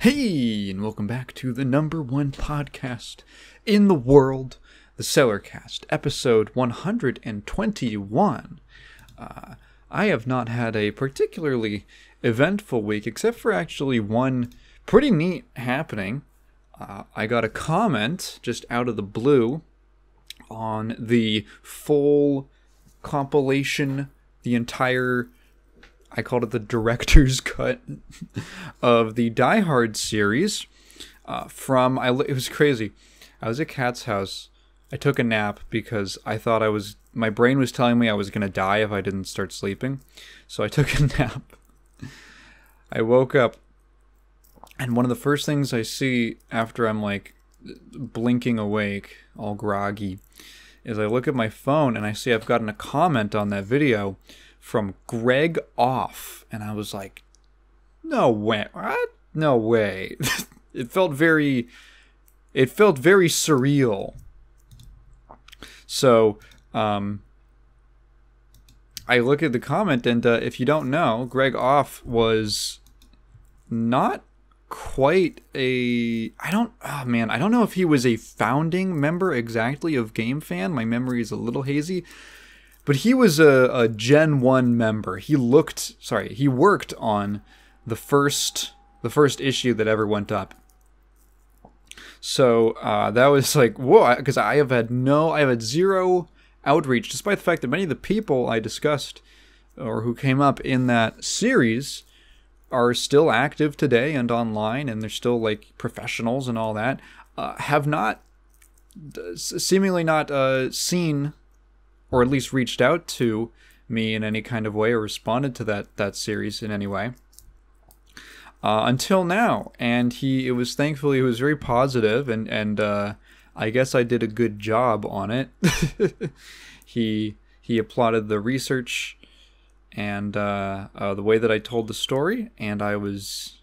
Hey, and welcome back to the #1 podcast in the world, the Cellarcast, episode 121. I have not had a particularly eventful week, except for actually one pretty neat happening. I got a comment just out of the blue on the full compilation, the entire, I called it the director's cut of the DIEHARD series. It was crazy. I was at Kat's house. I took a nap because I thought my brain was telling me I was going to die if I didn't start sleeping. So I took a nap. I woke up, and one of the first things I see after I'm like blinking awake, all groggy, is I look at my phone and I see I've gotten a comment on that video from Greg Off, and I was like, no way, what? No way. It felt very surreal. So I look at the comment, and if you don't know, Greg Off was not quite I don't know if he was a founding member exactly of GameFan. My memory is a little hazy. But he was a Gen 1 member. He worked on the first issue that ever went up. So that was like, whoa, because I have had zero outreach, despite the fact that many of the people I discussed or who came up in that series are still active today and online, and they're still like professionals and all that, have not, seemingly not seen or at least reached out to me in any kind of way or responded to that series in any way until now. And it was very positive, and I guess I did a good job on it. He applauded the research and the way that I told the story, and it's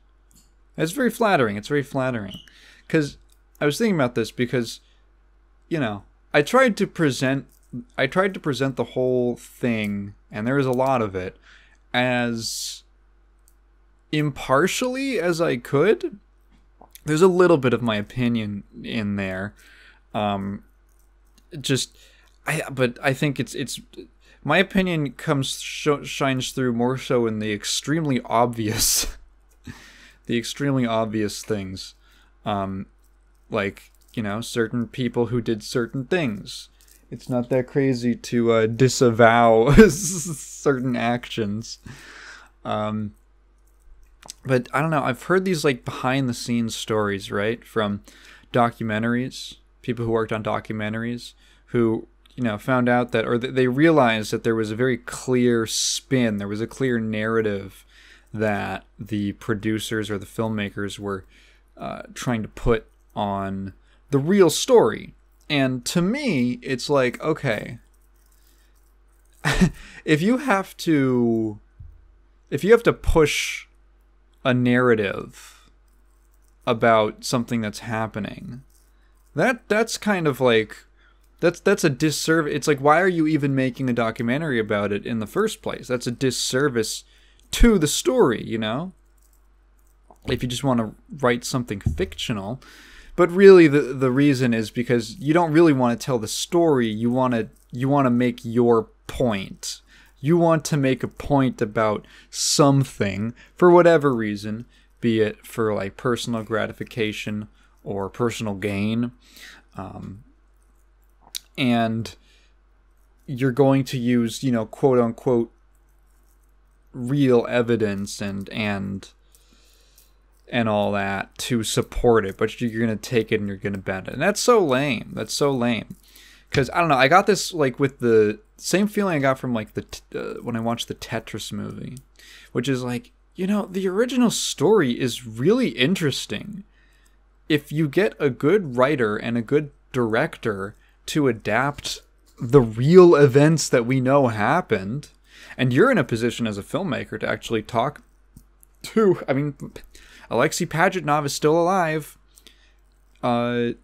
very flattering. It's very flattering, because I was thinking about this because, I tried to present the whole thing, and there was a lot of it, as impartially as I could. There's a little bit of my opinion in there. But I think it's my opinion shines through more so in the extremely obvious things. Like, certain people who did certain things. It's not that crazy to disavow certain actions. But I don't know, I've heard these like behind the scenes stories, right? From documentaries, people who worked on documentaries who, found out that, or they realized that there was a very clear spin, there was a clear narrative that the producers or the filmmakers were trying to put on the real story. And to me, it's like, okay, if you have to push a narrative about something that's happening, that's kind of like, that's a disservice. It's like, why are you even making a documentary about it in the first place? That's a disservice to the story, if you just want to write something fictional. But really, the reason is because you don't really want to tell the story. You want to make your point. You want to make a point about something for whatever reason, be it for like personal gratification or personal gain, and you're going to use, quote unquote, real evidence and all that to support it, but you're going to take it and you're going to bend it. And that's so lame. Because, I don't know, I got this, like, with the same feeling I got from, like, when I watched the Tetris movie, which is, like, the original story is really interesting. If you get a good writer and a good director to adapt the real events that we know happened, and you're in a position as a filmmaker to actually talk to, Alexei Pajitnov is still alive. Tim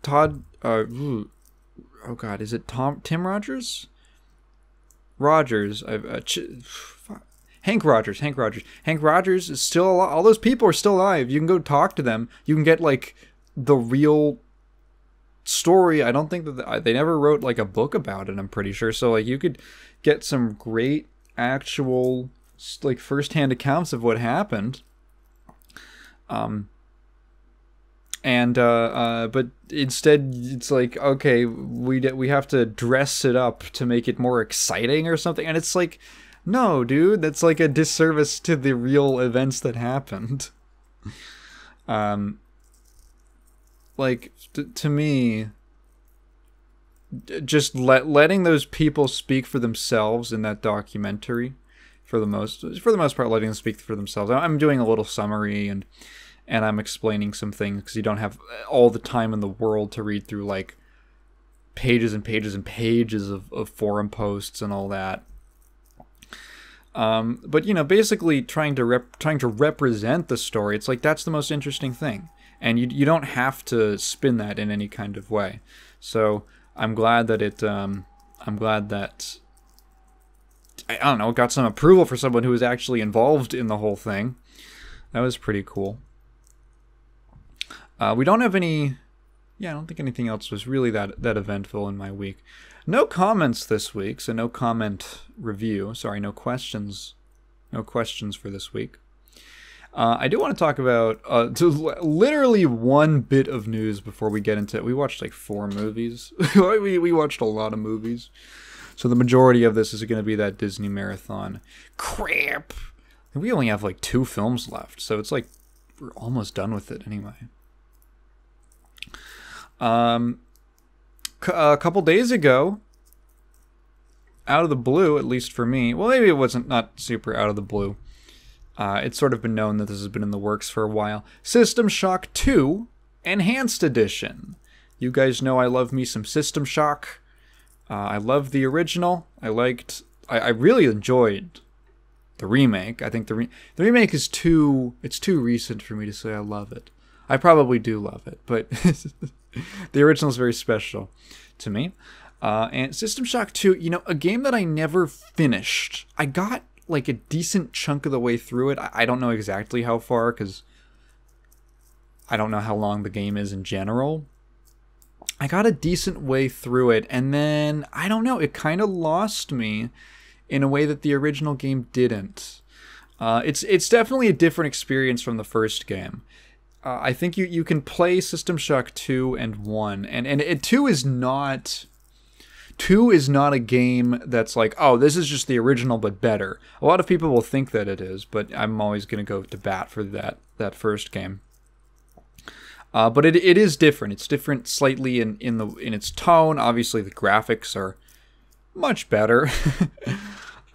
Rogers? Rogers. Hank Rogers. Hank Rogers is still alive. All those people are still alive. You can go talk to them. You can get like the real story. I don't think that they never wrote like a book about it, I'm pretty sure. So like you could get some great actual like first-hand accounts of what happened. But instead it's like, okay, we have to dress it up to make it more exciting or something, and it's like, no, dude, that's like a disservice to the real events that happened. Like to me, just letting those people speak for themselves in that documentary, for the most part, letting them speak for themselves. I'm doing a little summary and I'm explaining some things because you don't have all the time in the world to read through like pages and pages and pages of forum posts and all that. But you know, basically trying to represent the story, it's like that's the most interesting thing, and you don't have to spin that in any kind of way. So I'm glad that it I don't know, got some approval for someone who was actually involved in the whole thing. That was pretty cool. We don't have any... Yeah, I don't think anything else was really that eventful in my week. No comments this week, so no comment review. Sorry, no questions. No questions for this week. I do want to talk about literally one bit of news before we get into it. We watched like 4 movies. we watched a lot of movies. So the majority of this is going to be that Disney marathon. Crap! We only have like 2 films left, so it's like we're almost done with it anyway. A couple days ago, out of the blue, at least for me, well, maybe it wasn't not super out of the blue. It's sort of been known that this has been in the works for a while. System Shock 2 Enhanced Edition. You guys know I love me some System Shock. I love the original. I really enjoyed the remake. I think the remake is too recent for me to say I love it. I probably do love it, but the original is very special to me. And System Shock 2, you know, a game that I never finished. I got like a decent chunk of the way through it. I don't know exactly how far, because I don't know how long the game is in general. I got a decent way through it, and then, I don't know, it kind of lost me in a way that the original game didn't. It's definitely a different experience from the first game. I think you can play System Shock 2 and 1, and 2 is not... 2 is not a game that's like, oh, this is just the original but better. A lot of people will think that it is, but I'm always going to go to bat for that first game. But it is different. It's different slightly in its tone. Obviously, the graphics are much better.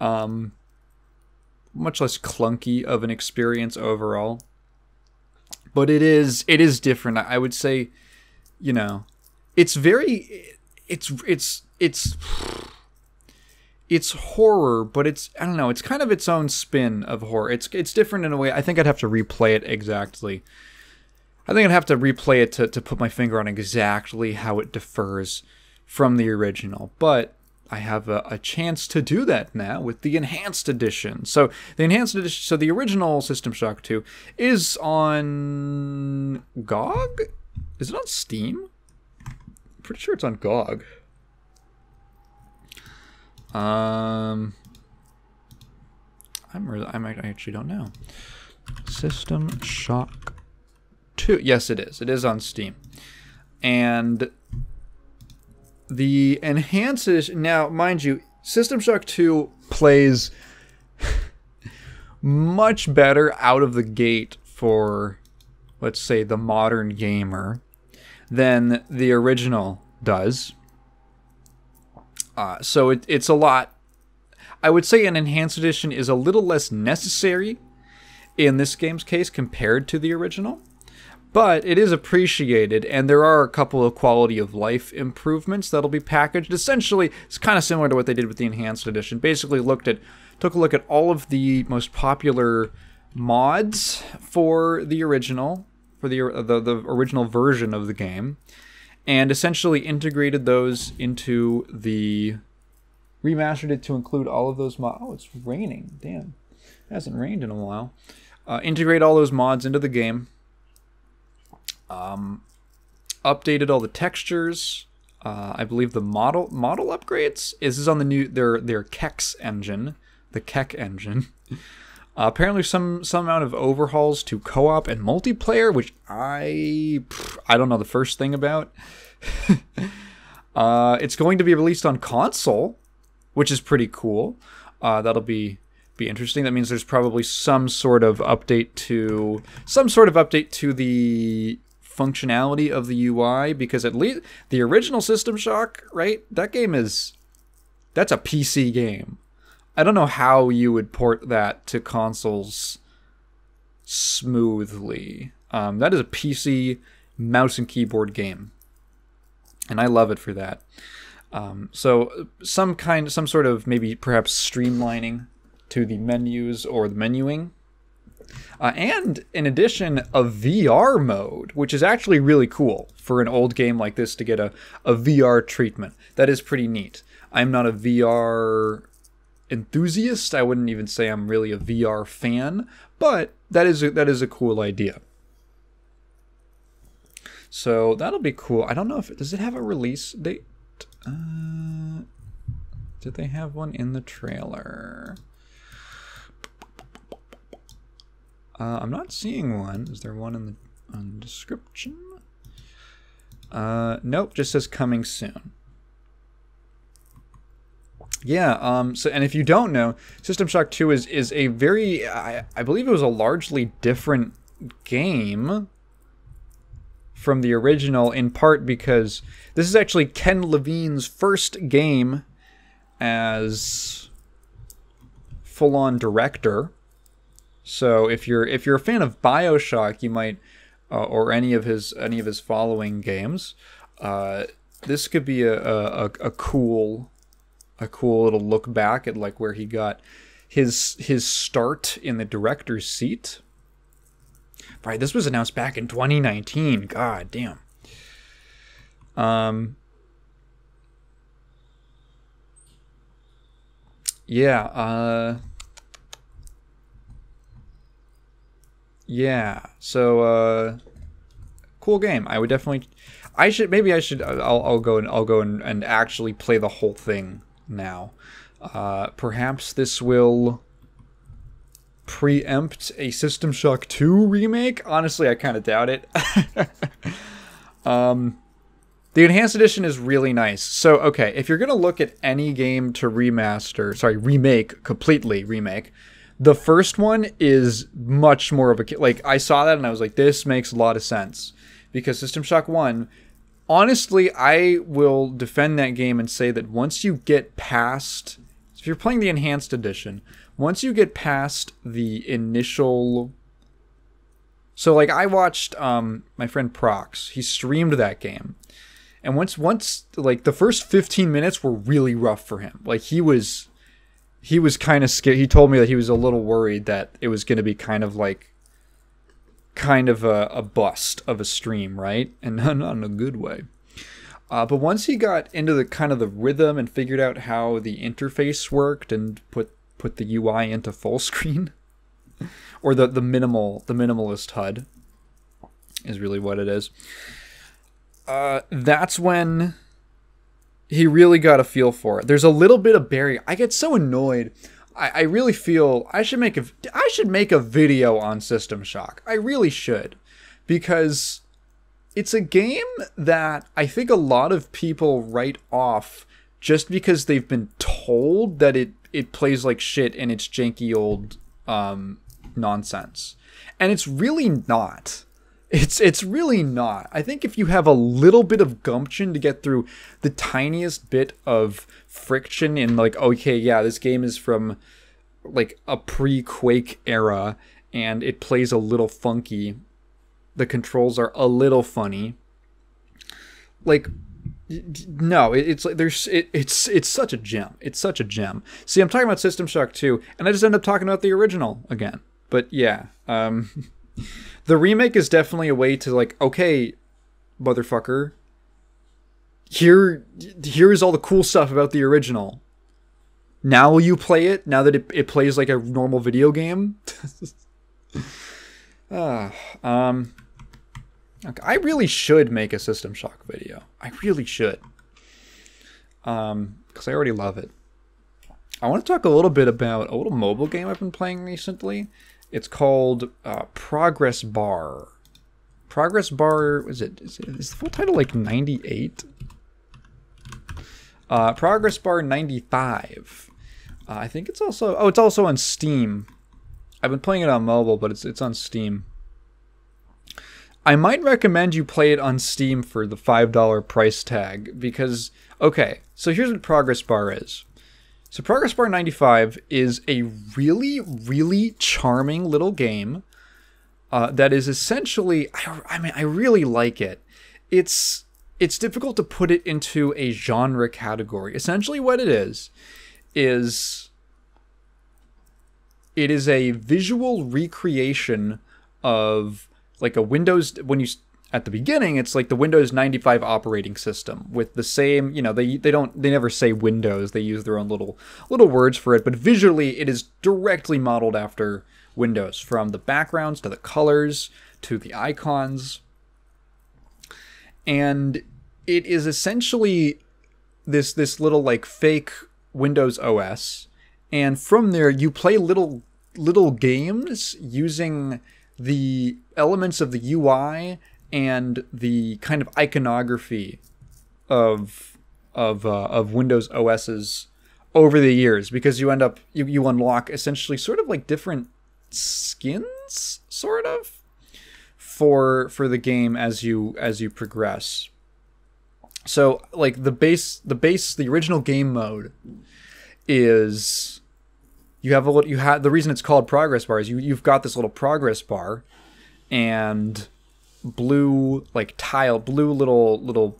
Much less clunky of an experience overall. But it is different. I would say, you know, it's horror, but I don't know, it's kind of its own spin of horror. It's different in a way. I think I'd have to replay it exactly. I think I'd have to replay it to put my finger on exactly how it differs from the original. But I have a chance to do that now with the Enhanced Edition. So the Enhanced Edition, so the original System Shock 2 is on GOG? Is it on Steam? I'm pretty sure it's on GOG. I actually don't know. System Shock 2. Yes, it is. It is on Steam. And the Enhanced Edition, now, mind you, System Shock 2 plays much better out of the gate for, let's say, the modern gamer than the original does. So it's a lot. I would say an Enhanced Edition is a little less necessary in this game's case compared to the original. But it is appreciated, and there are a couple of quality of life improvements that'll be packaged. Essentially, it's kind of similar to what they did with the Enhanced Edition. Basically took a look at all of the most popular mods for the original, for the original version of the game, and essentially integrated those into remastered it to include all of those mods. Oh, it's raining. Damn. Hasn't rained in a while. Integrate all those mods into the game. Updated all the textures. I believe the model upgrades. This is on the new their Kex engine, the Keck engine. Apparently some amount of overhauls to co-op and multiplayer, which I don't know the first thing about. It's going to be released on console, which is pretty cool. That'll be interesting. That means there's probably some sort of update to the functionality of the UI, because at least the original System Shock, right? That's a PC game. I don't know how you would port that to consoles smoothly. That is a PC mouse and keyboard game, and I love it for that. So some sort of maybe perhaps streamlining to the menus or the menuing. And in addition, a VR mode, which is actually really cool for an old game like this to get a VR treatment. That is pretty neat. I'm not a VR enthusiast. I wouldn't even say I'm really a VR fan, but that is a cool idea. So that'll be cool. I don't know does it have a release date? Did they have one in the trailer? I'm not seeing one. Is there one in the description? Nope, just says coming soon. Yeah, so, and if you don't know, System Shock 2 is a very, I believe it was a largely different game from the original, in part because this is actually Ken Levine's first game as full-on director. So if you're a fan of BioShock, you might, or any of his following games, this could be a cool little look back at like where he got his start in the director's seat. Right, this was announced back in 2019. God damn. Yeah, so cool game. I would definitely I'll go and actually play the whole thing now. Perhaps this will preempt a System Shock 2 remake. Honestly, I kind of doubt it. The Enhanced Edition is really nice. So, okay, if you're going to look at any game to completely remake, the first one is much more of a... Like, I saw that and I was like, this makes a lot of sense. Because System Shock 1, honestly, I will defend that game and say that once you get past... If you're playing the Enhanced Edition, once you get past the initial... So, like, I watched my friend Prox. He streamed that game. And once, like, the first 15 minutes were really rough for him. Like, he was kind of scared. He told me that he was a little worried that it was going to be kind of a bust of a stream, right? And not in a good way. But once he got into the kind of the rhythm and figured out how the interface worked and put the UI into full screen, or the minimalist HUD is really what it is. That's when he really got a feel for it. There's a little bit of barrier. I get so annoyed. I really feel I should make a video on System Shock. I really should, because it's a game that I think a lot of people write off just because they've been told that it plays like shit and it's janky old nonsense. And it's really not. It's really not. I think if you have a little bit of gumption to get through the tiniest bit of friction in like, okay, yeah, this game is from like a pre-Quake era and it plays a little funky. The controls are a little funny. Like, no, it's like it's such a gem. It's such a gem. See, I'm talking about System Shock 2, and I just end up talking about the original again. But yeah, the remake is definitely a way to like, okay, motherfucker, here is all the cool stuff about the original. Now will you play it? Now that it plays like a normal video game? Okay, I really should make a System Shock video. I really should. Because I already love it. I want to talk a little bit about a little mobile game I've been playing recently. It's called Progress Bar. Progress Bar, is the full title like 98? Progress Bar 95. I think it's also, it's also on Steam. I've been playing it on mobile, but it's on Steam. I might recommend you play it on Steam for the $5 price tag because, okay, so here's what Progress Bar is. So Progress Bar 95 is a really, really charming little game that is essentially, I really like it. It's difficult to put it into a genre category. Essentially what it is it is a visual recreation of like a Windows, at the beginning, it's like the Windows 95 operating system with the same, they never say Windows, they use their own little words for it, but visually it is directly modeled after Windows, from the backgrounds to the colors to the icons. And it is essentially this little like fake Windows OS, and from there you play little games using the elements of the UI and the kind of iconography of Windows OSs over the years, because you end up you unlock essentially sort of like different skins sort of for the game as you progress. So like the original game mode is the reason it's called Progress Bar is you've got this little progress bar and blue little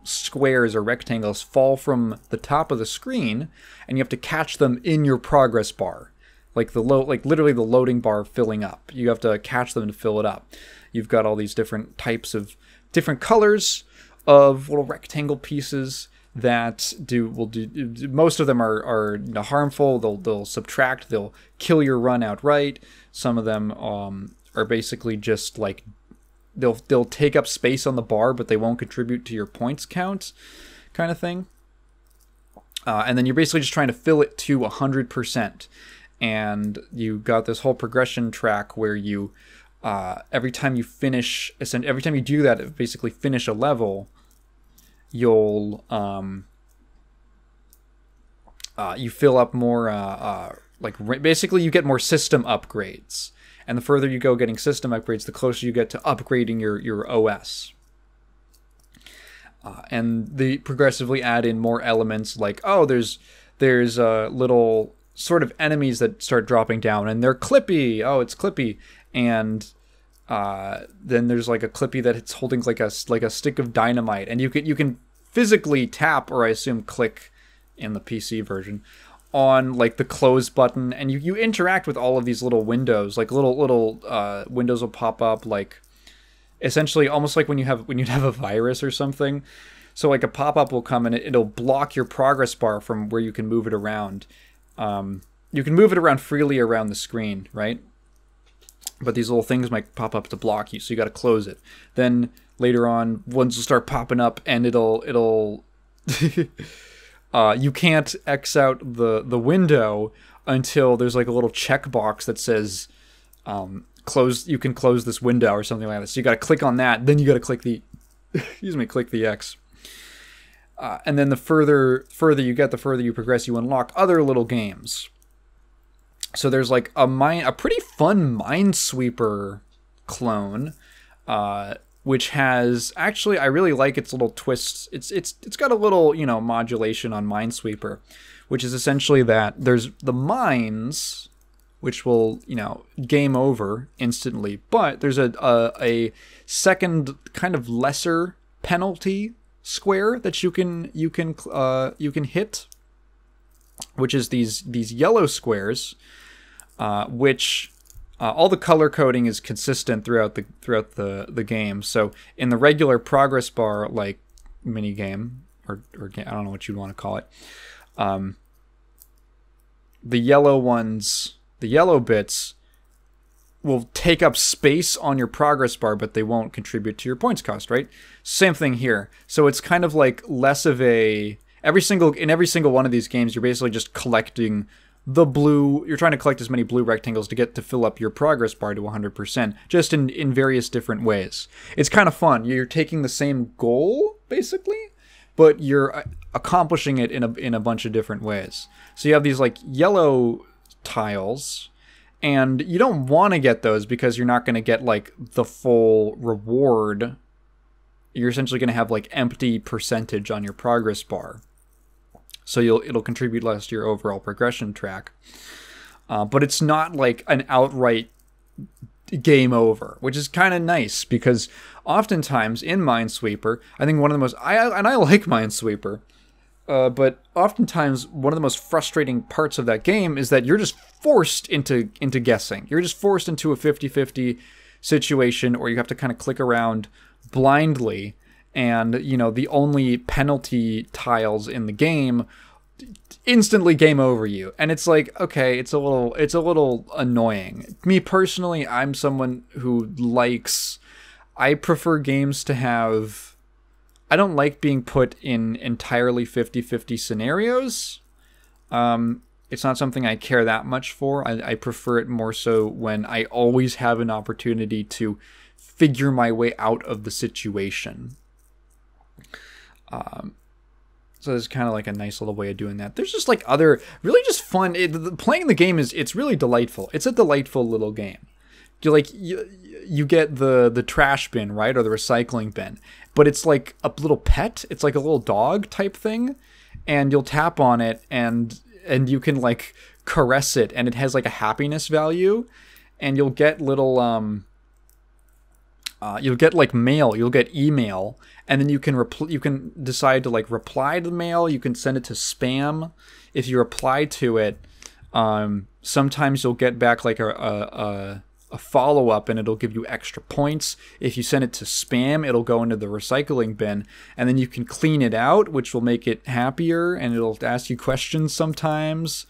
squares or rectangles fall from the top of the screen, and you have to catch them in your progress bar, like literally the loading bar filling up. You have to catch them to fill it up. You've got all these different types of different colors of little rectangle pieces that will do. Most of them are harmful. They'll subtract. They'll kill your run outright. Some of them are basically just like they'll take up space on the bar, but they won't contribute to your points count, kind of thing. And then you're basically just trying to fill it to 100%. And you got this whole progression track where you every time you do that, basically finish a level, you'll you fill up more basically you get more system upgrades, and the further you go getting system upgrades, the closer you get to upgrading your OS. And they progressively add in more elements, like there's little sort of enemies that start dropping down, and they're clippy. It's clippy. And then there's like a clippy that it's holding like a stick of dynamite, and you can physically tap, or I assume click in the PC version, on like the close button, and you interact with all of these little windows, like little windows will pop up, like essentially almost like when you'd have a virus or something. So like a pop-up will come and it'll block your progress bar from where you can move it around. You can move it around freely around the screen, right? But these little things might pop up to block you, so you got to close it. Then later on, ones will start popping up, and it'll you can't X out the window until there's like a little checkbox that says close. You can close this window or something like that. So you got to click on that. Then you got to click the click the X. And then the further you get, the further you progress, you unlock other little games. So there's like a pretty fun Minesweeper clone, which has actually, I really like its little twists. It's got a little modulation on Minesweeper, which is essentially that there's the mines, which will game over instantly, but there's a second kind of lesser penalty square that you can hit, which is these yellow squares, which all the color coding is consistent throughout the game. So in the regular progress bar like mini game or I don't know what you'd want to call it, the yellow ones, the yellow bits, will take up space on your progress bar, but they won't contribute to your points cost, right? Same thing here. So it's kind of like less of a... in every single one of these games, you're basically just collecting the blue... You're trying to collect as many blue rectangles to fill up your progress bar to 100%, just in various different ways. It's kind of fun. You're taking the same goal, basically, but you're accomplishing it in a bunch of different ways. So you have these like yellow tiles, and you don't want to get those because you're not going to get like the full reward. You're essentially going to have like empty percentage on your progress bar, so it'll contribute less to your overall progression track. But it's not like an outright game over, which is kind of nice, because oftentimes in Minesweeper, I think one of the most... I like Minesweeper, but oftentimes one of the most frustrating parts of that game is that you're just forced into guessing. You're just forced into a 50-50 situation, or you have to kind of click around blindly, and, you know, the only penalty tiles in the game instantly game over you. And it's like, okay, it's a little annoying. Me personally, I'm someone who I prefer games to have... I don't like being put in entirely 50-50 scenarios. It's not something I care that much for. I prefer it more so when I always have an opportunity to figure my way out of the situation. So it's kind of like a nice little way of doing that. There's just like other really just fun... playing the game it's really delightful. It's a delightful little game. You get the trash bin, right, or the recycling bin, but it's like a little pet. It's like a little dog type thing, and you'll tap on it, and you can like caress it, and it has like a happiness value, and you'll get little you'll get like mail, you'll get email, and then you can decide to like reply to the mail. You can send it to spam. If you reply to it, sometimes you'll get back like a follow-up, and it'll give you extra points. If you send it to spam, it'll go into the recycling bin, and then you can clean it out, which will make it happier, and it'll ask you questions sometimes.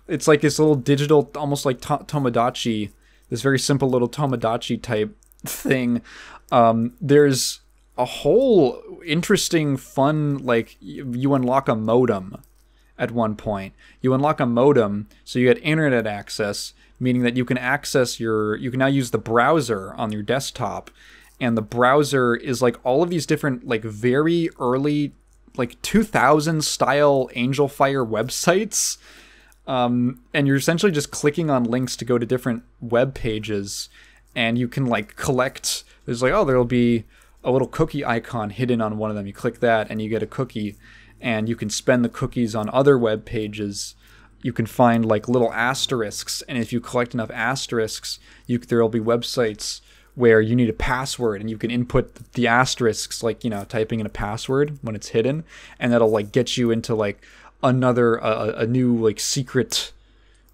It's like this little digital, almost like Tomodachi, this very simple little Tomodachi type thing. There's a whole interesting, fun, like, you unlock a modem at one point. You unlock a modem, so you get internet access, meaning that you can now use the browser on your desktop, and the browser is like all of these different, like, very early, like 2000 style Angel Fire websites, and you're essentially just clicking on links to go to different web pages, and you can like collect... There's like, oh, there'll be a little cookie icon hidden on one of them. You click that and you get a cookie, and you can spend the cookies on other web pages. You can find like little asterisks, and if you collect enough asterisks, there'll be websites where you need a password, and you can input the asterisks, like, you know, typing in a password when it's hidden, and that'll like get you into like a new like secret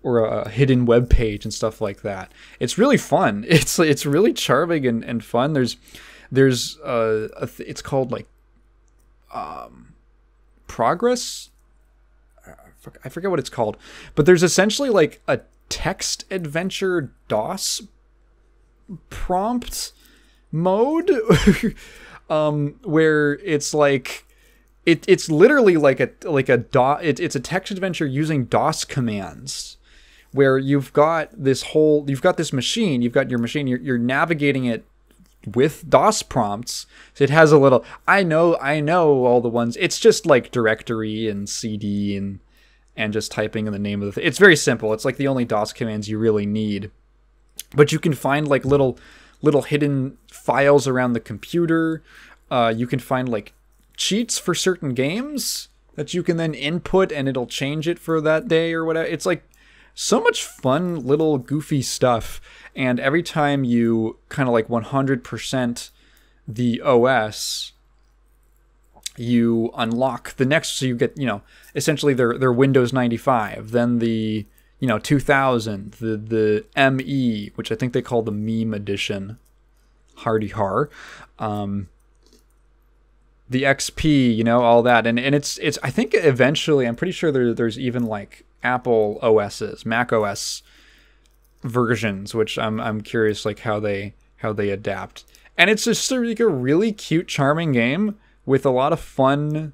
or a hidden web page and stuff like that. It's really fun. It's really charming and fun. There's it's called like progress. I forget what it's called, but there's essentially like a text adventure DOS prompt mode where it's like it's literally like a DOS. It's a text adventure using DOS commands, where you've got this machine. You've got your machine. You're navigating it with DOS prompts. So it has a little. I know all the ones. It's just like directory and CD and just typing in the name of the thing. It's very simple. It's like the only DOS commands you really need. But you can find like little hidden files around the computer. You can find like cheats for certain games that you can then input, and it'll change it for that day or whatever. It's like so much fun little goofy stuff. And every time you kind of like 100% the OS, you unlock the next, so you get, you know, essentially their Windows 95, then the, you know, 2000, the ME, which I think they call the meme edition, hardy har, the XP, you know, all that, and it's I think eventually, I'm pretty sure there's even like Apple OSs, Mac OS versions, which I'm curious like how they adapt. And it's just like a really cute, charming game with a lot of fun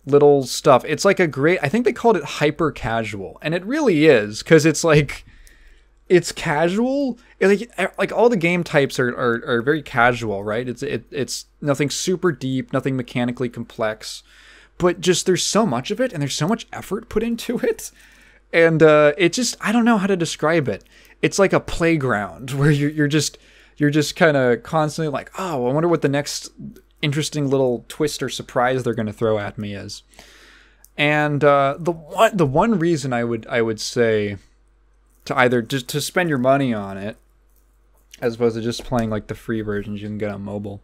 little stuff. It's like a great, I think they called it hyper casual, and it really is, because it's like, it's casual. Like all the game types are very casual, right? It's nothing super deep, nothing mechanically complex, but just there's so much of it, and there's so much effort put into it, and it just, I don't know how to describe it. It's like a playground where you're just kind of constantly like, oh, I wonder what the next interesting little twist or surprise they're going to throw at me is. And the one reason I would say to either just to spend your money on it, as opposed to just playing like the free versions you can get on mobile,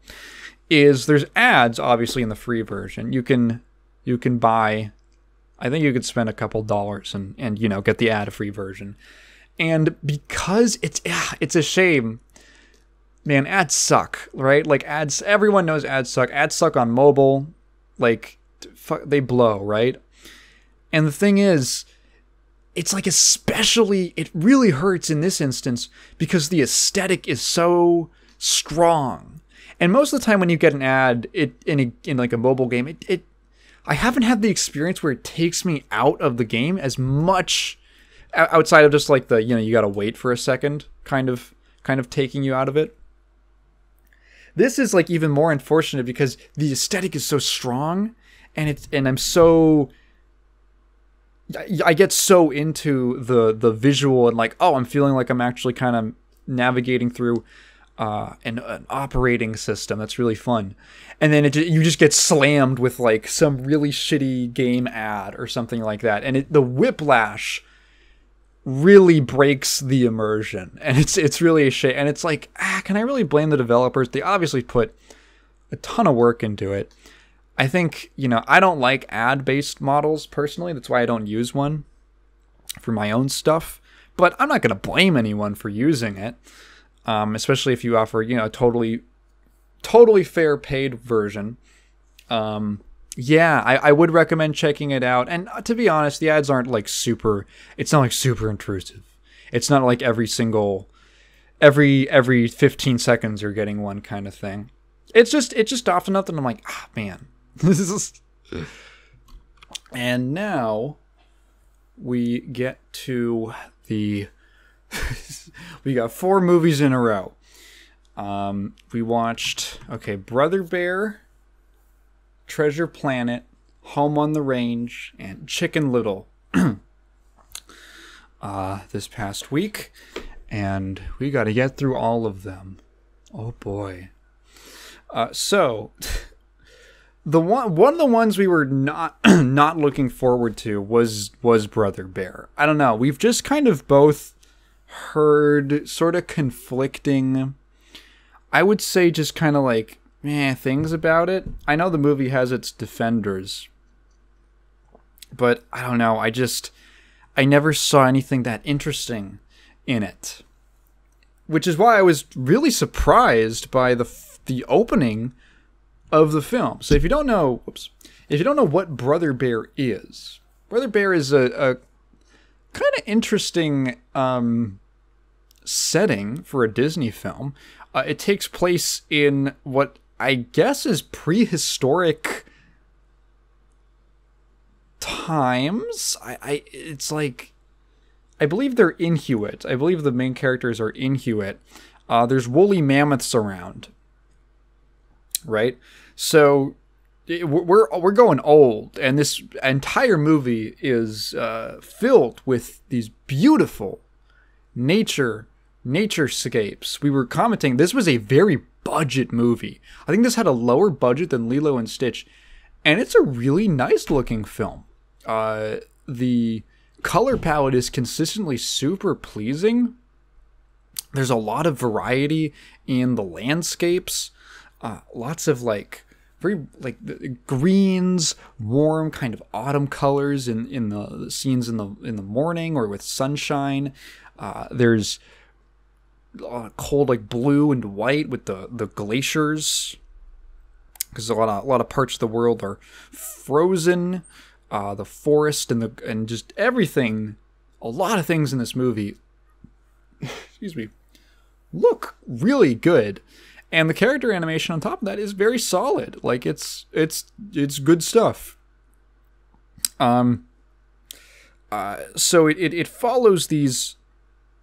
is there's ads obviously in the free version. You can buy, I think you could spend a couple dollars and you know, get the ad-free version. And because it's a shame, man, ads suck, right? Like ads, everyone knows ads suck. Ads suck on mobile, like they blow, right? And the thing is, it's like especially, it really hurts in this instance because the aesthetic is so strong. And most of the time when you get an ad in like a mobile game, I haven't had the experience where it takes me out of the game as much, outside of just like the, you know, you gotta wait for a second kind of taking you out of it. This is like even more unfortunate because the aesthetic is so strong, and I get so into the visual, and like, oh, I'm feeling like I'm actually kind of navigating through an operating system that's really fun, and then you just get slammed with like some really shitty game ad or something like that, and the whiplash really breaks the immersion, and it's really a shame. And it's like, can I really blame the developers? They obviously put a ton of work into it. I think, you know, I don't like ad-based models personally. That's why I don't use one for my own stuff. But I'm not going to blame anyone for using it, especially if you offer, you know, a totally fair paid version. Yeah, I would recommend checking it out. And to be honest, the ads aren't like it's not like super intrusive. It's not like every 15 seconds you're getting one kind of thing. It's just often enough that I'm like, man, this is. And now we get to we got 4 movies in a row. We watched, Brother Bear, Treasure Planet, Home on the Range, and Chicken Little this past week, and we got to get through all of them. Oh boy. So one of the ones we were not looking forward to was Brother Bear. I don't know. We've just kind of both heard sort of conflicting, I would say, just kind of like things about it. I know the movie has its defenders, but I don't know. I never saw anything that interesting in it, which is why I was really surprised by the opening of the film. So if you don't know what Brother Bear is a kind of interesting setting for a Disney film. It takes place in what I guess is prehistoric times. It's like, I believe they're Inuit. I believe the main characters are Inuit. There's woolly mammoths around, right? So we're going old, and this entire movie is filled with these beautiful naturescapes. We were commenting, this was a very budget movie. I think this had a lower budget than Lilo and Stitch, and it's a really nice looking film. The color palette is consistently super pleasing. There's a lot of variety in the landscapes. Lots of very greens, warm kind of autumn colors in the scenes in the morning or with sunshine. There's cold blue and white with the glaciers, because a lot of parts of the world are frozen. the forest and just everything. A lot of things in this movie, excuse me, look really good, and the character animation on top of that is very solid. Like it's good stuff. So it follows these.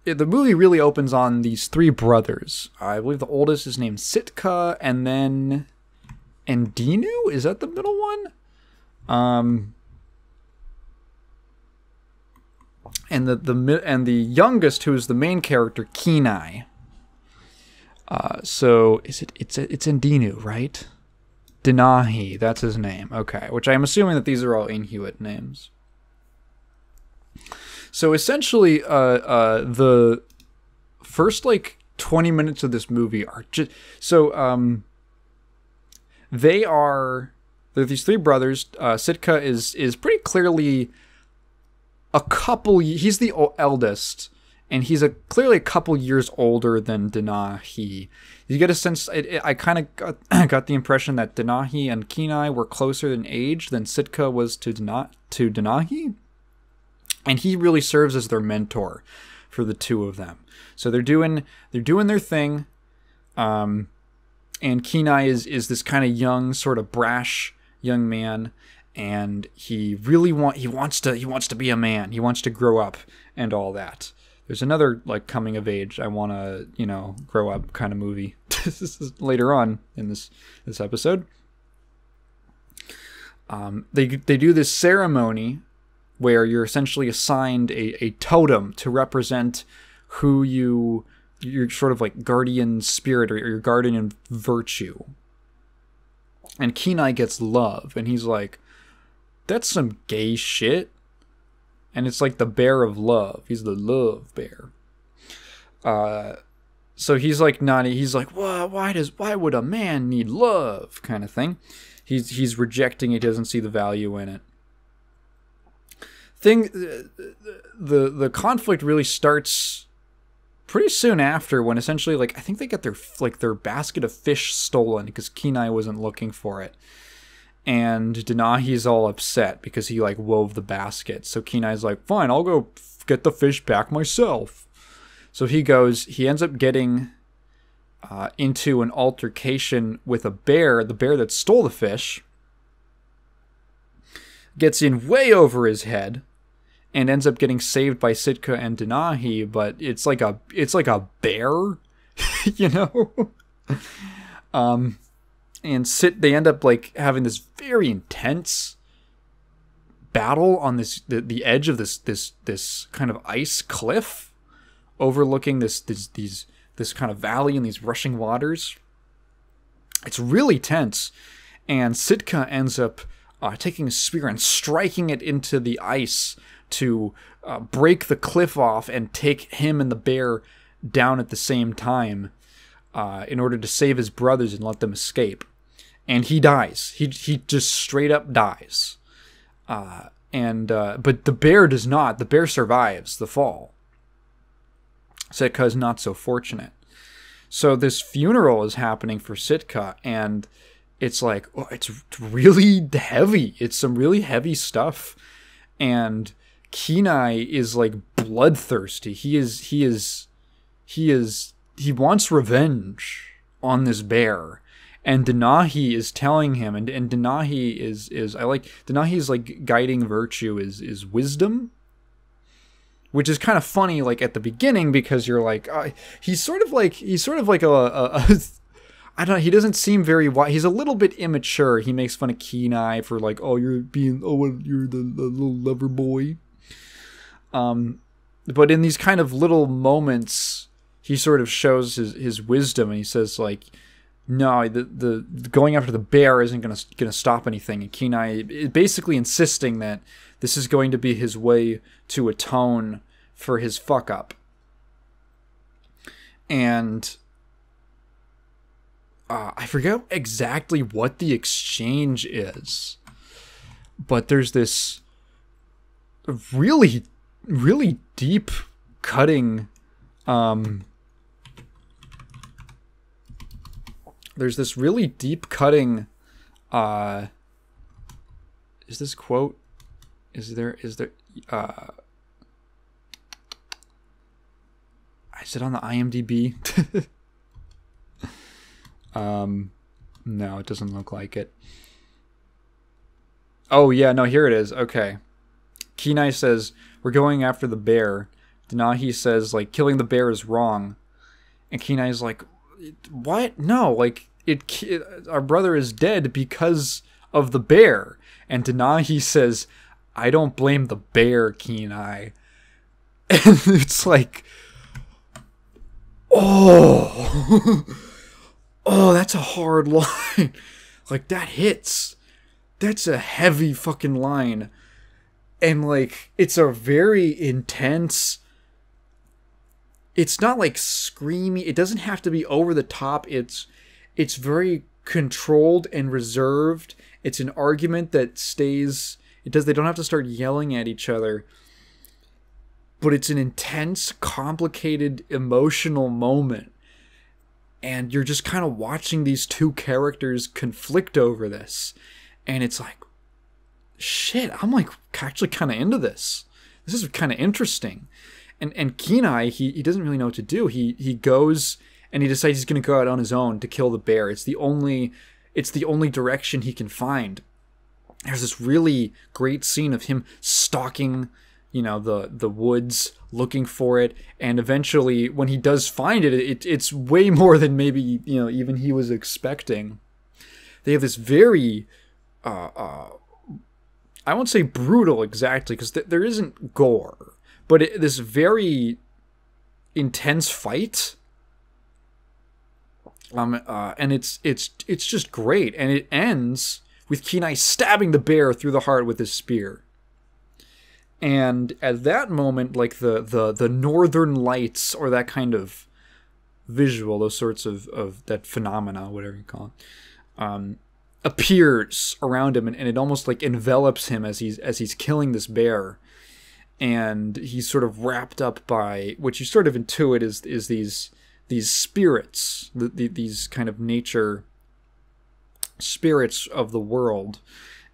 The movie really opens on these three brothers. I believe the oldest is named Sitka, and then Endinu, is that the middle one? And the youngest, who is the main character, Kenai. So it's Endinu, right? Denahi, that's his name. Okay, which I'm assuming that these are all Inuit names. So essentially, the first 20 minutes of this movie are just they're these three brothers. Sitka is pretty clearly he's the eldest, and he's clearly a couple years older than Denahi. You get a sense. I kind of got the impression that Denahi and Kenai were closer in age than Sitka was to Denahi. And he really serves as their mentor for the two of them. So they're doing their thing. And Kenai is this kind of young, sort of brash young man, and he wants to be a man. He wants to grow up and all that. There's another coming of age, I want to, grow up kind of movie. This is later on in this episode. They do this ceremony where you're essentially assigned a totem to represent who your sort of guardian spirit or your guardian virtue. And Kenai gets love, and he's like, that's some gay shit. And it's like the bear of love. He's the love bear. So he's like, why would a man need love, kind of thing. He's rejecting it. He doesn't see the value in it. The conflict really starts pretty soon after, when essentially I think they get their basket of fish stolen because Kenai wasn't looking for it, and Denahi's all upset because he wove the basket. So Kenai's like, fine, I'll go get the fish back myself. So he ends up getting into an altercation with the bear that stole the fish, gets in way over his head, and ends up getting saved by Sitka and Denahi, but it's like a bear, and they end up having this very intense battle on the edge of this kind of ice cliff, overlooking this kind of valley and these rushing waters. It's really tense, and Sitka ends up taking a spear and striking it into the ice to break the cliff off and take him and the bear down at the same time, in order to save his brothers and let them escape. And he dies. He just straight up dies. But the bear does not. The bear survives the fall. Sitka's not so fortunate. So this funeral is happening for Sitka, and it's it's really heavy. It's some really heavy stuff. And Kenai is bloodthirsty. He wants revenge on this bear. And Denahi is telling him, and Denahi Denahi's guiding virtue is wisdom, which is kind of funny at the beginning, because you're he's sort of like a I don't know, he doesn't seem very wise. He's a little bit immature. He makes fun of Kenai for you're the little lover boy. But in these kind of little moments, he sort of shows his wisdom, and he says no, the going after the bear isn't gonna stop anything. And Kenai is basically insisting that this is going to be his way to atone for his fuck up. And I forget exactly what the exchange is, but there's this really, really deep cutting. There's this really deep cutting. Is this quote? Is there, uh, is it on the IMDb? No, it doesn't look like it. Oh, yeah, no, here it is. Okay. Kenai says, we're going after the bear. Denahi says, like, killing the bear is wrong. And Kenai's like, what? No, like, our brother is dead because of the bear. And Denahi says, I don't blame the bear, Kenai. And it's like, oh, oh, that's a hard line. Like, that hits. That's a heavy fucking line. And, like, it's a very intense... It's not, like, screamy. It doesn't have to be over the top. It's very controlled and reserved. It's an argument that stays... They don't have to start yelling at each other. But it's an intense, complicated, emotional moment. And you're just kind of watching these two characters conflict over this. And it's like, shit, I'm like actually kind of into this. This is kind of interesting. And Kenai, he doesn't really know what to do. He goes and he decides he's going to go out on his own to kill the bear. It's the only direction he can find. There's this really great scene of him stalking, the woods, looking for it, and eventually when he does find it, it's way more than maybe even he was expecting. They have this very I won't say brutal exactly, because there isn't gore, but this very intense fight, and it's just great, and it ends with Kenai stabbing the bear through the heart with his spear. And at that moment, like the northern lights, or that kind of visual, those sorts of that phenomena, whatever you call it, appears around him, and it almost like envelops him as he's killing this bear, and he's sort of wrapped up by what you sort of intuit is these spirits, these kind of nature spirits of the world,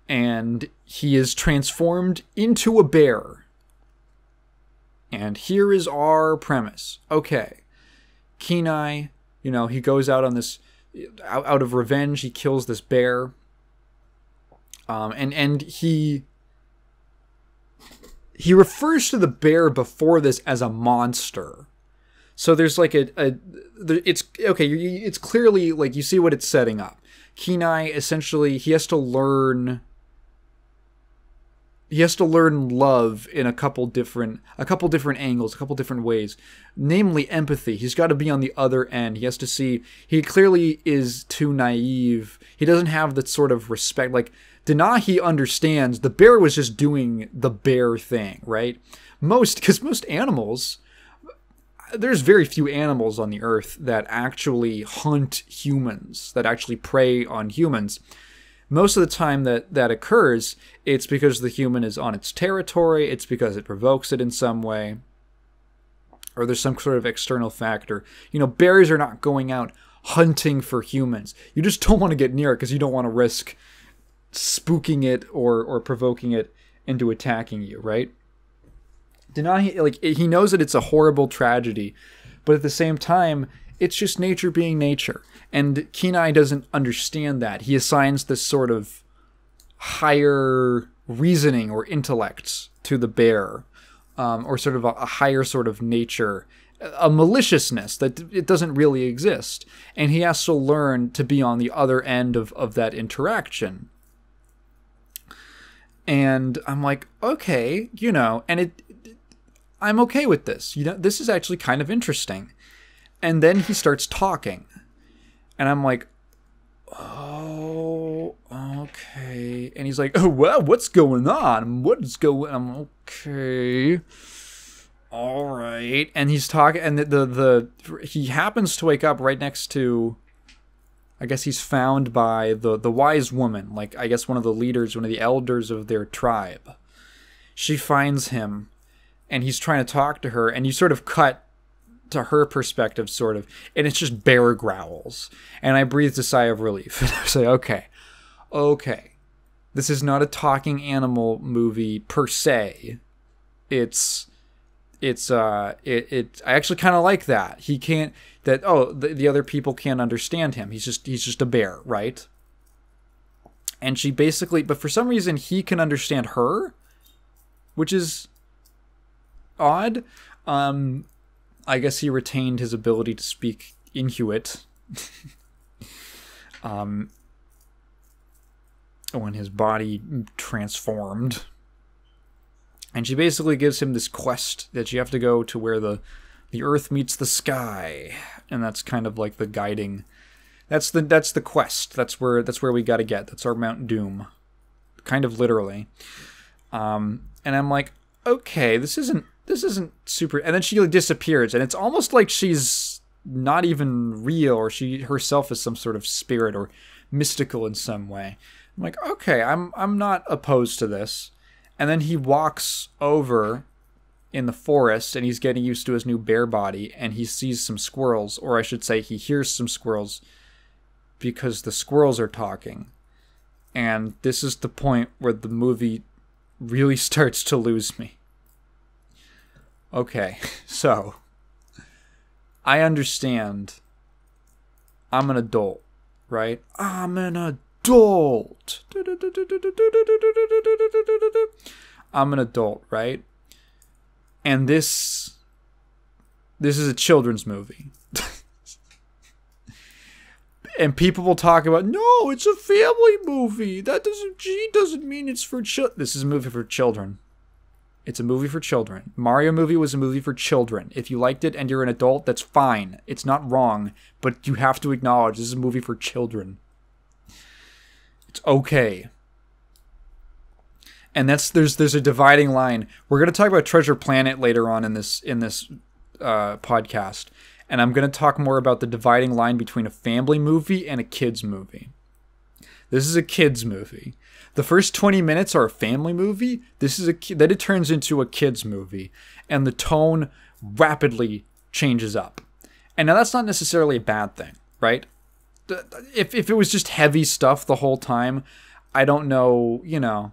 and he is transformed into a bear. And here is our premise. Okay, Kenai, he goes out on this. Out of revenge, he kills this bear, and he refers to the bear before this as a monster. So there's like it's okay. It's clearly like you see what it's setting up. Kenai essentially he has to learn love in a couple different angles, a couple different ways. Namely, empathy. He's got to be on the other end. He has to see. He clearly is too naive. He doesn't have that sort of respect. Like, Denahi understands the bear was just doing the bear thing, right? Because most animals, there's very few animals on the earth that actually hunt humans, that actually prey on humans. Most of the time that occurs, it's because the human is on its territory, it's because it provokes it in some way, or there's some sort of external factor. Bears are not going out hunting for humans. You just don't want to get near it because you don't want to risk spooking it or provoking it into attacking you, right? Denahi, like, he knows that it's a horrible tragedy, but at the same time, it's just nature being nature. And Kenai doesn't understand that. He assigns this sort of higher reasoning or intellect to the bear, or sort of a higher sort of nature, a maliciousness that it doesn't really exist. And he has to learn to be on the other end of that interaction. And I'm like, okay, and I'm okay with this. This is actually kind of interesting. And then he starts talking. And I'm like, oh, okay. And he's like, oh, well, what's going on? I'm okay. All right. And he's talking, and he happens to wake up right next to, I guess he's found by the wise woman, like, I guess one of the leaders, one of the elders of their tribe. She finds him, and he's trying to talk to her, and you sort of cut to her perspective, sort of, and it's just bear growls. And I breathed a sigh of relief. I say, okay. This is not a talking animal movie per se. I actually kind of like that. He can't, that, oh, the other people can't understand him. He's just a bear, right? And she basically, but for some reason he can understand her, which is odd. I guess he retained his ability to speak Inuit. When his body transformed. And she basically gives him this quest that you have to go to where the earth meets the sky. And that's kind of like the guiding. That's the quest. That's where we gotta get. That's our Mount Doom. Kind of literally. And I'm like, okay, this isn't super. And then she disappears, and it's almost like she's not even real, or she herself is some sort of spirit or mystical in some way. I'm like, okay, I'm not opposed to this. And then he walks over in the forest, and he's getting used to his new bear body, and he sees some squirrels, or I should say he hears some squirrels, because the squirrels are talking. And this is the point where the movie really starts to lose me. Okay, so I understand I'm an adult, right? I'm an adult. I'm an adult, right? And this is a children's movie. And people will talk about, no, it's a family movie. That doesn't mean it's for children. This is a movie for children. It's a movie for children. Mario movie was a movie for children. If you liked it and you're an adult, that's fine. It's not wrong, but you have to acknowledge this is a movie for children. It's okay. And there's a dividing line. We're going to talk about Treasure Planet later on in this podcast. And I'm going to talk more about the dividing line between a family movie and a kids movie. This is a kids movie. The first 20 minutes are a family movie. Then it turns into a kids movie, and the tone rapidly changes up. And now that's not necessarily a bad thing, right? If it was just heavy stuff the whole time, I don't know,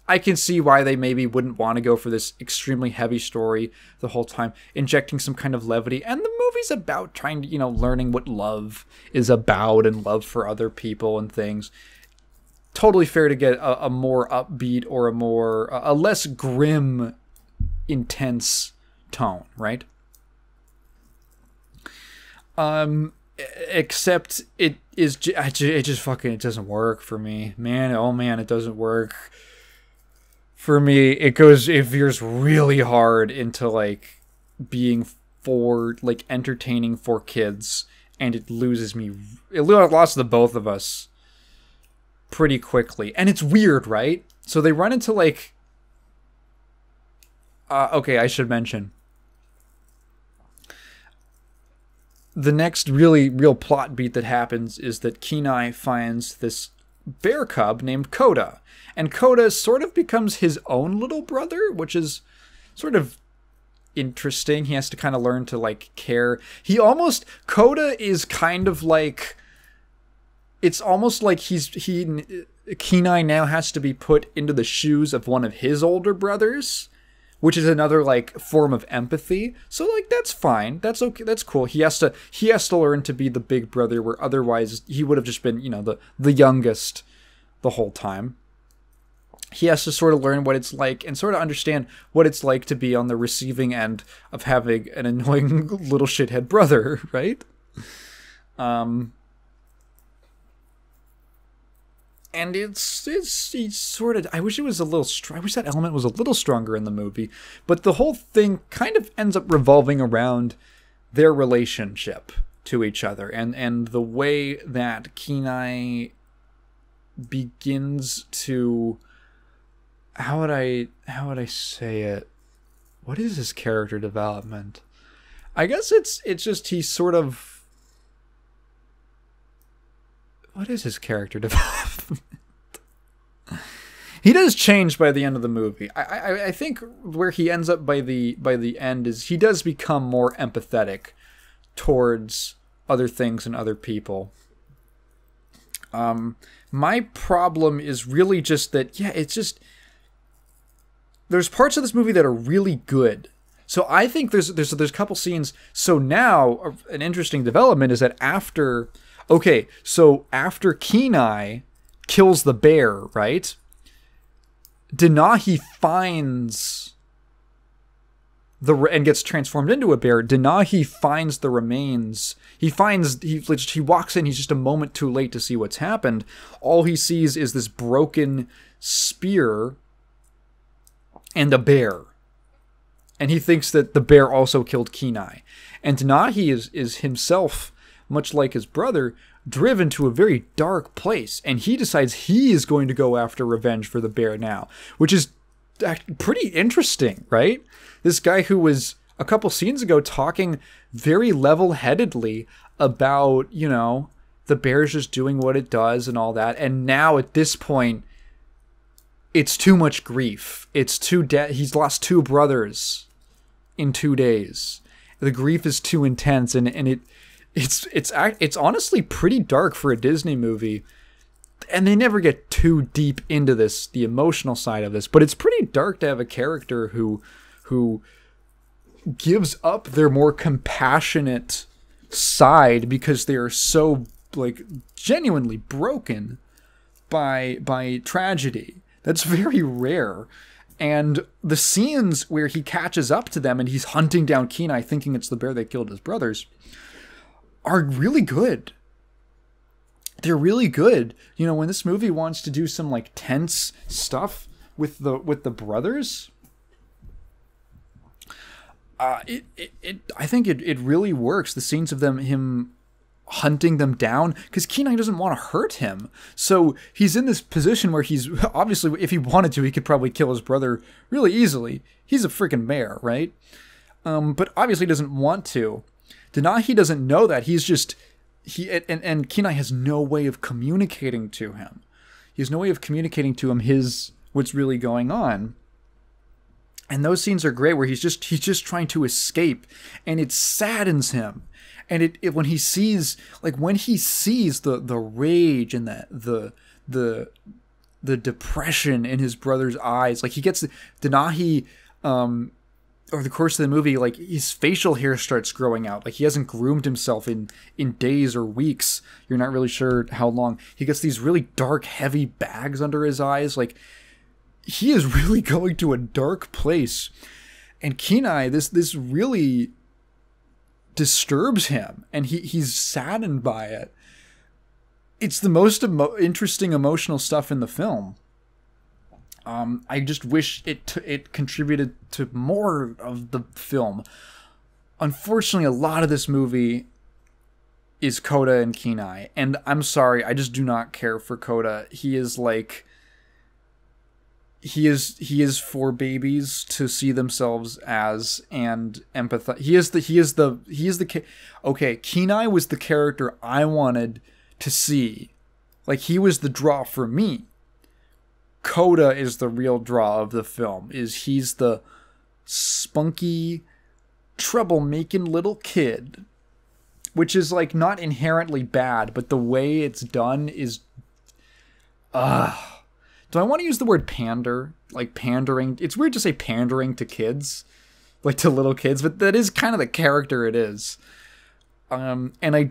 I can see why they maybe wouldn't want to go for this extremely heavy story the whole time, injecting some kind of levity. And the movie's about trying to, learning what love is about and love for other people and things. Totally fair to get a more upbeat or a less grim, intense tone, right? Except it doesn't work for me, man. Oh man, it doesn't work. For me, it veers really hard into being for entertaining for kids, and it loses me. It lost the both of us pretty quickly, and it's weird, right? So they run into okay, I should mention the next real plot beat that happens is that Kenai finds this bear cub named Coda. And Coda sort of becomes his own little brother, which is sort of interesting. He has to kind of learn to care. Coda is kind of it's almost like Kenai now has to be put into the shoes of one of his older brothers, which is another form of empathy. So that's fine. That's okay. That's cool. He has to learn to be the big brother, where otherwise he would have just been, the youngest the whole time. He has to sort of learn what it's like and sort of understand what it's like to be on the receiving end of having an annoying little shithead brother, right? And it's sort of, I wish that element was a little stronger in the movie, but the whole thing kind of ends up revolving around their relationship to each other and the way that Kenai begins to, how would I say it? What is his character development? I guess it's just he's sort of, what is his character development? He does change by the end of the movie. I think where he ends up by the end is he does become more empathetic towards other things and other people. My problem is really just that, yeah, it's just, there's parts of this movie that are really good. So I think there's a couple scenes. So now an interesting development is that after Kenai kills the bear, right? Denahi finds and gets transformed into a bear. Denahi finds the remains. He walks in. He's just a moment too late to see what's happened. All he sees is this broken spear and a bear. And he thinks that the bear also killed Kenai. And Denahi is himself, much like his brother, driven to a very dark place. And he decides he is going to go after revenge for the bear now. Which is pretty interesting, right? This guy who was a couple scenes ago talking very level-headedly about, the bear's just doing what it does and all that. And now at this point, it's too much grief. It's he's lost 2 brothers in 2 days. The grief is too intense, and it's honestly pretty dark for a Disney movie. And they never get too deep into the emotional side of this, but it's pretty dark to have a character who gives up their more compassionate side because they are so genuinely broken by tragedy. That's very rare. And the scenes where he catches up to them and he's hunting down Kenai thinking it's the bear that killed his brothers are really good. They're really good. When this movie wants to do some tense stuff with the brothers, I think it really works. The scenes of him hunting them down, because Kenai doesn't want to hurt him. So he's in this position where he's obviously, if he wanted to, he could probably kill his brother really easily. He's a freaking bear, right? But obviously doesn't want to. Denahi doesn't know that. He's just and Kenai has no way of communicating to him. He has no way of communicating to him what's really going on. And those scenes are great where he's just trying to escape, and it saddens him. And when he sees the rage and the depression in his brother's eyes, he gets Denahi, over the course of the movie, his facial hair starts growing out. He hasn't groomed himself in days or weeks. You're not really sure how long. He gets these really dark, heavy bags under his eyes. He is really going to a dark place. And Kenai, this really disturbs him, and he's saddened by it. It's the most interesting emotional stuff in the film. I just wish it contributed to more of the film. Unfortunately, a lot of this movie is Coda and Kenai, and I'm sorry, I just do not care for Coda. He is for babies to see themselves as and empathize. Okay, Kenai was the character I wanted to see. He was the draw for me. Coda is the real draw of the film. He's the spunky, trouble-making little kid, which is not inherently bad, but the way it's done is do I want to use the word pander? Pandering. It's weird to say pandering to kids, to little kids, but that is kind of the character it is. And I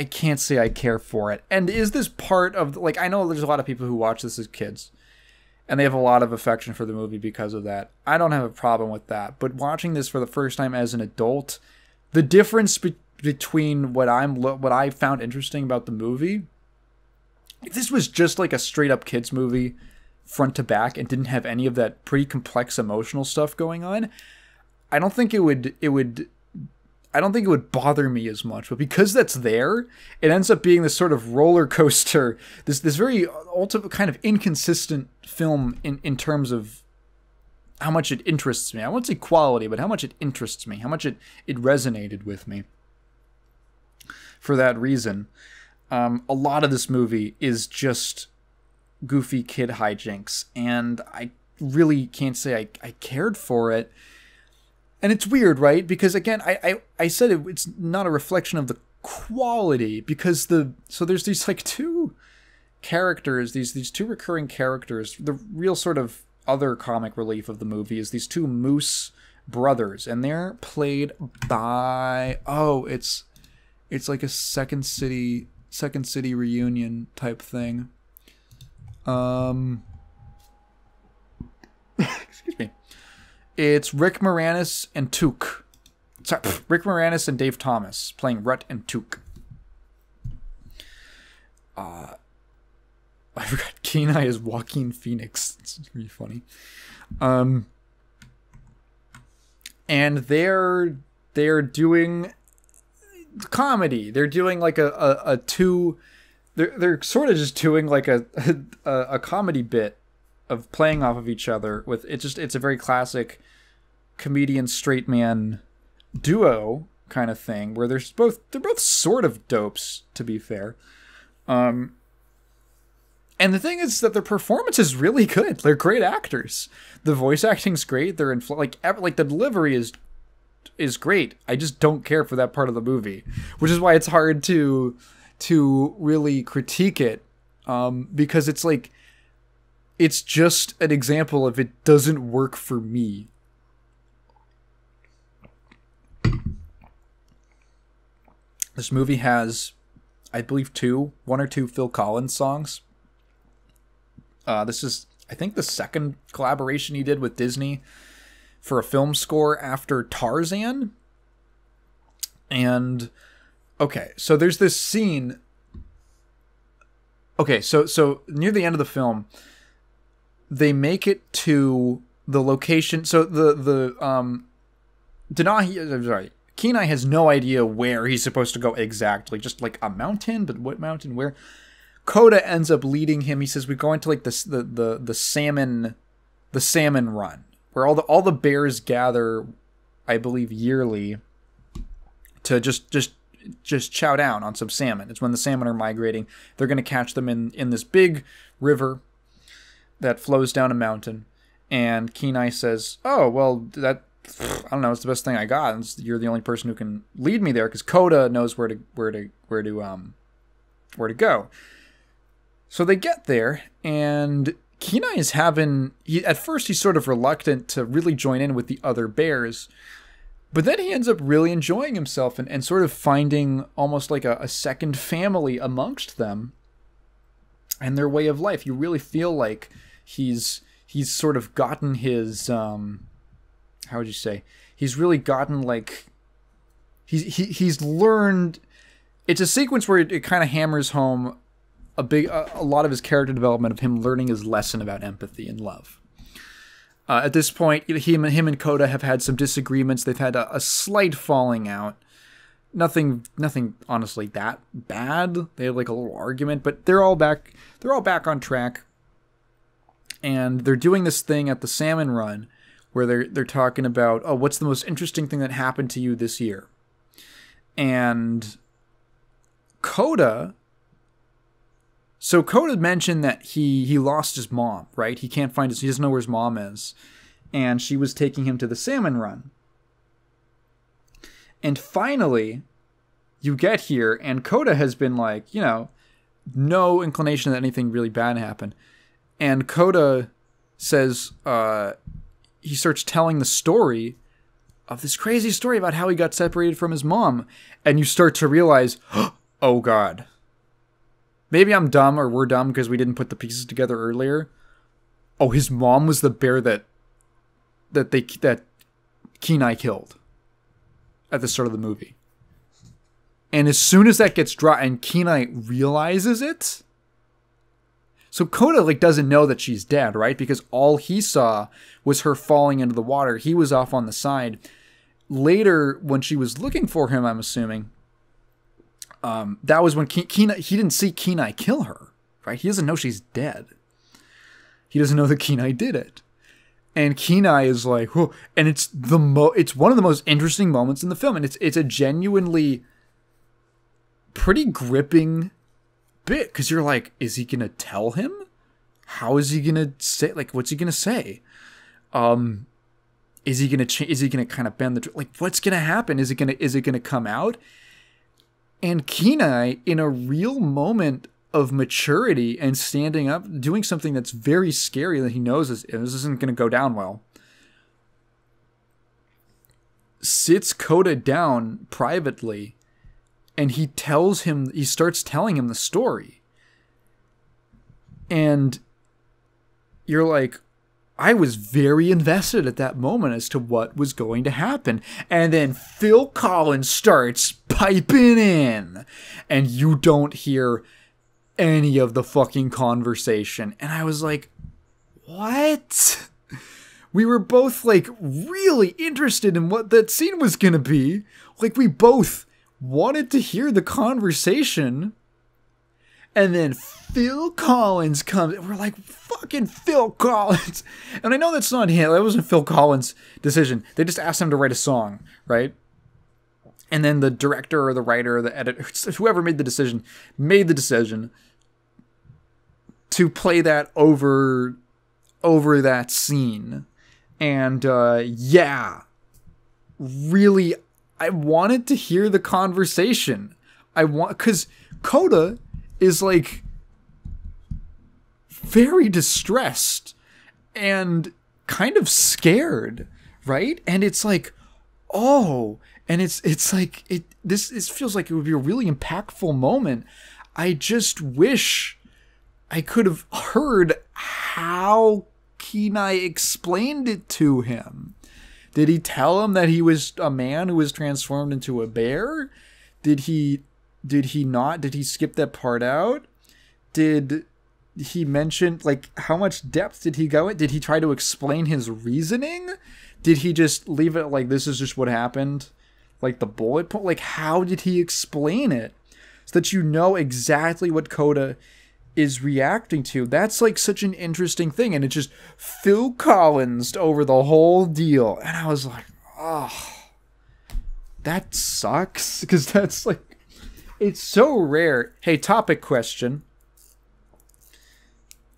can't say I care for it. And is this part of, I know there's a lot of people who watch this as kids, and they have a lot of affection for the movie because of that. I don't have a problem with that. But watching this for the first time as an adult, the difference between what I found interesting about the movie, if this was just a straight up kids movie front to back and didn't have any of that pretty complex emotional stuff going on, I don't think it would bother me as much. But because that's there, it ends up being this sort of roller coaster, this very ultimate kind of inconsistent film in terms of how much it interests me. I won't say quality, but how much it interests me, how much it resonated with me. For that reason, a lot of this movie is just goofy kid hijinks, and I really can't say I cared for it. And it's weird, right? Because again, I said it's not a reflection of the quality, because so there's these characters, these two recurring characters. The real sort of other comic relief of the movie is these two Moose brothers, and they're played by it's like a Second City reunion type thing. Excuse me. It's Rick Moranis and Took. Sorry, Rick Moranis and Dave Thomas playing Rhett and Took. I forgot Kenai is Joaquin Phoenix. It's really funny. And they're doing comedy. They're doing like a two. They're sort of just doing like a comedy bit of playing off of each other with it's a very classic comedian straight man duo kind of thing where they're both sort of dopes, to be fair. And the thing is that their performance is really good. They're great actors. The voice acting's great. They're like the delivery is great. I just don't care for that part of the movie, which is why it's hard to really critique it, because it's like it's just an example of it doesn't work for me. This movie has, I believe, one or two Phil Collins songs. This is, I think, the second collaboration he did with Disney for a film score after Tarzan. And, okay, so there's this scene. Okay, so near the end of the film, they make it to the location. So Kenai has no idea where he's supposed to go exactly. Just like a mountain, but what mountain? Where? Coda ends up leading him. He says we're going to like the salmon run, where all the bears gather, I believe, yearly to just chow down on some salmon. It's when the salmon are migrating. They're going to catch them in this big river that flows down a mountain. And Kenai says, "Oh, well, that I don't know. It's the best thing I got. And you're the only person who can lead me there, because Coda knows where to go." So they get there, and Kenai is at first he's sort of reluctant to really join in with the other bears, but then he ends up really enjoying himself and sort of finding almost like a second family amongst them and their way of life. You really feel like he's sort of gotten his, how would you say? He's really gotten like, he's learned. It's a sequence where it kind of hammers home a lot of his character development of him learning his lesson about empathy and love. At this point, him and Coda have had some disagreements. They've had a slight falling out. Nothing honestly that bad. They had like a little argument, but they're all back on track. And they're doing this thing at the salmon run where they're talking about, oh, what's the most interesting thing that happened to you this year? And Coda mentioned that he lost his mom, right? He doesn't know where his mom is. And she was taking him to the salmon run. And finally, you get here, and Coda has been like, no inclination that anything really bad happened. And Coda says, he starts telling the story of this crazy story about how he got separated from his mom. And you start to realize, oh God. Maybe I'm dumb or we're dumb because we didn't put the pieces together earlier. Oh, his mom was the bear that Kenai killed at the start of the movie. And as soon as that gets dropped and Kenai realizes it, so Coda doesn't know that she's dead, right? Because all he saw was her falling into the water. He was off on the side. Later, when she was looking for him, I'm assuming, that was when Kenai, he didn't see Kenai kill her, right? He doesn't know she's dead. He doesn't know that Kenai did it. And Kenai is like, whoa. And it's it's one of the most interesting moments in the film. And it's a genuinely pretty gripping bit. Because you're like, is he going to tell him? How is he going to say, what's he going to say? Is he going to kind of bend the, what's going to happen? Is it going to come out? And Kenai, in a real moment of maturity and standing up, doing something that's very scary that he knows this isn't going to go down well. Sits Coda down privately, and he starts telling him the story. And you're like, I was very invested at that moment as to what was going to happen. And then Phil Collins starts piping in, and you don't hear any of the fucking conversation. And I was like, what? We were both like really interested in what that scene was gonna be. Like, we both wanted to hear the conversation. And then Phil Collins comes, and we're like, fucking Phil Collins. And I know that's not him. That wasn't Phil Collins' decision. They just asked him to write a song, right? And then the director or the writer or the editor, whoever made the decision to play that over that scene. And yeah, really, I wanted to hear the conversation. Because Coda is like very distressed and kind of scared, right? And it's like, oh, and it's like this feels like it would be a really impactful moment. I just wish I could have heard how Kenai explained it to him. Did he tell him that he was a man who was transformed into a bear? Did he not? Did he skip that part out? Did he mention, like, how much depth did he go in? Did he try to explain his reasoning? Did he just leave it like, this is just what happened? Like the bullet point? Like, how did he explain it? So that you know exactly what Coda is reacting to. That's like such an interesting thing. And it just Phil Collins over the whole deal. And I was like, oh, that sucks. Because that's like, it's so rare. Hey, topic question.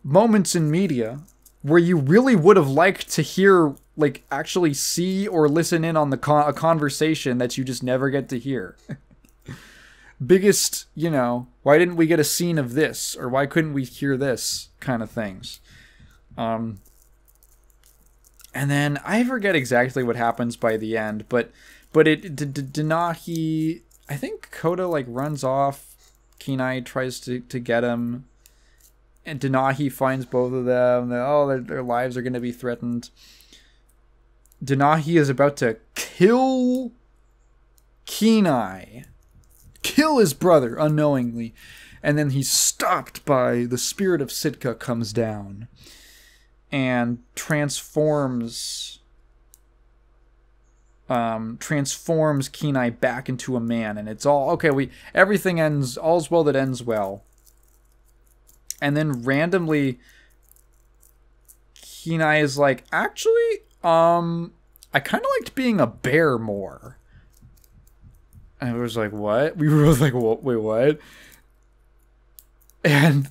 Moments in media where you really would have liked to hear, like, actually see or listen in on a conversation that you just never get to hear. Biggest, why didn't we get a scene of this? Or why couldn't we hear this kind of things? And then I forget exactly what happens by the end, but Denahi, I think Coda, like, runs off. Kenai tries to get him. And Denahi finds both of them. Their lives are going to be threatened. Denahi is about to kill Kenai. Kill his brother unknowingly. And then he's stopped by the spirit of Sitka comes down. And transforms Kenai back into a man. And it's all, okay, everything ends, all's well that ends well. And then randomly, Kenai is like, actually, I kind of liked being a bear more. And I was like, what? We were both like, wait, what? And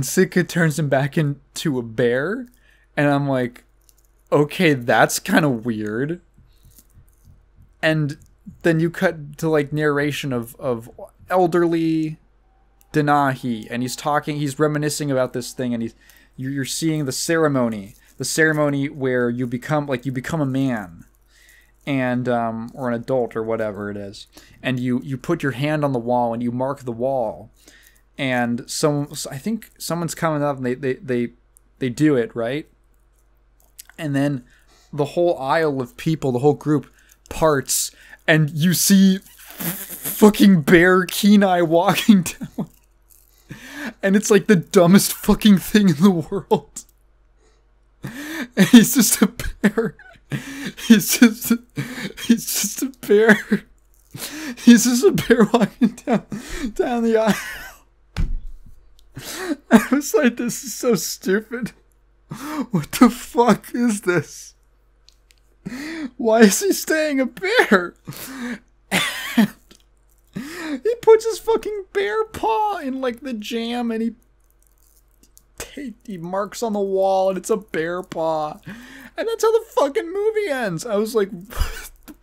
Sitka turns him back into a bear. And I'm like, okay, that's kind of weird. And then you cut to, like, narration of elderly Denahi, and he's reminiscing about this thing, and you're seeing the ceremony where you become a man, and or an adult or whatever it is, and you put your hand on the wall and you mark the wall, and I think someone's coming up and they do it right, and then the whole aisle of people, the whole group parts. And you see fucking bear Kenai walking down. And it's like the dumbest fucking thing in the world. And he's just a bear. He's just a bear. He's just a bear walking down the aisle. I was like, this is so stupid. What the fuck is this? Why is he staying a bear? And he puts his fucking bear paw in, like, the jam, and he marks on the wall, and it's a bear paw. And that's how the fucking movie ends. I was like,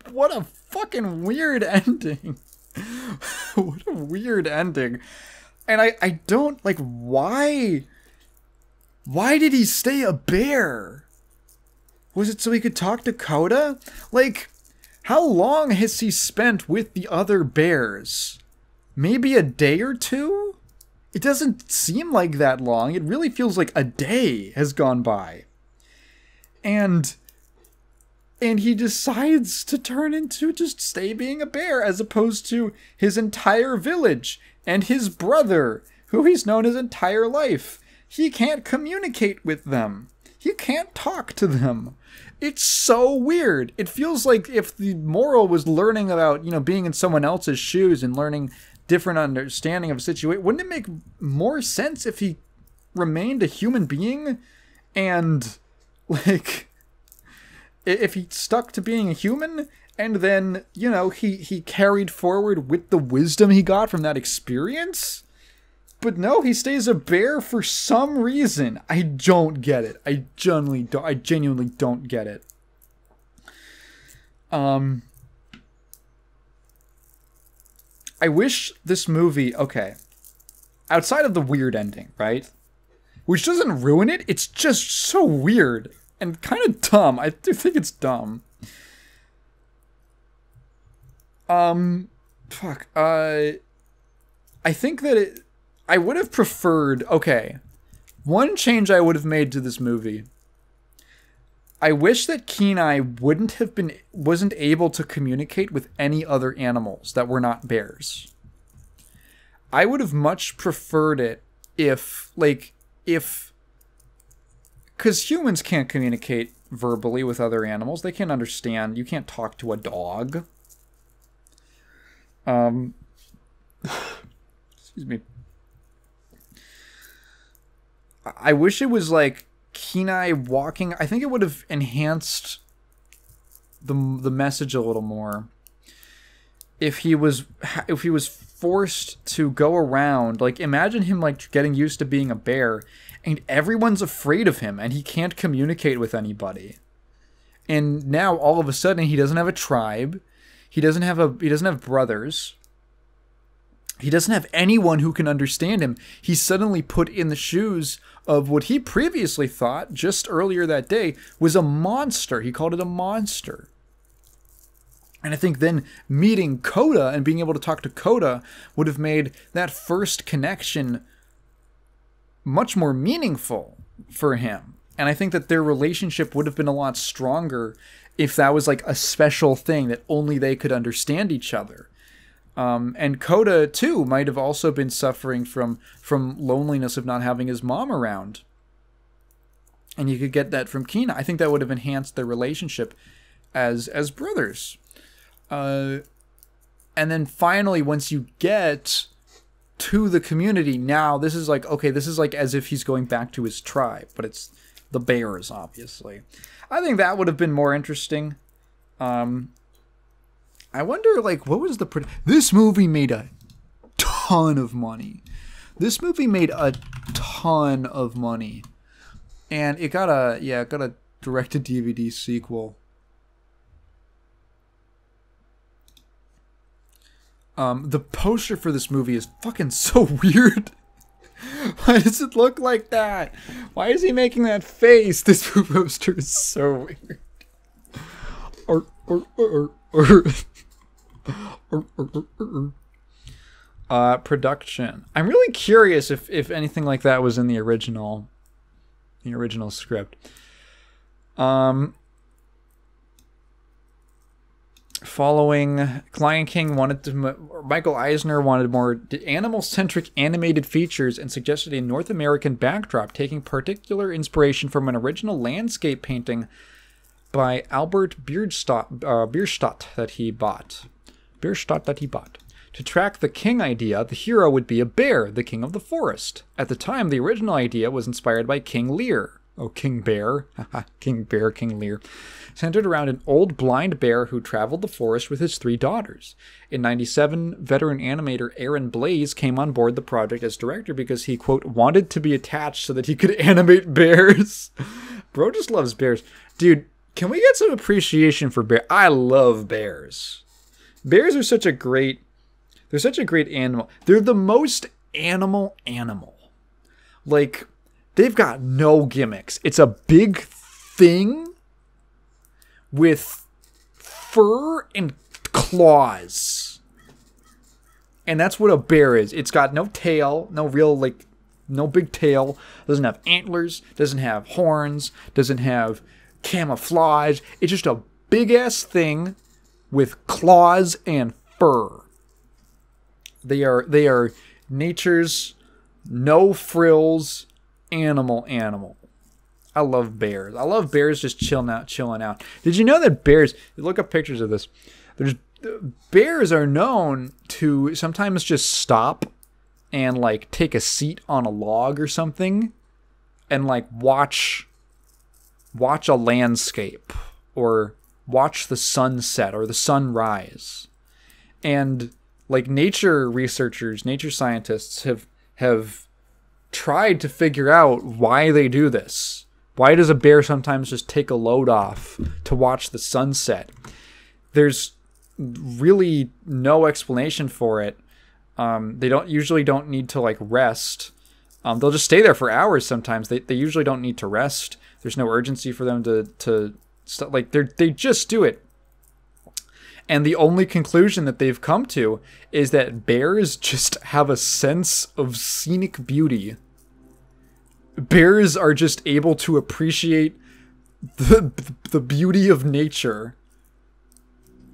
what a fucking weird ending. What a weird ending. And I don't, like, why? Why did he stay a bear? Was it so he could talk to Coda? Like, how long has he spent with the other bears? Maybe a day or two? It doesn't seem like that long. It really feels like a day has gone by. And he decides to turn into just stay being a bear as opposed to his entire village and his brother, who he's known his entire life. He can't communicate with them. He can't talk to them. It's so weird. It feels like if the moral was learning about, you know, being in someone else's shoes and learning different understanding of a situation, wouldn't it make more sense if he remained a human being and, like, if he stuck to being a human and then, you know, he carried forward with the wisdom he got from that experience? But no, he stays a bear for some reason. I don't get it. I genuinely don't get it. I wish this movie, okay, outside of the weird ending, right? Which doesn't ruin it, it's just so weird and kind of dumb. I do think it's dumb. I think that I would have preferred, okay, one change I would have made to this movie. I wish that Kenai wasn't able to communicate with any other animals that were not bears. I would have much preferred it if, because humans can't communicate verbally with other animals. They can't understand. You can't talk to a dog. Excuse me. I wish it was like Kenai walking. I think it would have enhanced the message a little more if he was forced to go around. Like, imagine him like getting used to being a bear and everyone's afraid of him and he can't communicate with anybody. And now all of a sudden he doesn't have a tribe. He doesn't have brothers. He doesn't have anyone who can understand him. He's suddenly put in the shoes of what he previously thought, just earlier that day, was a monster. He called it a monster. And I think then meeting Coda and being able to talk to Coda would have made that first connection much more meaningful for him. And I think that their relationship would have been a lot stronger if that was like a special thing that only they could understand each other. And Coda, too, might have also been suffering from loneliness of not having his mom around. And you could get that from Kenai. I think that would have enhanced their relationship as brothers. And then finally, once you get to the community, now this is like, okay, this is like as if he's going back to his tribe, but it's the bears, obviously. I think that would have been more interesting. I wonder, like, what was this movie made a ton of money. This movie made a ton of money. And it got a direct-to-DVD sequel. The poster for this movie is fucking so weird. Why does it look like that? Why is he making that face? This poster is so weird. Production. I'm really curious if anything like that was in the original script. Following Lion King, Michael Eisner wanted more animal-centric animated features and suggested a North American backdrop, taking particular inspiration from an original landscape painting by Albert Bierstadt that he bought. To track the king idea, the hero would be a bear, the king of the forest. At the time, the original idea was inspired by King Lear. Oh, King Bear. King Bear, King Lear. Centered around an old blind bear who traveled the forest with his 3 daughters. In '97, veteran animator Aaron Blaise came on board the project as director because he, quote, wanted to be attached so that he could animate bears. Bro just loves bears. Dude, can we get some appreciation for bears? I love bears. Bears are such a great, they're such a great animal. They're the most animal. Like, they've got no gimmicks. It's a big thing with fur and claws. And that's what a bear is. It's got no tail, no real, like, no big tail. Doesn't have antlers, doesn't have horns, doesn't have camouflage. It's just a big-ass thing with claws and fur. They are nature's no-frills animal. I love bears. I love bears just chilling out. Did you know that bears, look up pictures of this, bears are known to sometimes just stop and like take a seat on a log or something and like watch a landscape or watch the sunset or the sunrise. And like nature researchers, nature scientists have tried to figure out why they do this. Why does a bear sometimes just take a load off to watch the sunset? There's really no explanation for it. They usually don't need to like rest. They'll just stay there for hours sometimes. They usually don't need to rest. There's no urgency for them to like they just do it. And the only conclusion that they've come to is that bears just have a sense of scenic beauty. Bears are just able to appreciate the beauty of nature.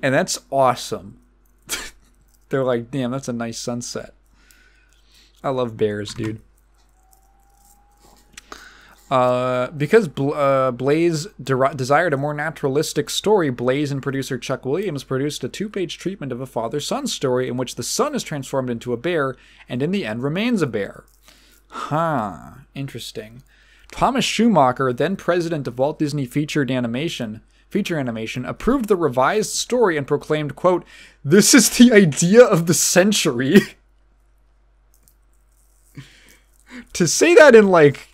And that's awesome. They're like, damn, that's a nice sunset. I love bears, dude. Because Blaze desired a more naturalistic story, Blaze and producer Chuck Williams produced a 2-page treatment of a father-son story in which the son is transformed into a bear and in the end remains a bear. Huh. Interesting. Thomas Schumacher, then president of Walt Disney Feature Animation, approved the revised story and proclaimed, quote, "This is the idea of the century." To say that in like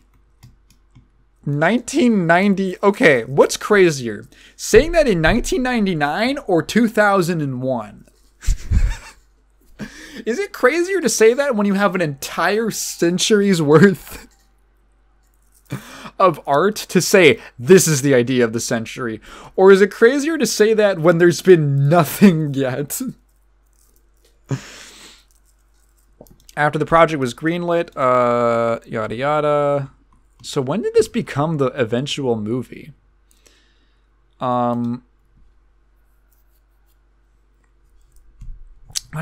1990, okay, what's crazier? Saying that in 1999 or 2001? Is it crazier to say that when you have an entire century's worth of art to say, this is the idea of the century? Or is it crazier to say that when there's been nothing yet? After the project was greenlit, yada yada. So when did this become the eventual movie? When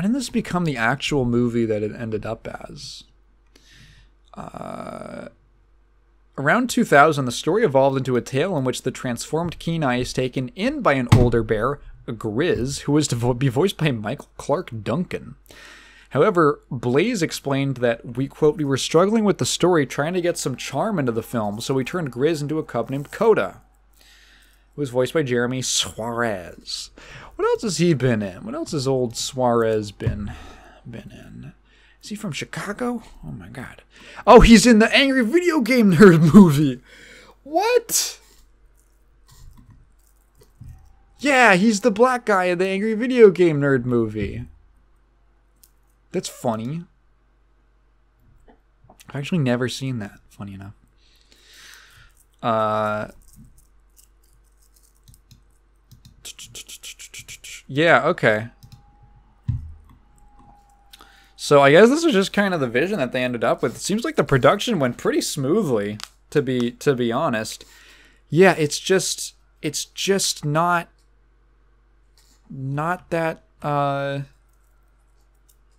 did this become the actual movie that it ended up as? Around 2000, the story evolved into a tale in which the transformed Kenai is taken in by an older bear, a Grizz, who was to be voiced by Michael Clark Duncan. However, Blaze explained that we, quote, "we were struggling with the story, trying to get some charm into the film, so we turned Grizz into a cub named Coda, who was voiced by Jeremy Suarez." What else has he been in? What else has old Suarez been in? Is he from Chicago? Oh my god. Oh, he's in the Angry Video Game Nerd movie. What? Yeah, he's the black guy in the Angry Video Game Nerd movie. That's funny. I've actually never seen that, funny enough. Yeah, okay. So I guess this was just kind of the vision that they ended up with. It seems like the production went pretty smoothly, to be honest. Yeah, it's just not that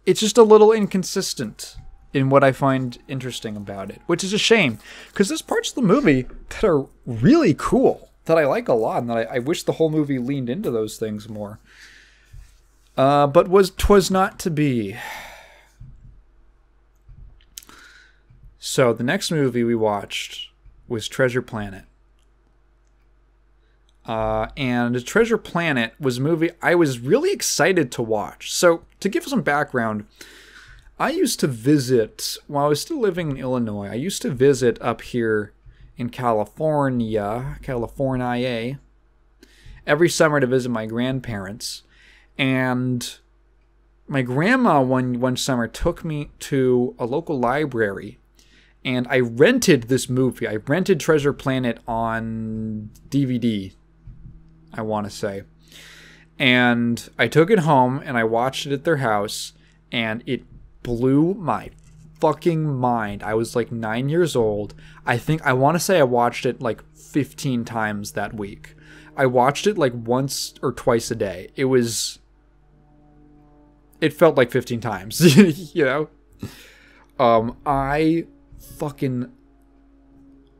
it's just a little inconsistent in what I find interesting about it, which is a shame, because there's parts of the movie that are really cool, that I like a lot, and that I wish the whole movie leaned into those things more. But 'twas not to be. So the next movie we watched was Treasure Planet. And Treasure Planet was a movie I was really excited to watch. So to give some background, I used to visit, while I was still living in Illinois, I used to visit up here in California, every summer to visit my grandparents. And my grandma one summer took me to a local library, and I rented this movie. I rented Treasure Planet on DVD, I want to say. And I took it home, and I watched it at their house, and it blew my fucking mind. I was like 9 years old. I want to say I watched it like 15 times that week. I watched it like once or twice a day. It felt like 15 times, you know? I fucking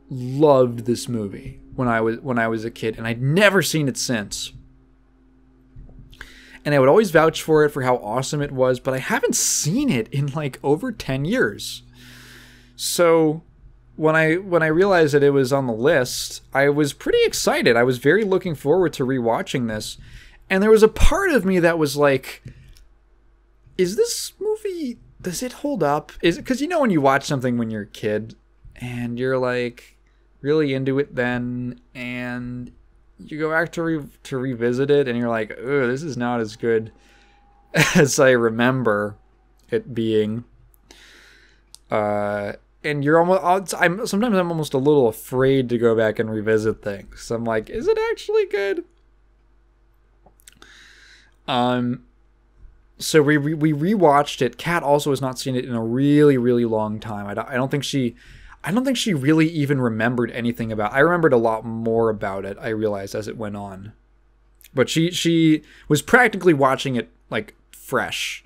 loved this movie when I was a kid, and I'd never seen it since. And I would always vouch for it, for how awesome it was, but I haven't seen it in like over 10 years. So when I realized that it was on the list, I was pretty excited. I was very looking forward to rewatching this. And there was a part of me that was like, is this movie, does it hold up? Because you know when you watch something when you're a kid and you're like really into it then, and you go back to revisit it and you're like, oh, this is not as good as I remember it being. And you're sometimes I'm almost a little afraid to go back and revisit things. I'm like, is it actually good? So we rewatched it. Kat also has not seen it in a really, really long time. I don't think she really even remembered anything about it. I remembered a lot more about it, I realized, as it went on. But she was practically watching it like fresh.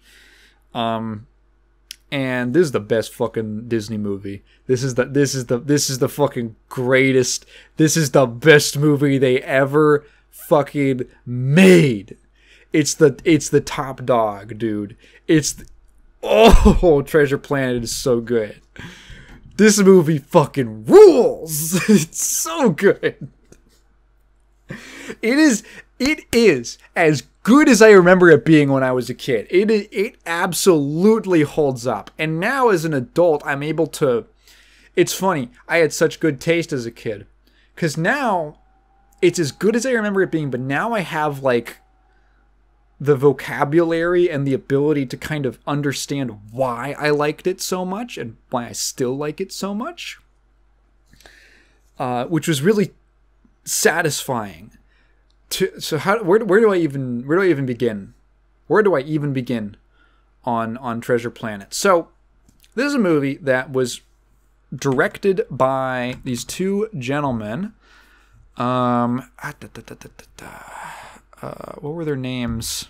And this is the best fucking Disney movie. This is the fucking greatest. This is the best movie they ever fucking made. It's the top dog, dude. Treasure Planet is so good. This movie fucking rules. It's so good. It is as good as I remember it being when I was a kid. It absolutely holds up. And now as an adult, I'm able to... It's funny. I had such good taste as a kid. Because now, it's as good as I remember it being, but now I have, like, the vocabulary and the ability to kind of understand why I liked it so much and why I still like it so much. Which was really satisfying. Where do I even begin? Where do I even begin on Treasure Planet? So this is a movie that was directed by these two gentlemen. What were their names?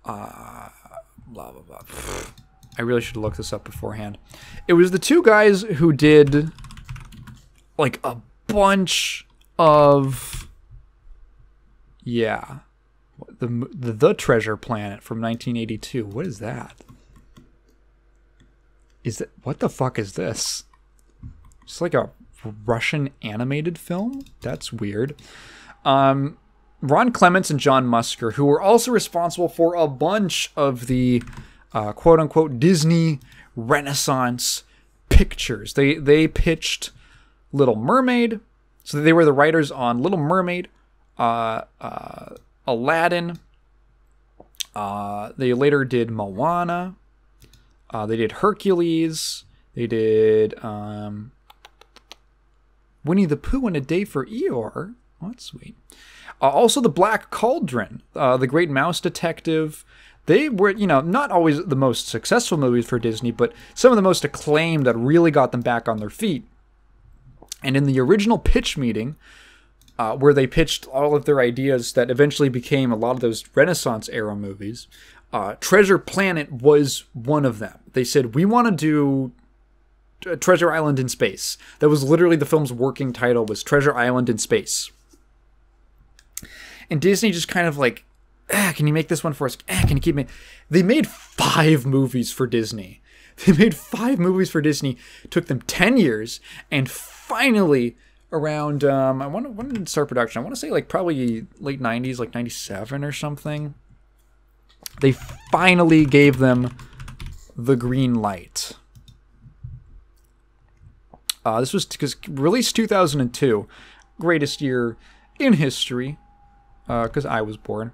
Blah blah blah. I really should look this up beforehand. It was the two guys who did like a bunch of the Treasure Planet from 1982. What is that? What the fuck is this? It's like a Russian animated film? That's weird. Ron Clements and John Musker, who were also responsible for a bunch of the quote-unquote Disney Renaissance pictures. They pitched Little Mermaid. So they were the writers on Little Mermaid, Aladdin. They later did Moana. They did Hercules. They did Winnie the Pooh and A Day for Eeyore. Oh, that's sweet. Also The Black Cauldron, The Great Mouse Detective. They were, not always the most successful movies for Disney, but some of the most acclaimed that really got them back on their feet. And in the original pitch meeting, where they pitched all of their ideas that eventually became a lot of those Renaissance-era movies, Treasure Planet was one of them. They said, we want to do Treasure Island in Space. That was literally the film's working title, was Treasure Island in Space. And Disney just kind of like, can you make this one for us? Can you keep me? They made 5 movies for Disney. They made 5 movies for Disney. It took them 10 years, and finally, around when did it start production? I want to say like probably late 90s, like 97 or something. They finally gave them the green light. This was released 2002, greatest year in history. because I was born.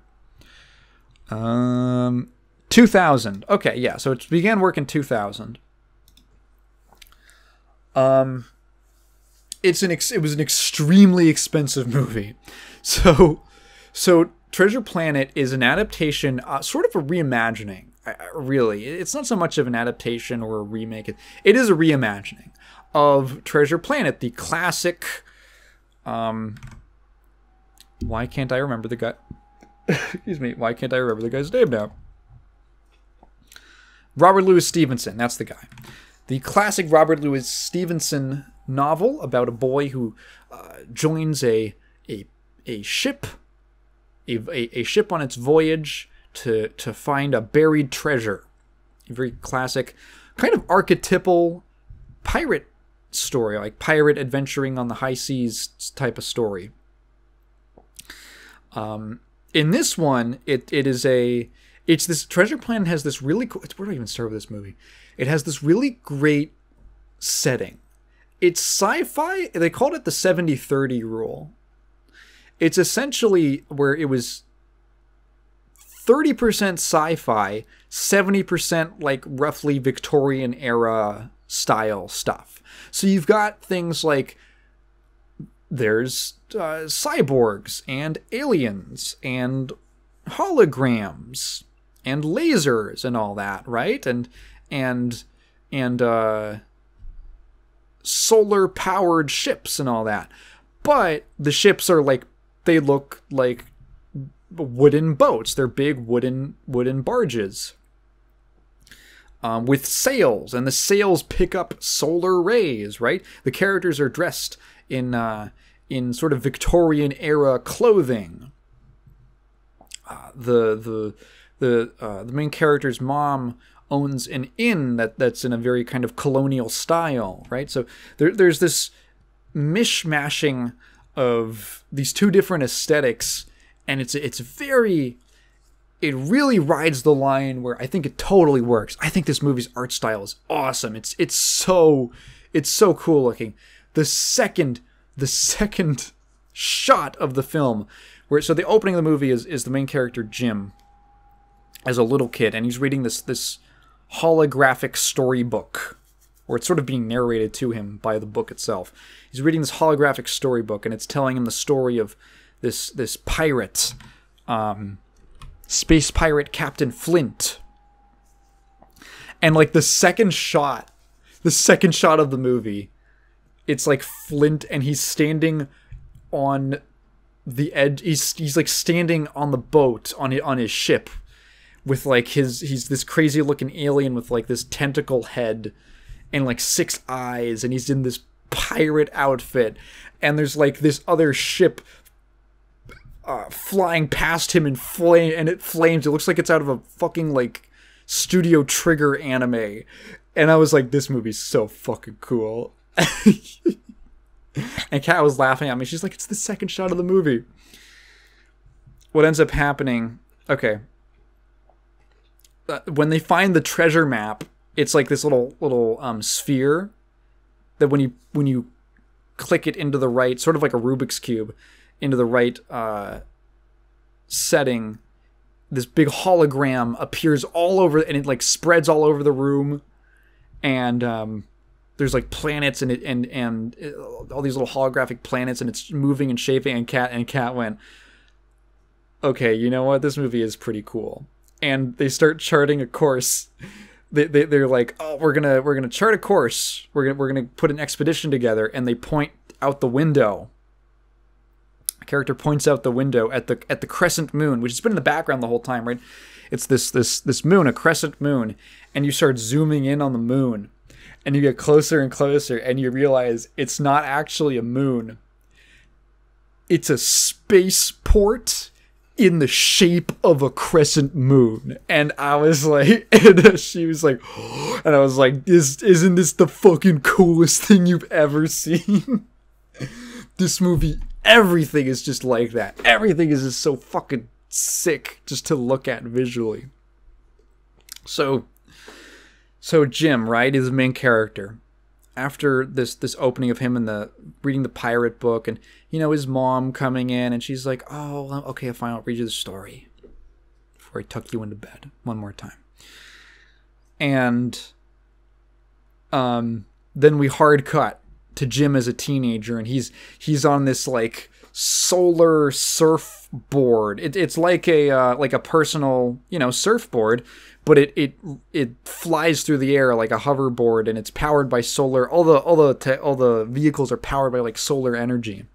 2000. Okay, yeah. So it began work in 2000. It was an extremely expensive movie. So Treasure Planet is an adaptation, sort of a reimagining. Really, it's not so much of an adaptation or a remake. It is a reimagining of Treasure Planet, the classic. Why can't I remember the guy? Excuse me. Why can't I remember the guy's name now? Robert Louis Stevenson. That's the guy. The classic Robert Louis Stevenson novel about a boy who joins a ship, a ship on its voyage to find a buried treasure. A very classic, kind of archetypal pirate story, like pirate adventuring on the high seas type of story. In this one, it's this Treasure Planet has this really cool. Where do I even start with this movie? It has this really great setting. It's sci-fi. They called it the 70-30 rule. It's essentially where it was 30% sci-fi, 70% like roughly Victorian era style stuff. So you've got things like there's cyborgs and aliens and holograms and lasers and all that, right? And solar powered ships and all that. But the ships are like, they look like wooden boats. They're big wooden barges with sails, and the sails pick up solar rays, right? The characters are dressed in sort of Victorian era clothing. The main character's mom owns an inn that's in a very kind of colonial style, right? So there's this mishmashing of these two different aesthetics, and it really rides the line where I think it totally works. I think this movie's art style is awesome. It's so cool looking. The second shot of the film, so the opening of the movie is the main character Jim as a little kid, and he's reading this holographic storybook, or it's sort of being narrated to him by the book itself. He's reading this holographic storybook, and it's telling him the story of this pirate, space pirate Captain Flint. And like the second shot of the movie, it's like Flint, and he's standing on the edge. He's like standing on the boat on his ship, with like he's this crazy looking alien with like this tentacle head and like 6 eyes, and he's in this pirate outfit, and there's like this other ship flying past him in flame, and it flames. It looks like it's out of a fucking like Studio Trigger anime, and I was like, this movie's so fucking cool. And Kat was laughing at me. She's like, it's the second shot of the movie. What ends up happening? Okay. When they find the treasure map, it's like this little sphere that when you click it into the right, sort of like a Rubik's Cube, into the right setting, this big hologram appears all over, and it like spreads all over the room, and there's like planets and all these little holographic planets, and it's moving and shaping, and Kat went, okay, you know what, this movie is pretty cool. And they start charting a course. They're like, oh, we're gonna chart a course. We're gonna put an expedition together, and they point out the window. A character points out the window at the crescent moon, which has been in the background the whole time, right? It's this moon, a crescent moon, and you start zooming in on the moon, and you get closer and closer, and you realize it's not actually a moon. It's a spaceport in the shape of a crescent moon. And I was like, and she was like, and I was like, isn't this the fucking coolest thing you've ever seen? This movie, everything is just like that. Everything is just so fucking sick just to look at visually. So Jim, right, is the main character. after this opening of him in the reading the pirate book, and his mom coming in, and she's like, "Oh, okay, fine, I'll read you the story before I tuck you into bed one more time." And then we hard cut to Jim as a teenager, and he's on this like solar surfboard. It's like a personal surfboard, but it flies through the air like a hoverboard, and it's powered by solar. All the vehicles are powered by like solar energy.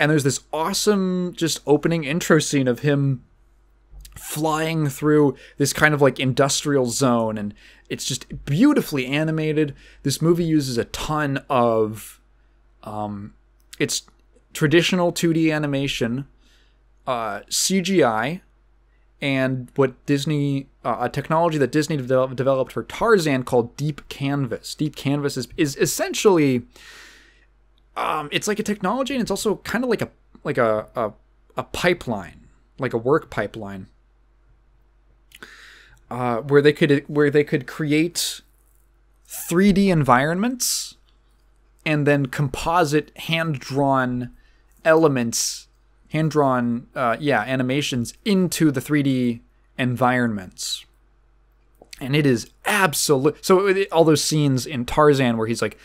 And there's this awesome just opening intro scene of him flying through this kind of like industrial zone, and it's just beautifully animated. This movie uses a ton of it's traditional 2D animation, CGI, and what Disney a technology that Disney developed for Tarzan called Deep Canvas. Deep Canvas is essentially it's like a technology, and it's also kind of like a pipeline, like a work pipeline, where they could create 3D environments and then composite hand-drawn elements, animations into the 3D environments. And it is absolute. So all those scenes in Tarzan where he's like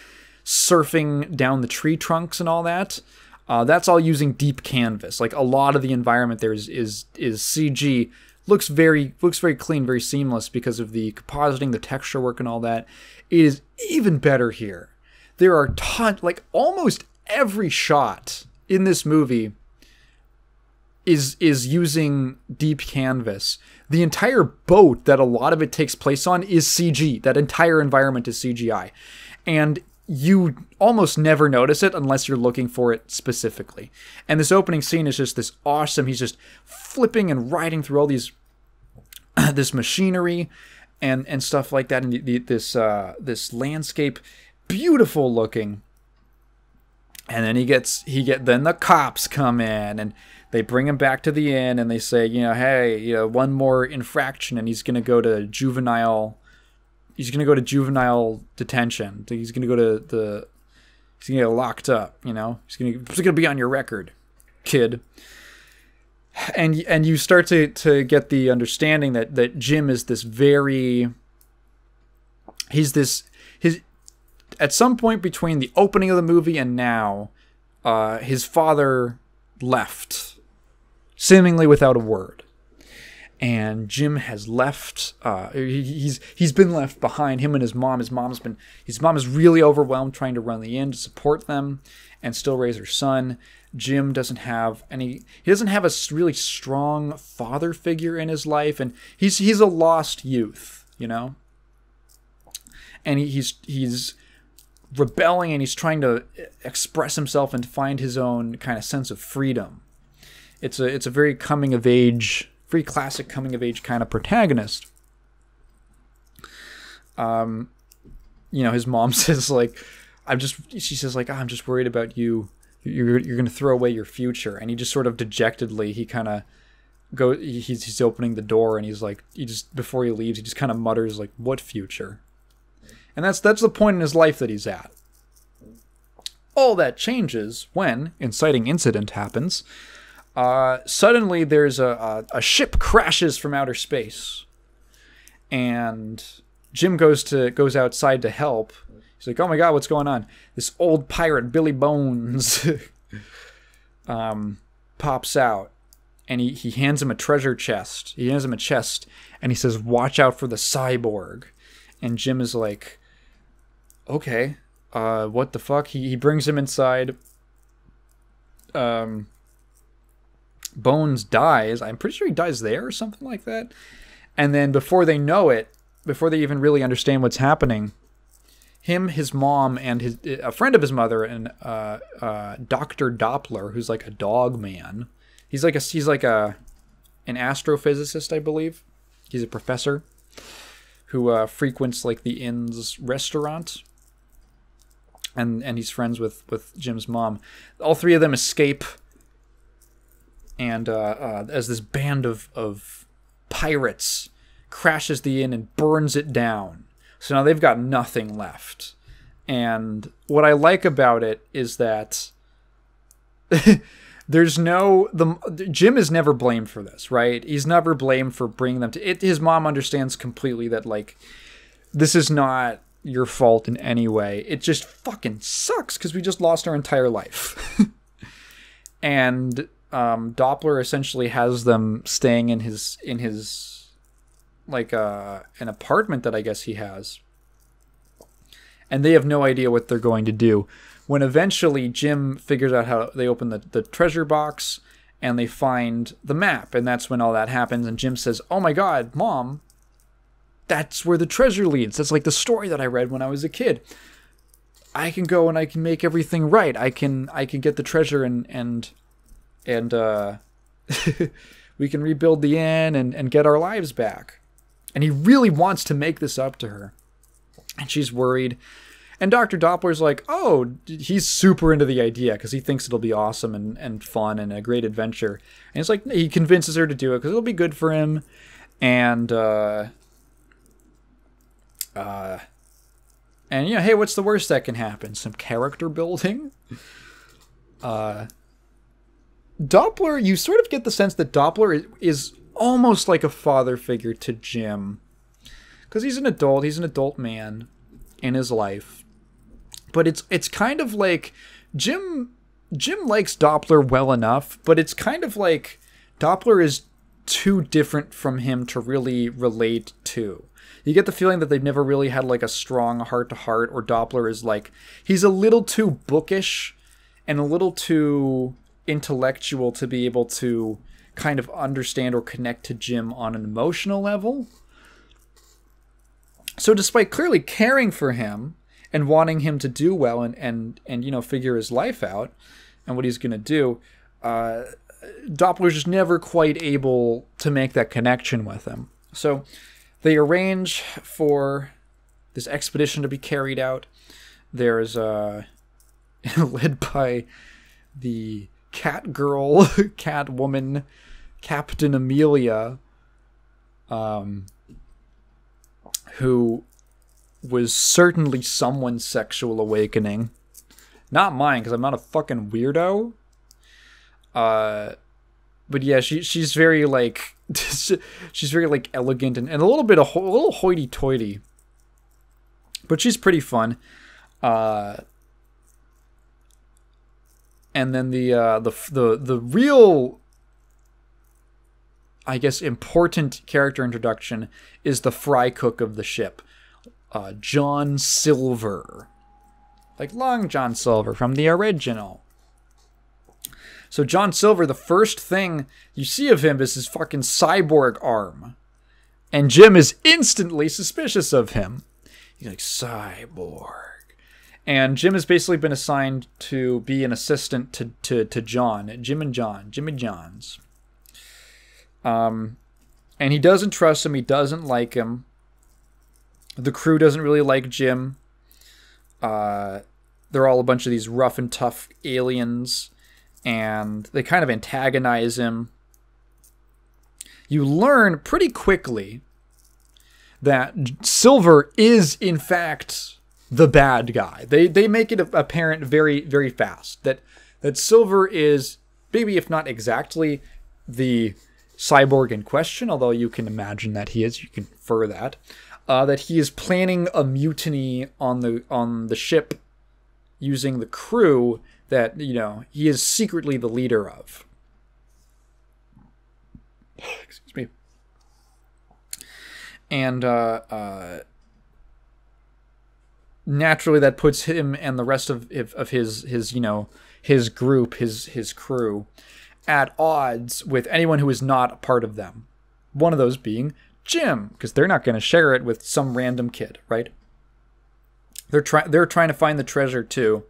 surfing down the tree trunks and all that, that's all using Deep Canvas. Like a lot of the environment there is CG. Looks very clean, very seamless because of the compositing, the texture work, and all that. It is even better here. There are like almost every shot in this movie is using Deep Canvas. The entire boat that a lot of it takes place on is CG. That entire environment is CGI. And you almost never notice it unless you're looking for it specifically. And this opening scene is just this awesome. He's just flipping and riding through all these this machinery and stuff like that, and this landscape, beautiful looking. And then then the cops come in and they bring him back to the inn, and they say, hey, one more infraction and he's gonna go to juvenile detention. He's gonna get locked up, It's gonna be on your record, kid. And you start to get the understanding that Jim is at some point between the opening of the movie and now, his father left, seemingly without a word. And Jim has left. He's been left behind. Him and his mom. His mom is really overwhelmed trying to run the inn to support them and still raise her son. Jim doesn't have a really strong father figure in his life, and he's a lost youth, and he's rebelling, and he's trying to express himself and find his own kind of sense of freedom. It's a very coming of age. Very classic coming of age kind of protagonist. His mom says I'm just worried about you. You're going to throw away your future. And he just sort of dejectedly, he's opening the door, and before he leaves, he just kind of mutters what future? And that's the point in his life that he's at. All that changes when inciting incident happens. Suddenly there's a ship crashes from outer space, and Jim goes outside to help. He's like, "Oh my God, what's going on?" This old pirate, Billy Bones, pops out, and he hands him a treasure chest. He hands him a chest, and he says, "Watch out for the cyborg." And Jim is like, "Okay, what the fuck?" He brings him inside. Bones dies. I'm pretty sure he dies there or something like that. And then before they know it, before they even really understand what's happening, his mom, and a friend of his mother, and Dr. Doppler, who's like a dog man. He's like an astrophysicist, I believe. He's a professor who frequents the inn's restaurant. And he's friends with Jim's mom. All three of them escape. And as this band of pirates crashes the inn and burns it down. So now they've got nothing left. And what I like about it is that there's Jim is never blamed for this, right? He's never blamed for bringing them to it. His mom understands completely that, like, this is not your fault in any way. It just fucking sucks because we just lost our entire life. And Doppler essentially has them staying in his like an apartment that I guess he has. And they have no idea what they're going to do. When eventually Jim figures out how they open the treasure box and they find the map. And that's when all that happens. And Jim says, "Oh my God, Mom, that's where the treasure leads. That's like the story that I read when I was a kid. I can go and I can make everything right. I can get the treasure and we can rebuild the inn and get our lives back." And he really wants to make this up to her. And she's worried. And Dr. Doppler's like, oh, he's super into the idea because he thinks it'll be awesome and fun and a great adventure. And it's like, he convinces her to do it because it'll be good for him. And, hey, what's the worst that can happen? Some character building? Doppler, you sort of get the sense that Doppler is almost like a father figure to Jim. Because he's an adult man in his life. But it's kind of like Jim likes Doppler well enough, but it's kind of like Doppler is too different from him to really relate to. You get the feeling that they've never really had like a strong heart-to-heart, or Doppler is like, he's a little too bookish and a little too intellectual to be able to kind of understand or connect to Jim on an emotional level. So despite clearly caring for him and wanting him to do well and figure his life out and what he's going to do, Doppler's just never quite able to make that connection with him. So they arrange for this expedition to be carried out. There's led by the cat girl, cat woman, Captain Amelia, who was certainly someone's sexual awakening. Not mine, because I'm not a fucking weirdo. But yeah, she's very like she's very like elegant and a little bit a little hoity-toity. But she's pretty fun. And then the real, I guess, important character introduction is the fry cook of the ship, John Silver. Like Long John Silver from the original. So John Silver, the first thing you see of him is his fucking cyborg arm. And Jim is instantly suspicious of him. He's like, cyborg. And Jim has basically been assigned to be an assistant to John. Jimmy Johns. And he doesn't trust him. He doesn't like him. The crew doesn't really like Jim. They're all a bunch of these rough and tough aliens. And they kind of antagonize him. You learn pretty quickly that Silver is, in fact, the bad guy. They make it apparent very, very fast that Silver is, maybe if not exactly the cyborg in question, although you can imagine that he is, you can infer that he is planning a mutiny on the ship using the crew that, he is secretly the leader of. Excuse me. And naturally that puts him and the rest of his group, his crew, at odds with anyone who is not a part of them. One of those being Jim, because they're not going to share it with some random kid, right? They're trying to find the treasure too,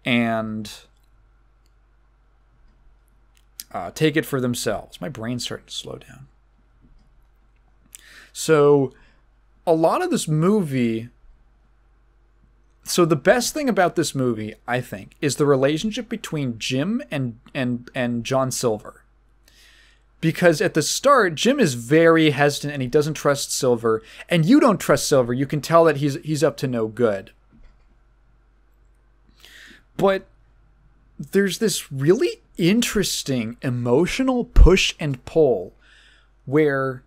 and take it for themselves. My brain's starting to slow down. So, a lot of this movie. So the best thing about this movie, I think, is the relationship between Jim and John Silver. Because at the start, Jim is very hesitant and he doesn't trust Silver. And you don't trust Silver. You can tell that he's up to no good. But there's this really interesting emotional push and pull where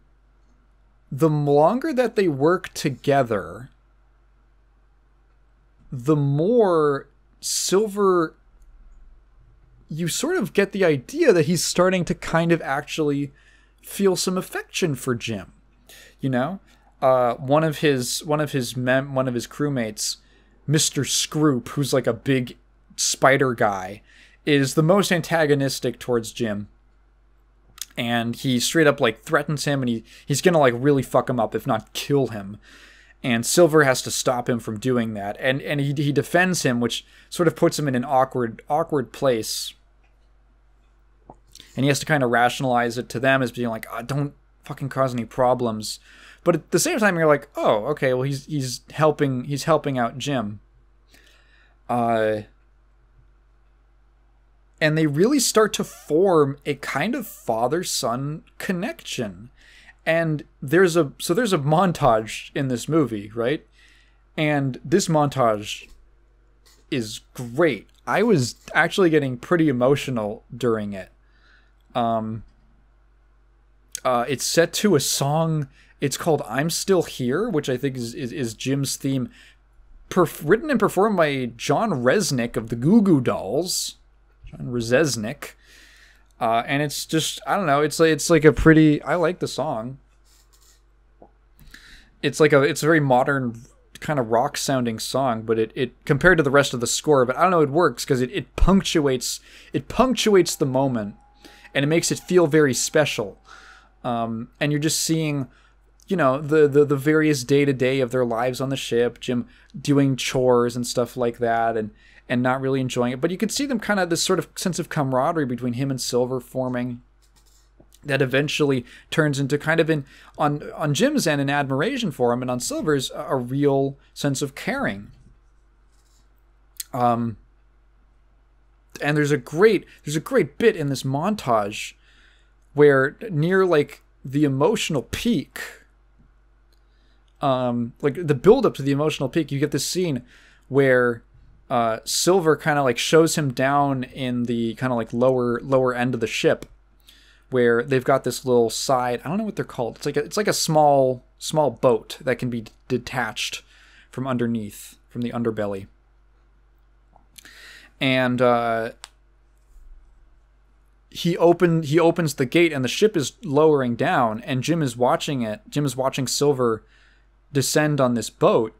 the longer that they work together, the more Silver, you sort of get the idea that he's starting to kind of actually feel some affection for Jim. You know, one of his crewmates, Mr. Scroop, who's like a big spider guy, is the most antagonistic towards Jim. And he straight up like threatens him, and he's gonna like really fuck him up, if not kill him. And Silver has to stop him from doing that. And he defends him, which sort of puts him in an awkward place. And he has to kind of rationalize it to them as being like, oh, don't fucking cause any problems. But at the same time, you're like, oh, okay, well, he's helping out Jim. And they really start to form a kind of father-son connection. And there's a montage in this movie, right? And this montage is great. I was actually getting pretty emotional during it. It's set to a song. It's called "I'm Still Here," which I think is Jim's theme, written and performed by John Resnick of the Goo Goo Dolls. John Rzeznik. And it's just, I don't know, it's like a pretty, I like the song. It's a very modern kind of rock sounding song, but it compared to the rest of the score, but I don't know, it works because it punctuates the moment, and it makes it feel very special. And you're just seeing, you know, the various day-to-day of their lives on the ship, Jim doing chores and stuff like that, and not really enjoying it. But you can see them kind of, this sort of sense of camaraderie between him and Silver forming that eventually turns into kind of on Jim's end an admiration for him, and on Silver's a real sense of caring. And there's a great bit in this montage where near like the emotional peak, like the build up to the emotional peak, you get this scene where Silver kind of like shows him down in the kind of like lower end of the ship, where they've got this little side, I don't know what they're called. It's like a small boat that can be detached from underneath, from the underbelly. And he opens the gate, and the ship is lowering down, and Jim is watching it. Jim is watching Silver descend on this boat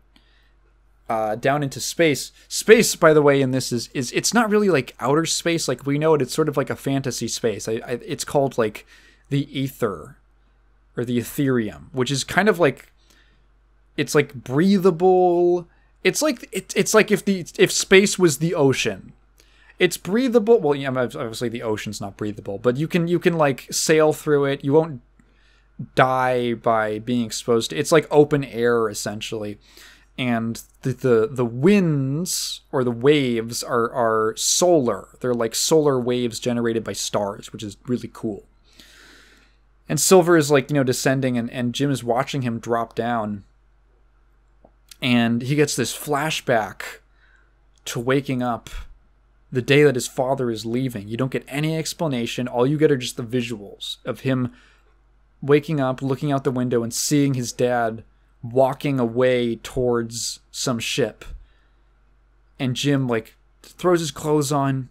down into space. Space, by the way, in this is it's not really like outer space like we know it. It's sort of like a fantasy space. It's called like the ether or the Ethereum, which is kind of like, it's like breathable. It's like if space was the ocean. It's breathable. Well, yeah, obviously the ocean's not breathable, but you can like sail through it. You won't die by being exposed to it. It's like open air essentially. And the winds or the waves are solar. They're like solar waves generated by stars, which is really cool. And Silver is like, you know, descending, and Jim is watching him drop down. And he gets this flashback to waking up the day that his father is leaving. You don't get any explanation. All you get are just the visuals of him waking up, looking out the window, and seeing his dad walking away towards some ship. And Jim like throws his clothes on,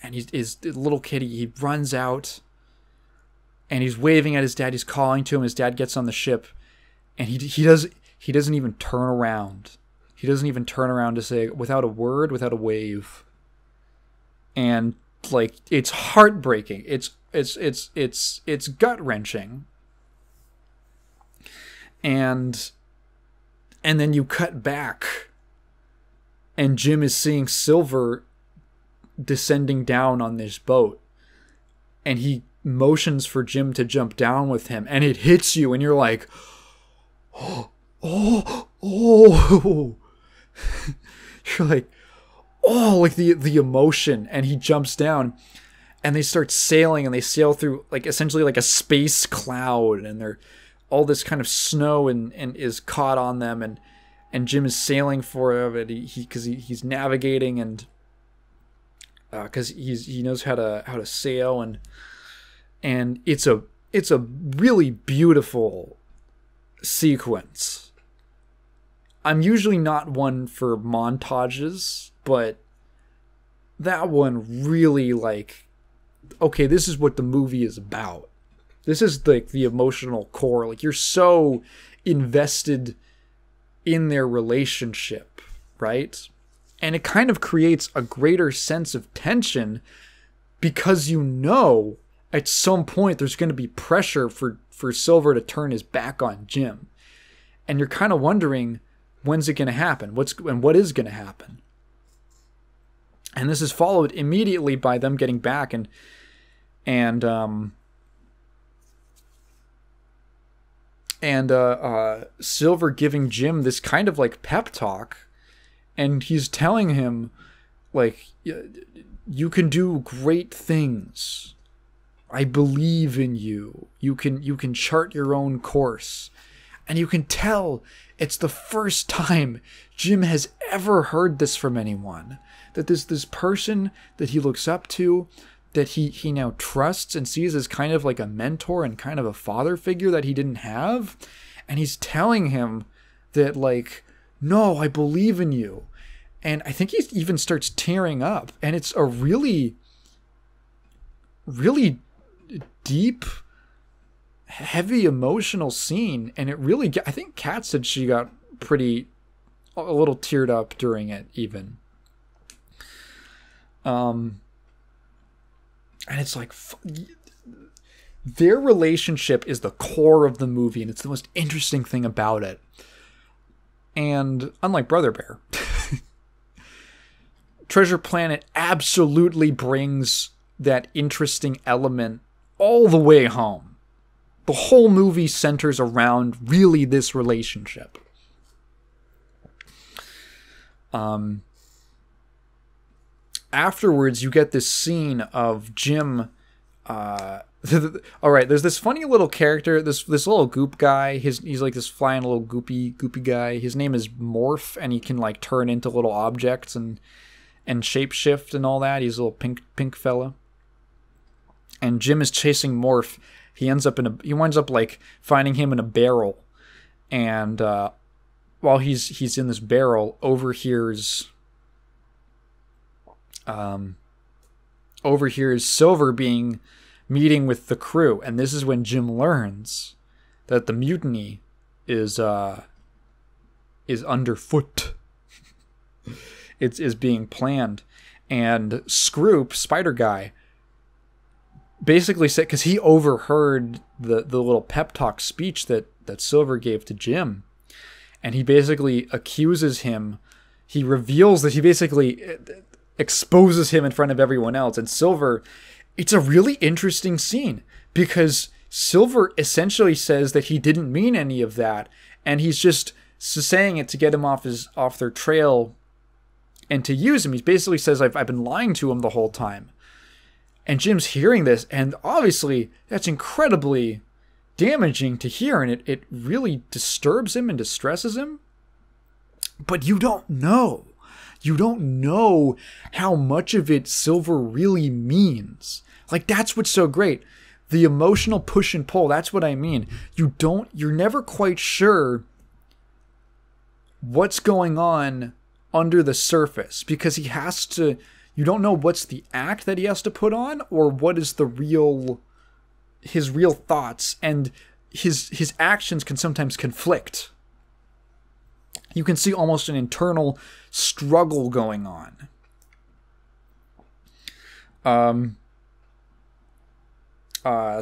and he's a little kitty. He runs out, and he's waving at his dad. He's calling to him. His dad gets on the ship, and he doesn't even turn around. He doesn't even turn around to say, without a word, without a wave. And like, it's heartbreaking. It's gut-wrenching. And then you cut back, and Jim is seeing Silver descending down on this boat, and he motions for Jim to jump down with him, and it hits you, and you're like, oh. You're like, oh, like the emotion. And he jumps down, and they start sailing, and they sail through like essentially like a space cloud, and they're all this kind of snow and is caught on them, and Jim is sailing for it because he's navigating, and because he knows how to sail, and it's a really beautiful sequence. I'm usually not one for montages, but that one really, like, okay, this is what the movie is about. This is like the emotional core. Like, you're so invested in their relationship, right? And it kind of creates a greater sense of tension because you know at some point there's going to be pressure for Silver to turn his back on Jim. And you're kind of wondering, when's it going to happen? What is going to happen? And this is followed immediately by them getting back and Silver giving Jim this kind of like pep talk, and he's telling him, like, you can do great things. I believe in you. You can chart your own course. And you can tell it's the first time Jim has ever heard this from anyone. That this person that he looks up to, that he now trusts and sees as kind of like a mentor and kind of a father figure that he didn't have. And he's telling him that, like, no, I believe in you. And I think he even starts tearing up. And it's a really, really deep, heavy emotional scene. And it really, I think Kat said she got a little teared up during it even. And it's like, their relationship is the core of the movie, and it's the most interesting thing about it. And unlike Brother Bear, Treasure Planet absolutely brings that interesting element all the way home. The whole movie centers around really this relationship. Afterwards, you get this scene of Jim. All right, there's this funny little character, this little goop guy. He's like this flying little goopy guy. His name is Morph, and he can like turn into little objects and shapeshift and all that. He's a little pink fella. And Jim is chasing Morph. He winds up like finding him in a barrel, and while he's in this barrel, overhears Silver meeting with the crew, and this is when Jim learns that the mutiny is underfoot. It's being planned, and Scroop, Spider Guy, basically said, because he overheard the little pep talk speech that Silver gave to Jim, and he basically accuses him. He reveals that he basically exposes him in front of everyone else, and Silver. It's a really interesting scene because Silver essentially says that he didn't mean any of that, and he's just saying it to get him off their trail and to use him. He basically says, I've been lying to him the whole time. And Jim's hearing this, and obviously that's incredibly damaging to hear, and it really disturbs him and distresses him. But you don't know. You don't know how much of it Silver really means. Like, that's what's so great. The emotional push and pull, that's what I mean. You're never quite sure what's going on under the surface, because you don't know what's the act that he has to put on, or what is his real thoughts, and his actions can sometimes conflict. You can see almost an internal struggle going on.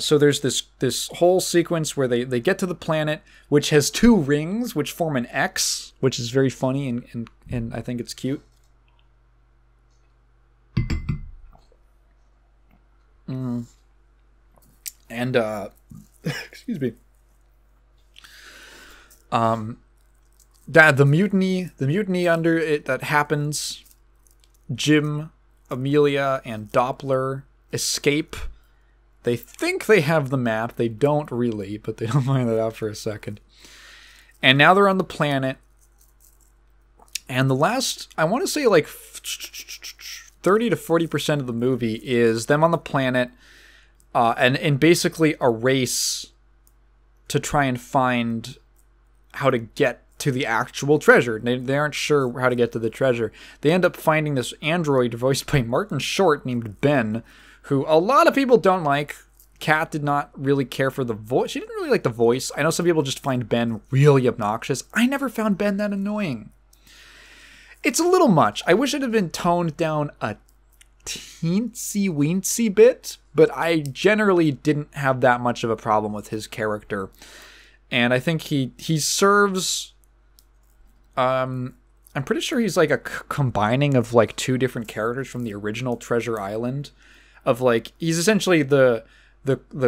So there's this whole sequence where they get to the planet, which has two rings which form an X, which is very funny and I think it's cute. And excuse me. The mutiny under it that happens. Jim, Amelia, and Doppler escape. They think they have the map. They don't really, but they'll find that out for a second. And now they're on the planet. And the last, I want to say like 30 to 40% of the movie is them on the planet, and basically a race to try and find how to get to the actual treasure. They aren't sure how to get to the treasure. They end up finding this android voiced by Martin Short named Ben, who a lot of people don't like. Kat did not really care for the voice. She didn't really like the voice. I know some people just find Ben really obnoxious. I never found Ben that annoying. It's a little much. I wish it had been toned down a teensy-weensy bit, but I generally didn't have that much of a problem with his character. And I think he serves... I'm pretty sure he's like a combining of like two different characters from the original Treasure Island. Of like, he's essentially the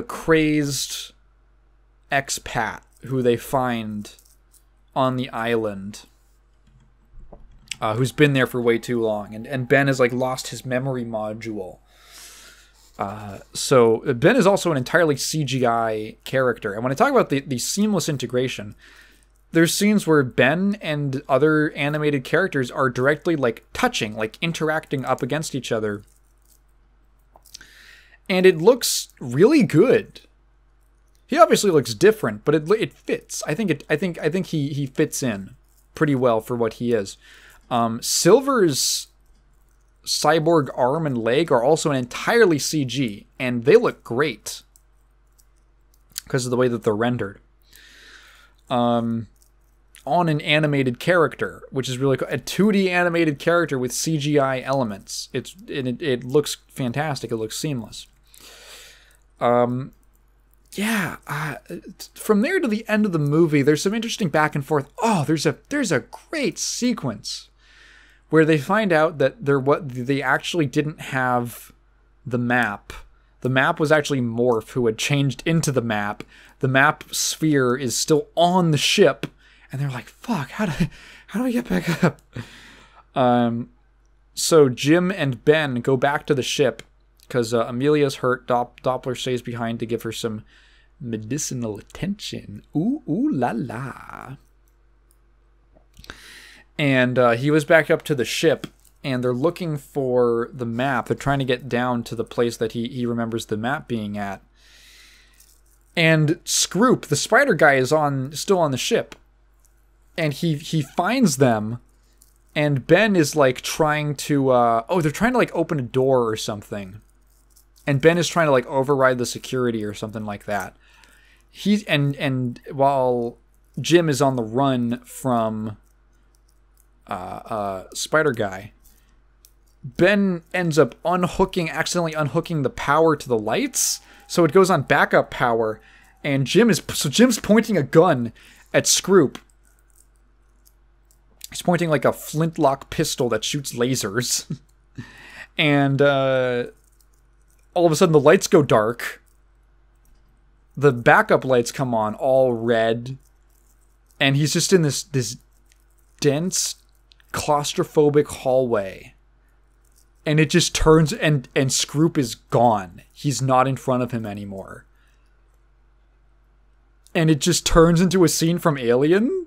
crazed expat who they find on the island, who's been there for way too long, and Ben has like lost his memory module. So Ben is also an entirely CGI character, and when I talk about the seamless integration, there's scenes where Ben and other animated characters are directly like touching, like interacting up against each other. And it looks really good. He obviously looks different, but it fits. I think he fits in pretty well for what he is. Silver's cyborg arm and leg are also an entirely CG, and they look great because of the way that they're rendered. On an animated character, which is really cool. A 2D animated character with CGI elements. It looks fantastic. It looks seamless. From there to the end of the movie, there's some interesting back and forth. Oh, there's a great sequence where they find out that they actually didn't have the map. The map was actually Morph, who had changed into the map. The map sphere is still on the ship, and they're like, "Fuck! How do we get back up?" So Jim and Ben go back to the ship because Amelia's hurt. Doppler stays behind to give her some medicinal attention. Ooh la la. And he was back up to the ship, and they're looking for the map. They're trying to get down to the place that he remembers the map being at. And Scroop, the spider guy, is still on the ship. And he finds them, and Ben is like trying to they're trying to like open a door or something. And Ben is trying to like override the security or something like that. And while Jim is on the run from Spider Guy, Ben ends up accidentally unhooking the power to the lights, so it goes on backup power, and Jim's pointing a gun at Scroop. He's pointing like a flintlock pistol that shoots lasers. And all of a sudden the lights go dark. The backup lights come on, all red. And he's just in this dense, claustrophobic hallway. And it just turns, and Scroop is gone. He's not in front of him anymore. And it just turns into a scene from Alien.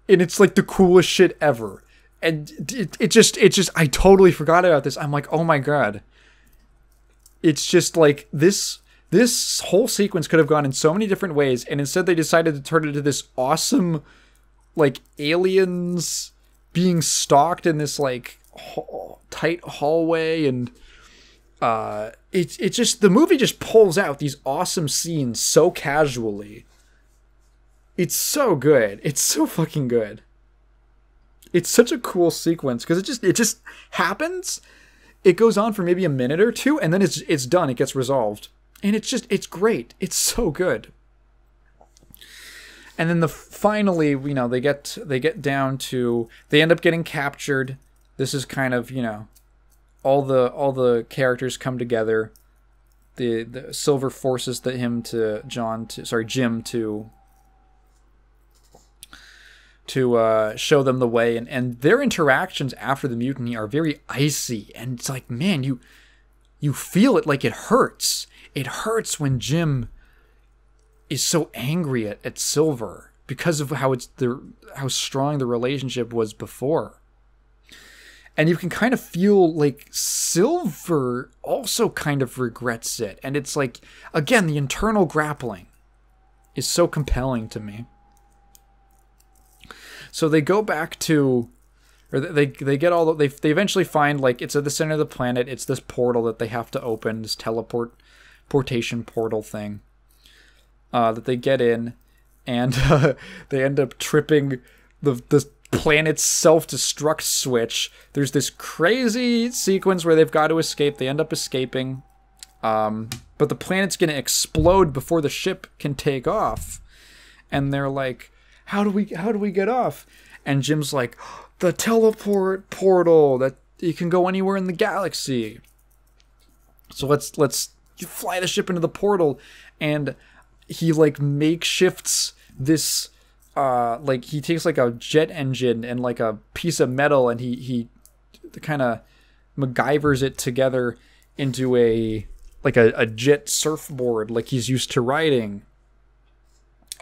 And it's like the coolest shit ever. And it just, I totally forgot about this. I'm like, oh my god. It's just like, this whole sequence could have gone in so many different ways, and instead they decided to turn it into this awesome, like, aliens being stalked in this, like, tight hallway, and it's just, the movie just pulls out these awesome scenes so casually. It's so good. It's so fucking good. It's such a cool sequence because it just happens. It goes on for maybe a minute or two, and then it's done. It gets resolved, and it's great. It's so good. And then finally, they get down to, they end up getting captured. This is kind of, all the characters come together. The Silver forces Jim to show them the way, and their interactions after the mutiny are very icy, and it's like, man, you feel it, like it hurts. It hurts when Jim is so angry at Silver because of how strong the relationship was before. And you can kind of feel like Silver also kind of regrets it. And it's like, again, the internal grappling is so compelling to me. So they go back to, or they get all the, they eventually find, like, it's at the center of the planet. It's this portal that they have to open, this teleportation portal thing that they get in, and they end up tripping the planet's self-destruct switch. There's this crazy sequence where they've got to escape. They end up escaping, but the planet's gonna explode before the ship can take off. And they're like, how do we get off? And Jim's like, the teleport portal that you can go anywhere in the galaxy. So let's fly the ship into the portal. And he like makeshifts this, like he takes like a jet engine and like a piece of metal, and he kind of MacGyvers it together into a jet surfboard like he's used to riding.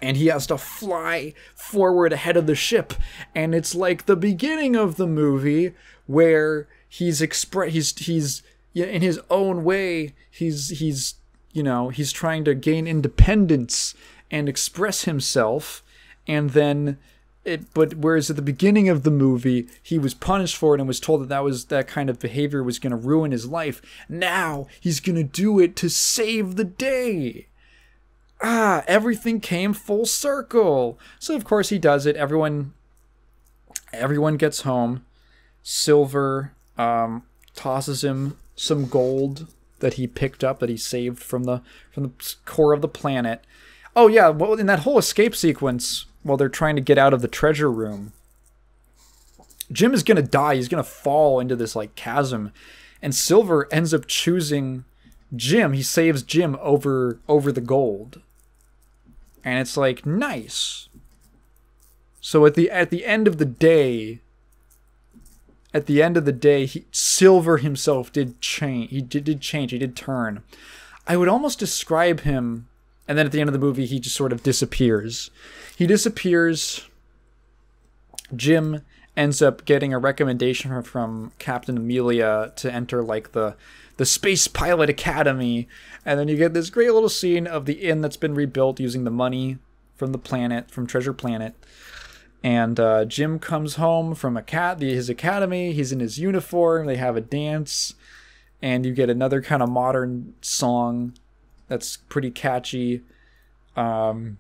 And he has to fly forward ahead of the ship. And it's like the beginning of the movie where he's in his own way, he's trying to gain independence and express himself. And then whereas at the beginning of the movie, he was punished for it and was told that kind of behavior was going to ruin his life. Now he's going to do it to save the day. Everything came full circle. So of course he does it. Everyone gets home. Silver tosses him some gold that he picked up, that he saved from the core of the planet. Oh yeah, well, in that whole escape sequence, while they're trying to get out of the treasure room, Jim is gonna die. He's gonna fall into this like chasm, and Silver ends up choosing Jim. He saves Jim over the gold. And it's like, nice. So at the end of the day, Silver himself did change. He did change. He did turn. I would almost describe him, and then at the end of the movie, he just sort of disappears. He disappears. Jim ends up getting a recommendation from Captain Amelia to enter like the Space Pilot Academy, and then you get this great little scene of the inn that's been rebuilt using the money from the planet, from Treasure Planet. And Jim comes home from his academy. He's in his uniform. They have a dance, and you get another kind of modern song that's pretty catchy. And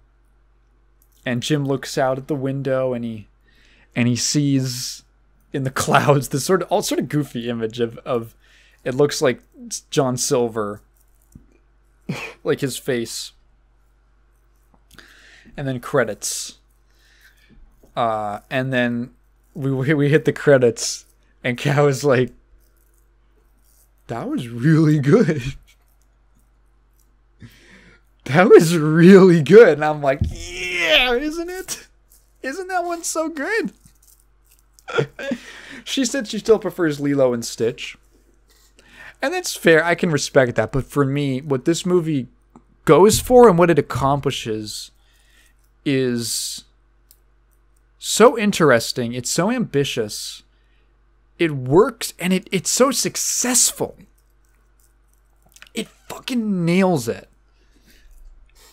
Jim looks out at the window, and he sees in the clouds this sort of goofy image of it looks like John Silver, like his face. And then credits. And then we hit the credits, and Cal is like, that was really good. That was really good. And I'm like, yeah, isn't it? Isn't that one so good? She said she still prefers Lilo and Stitch. And that's fair. I can respect that. But for me, what this movie goes for and what it accomplishes is so interesting. It's so ambitious. It works, and it's so successful. It fucking nails it.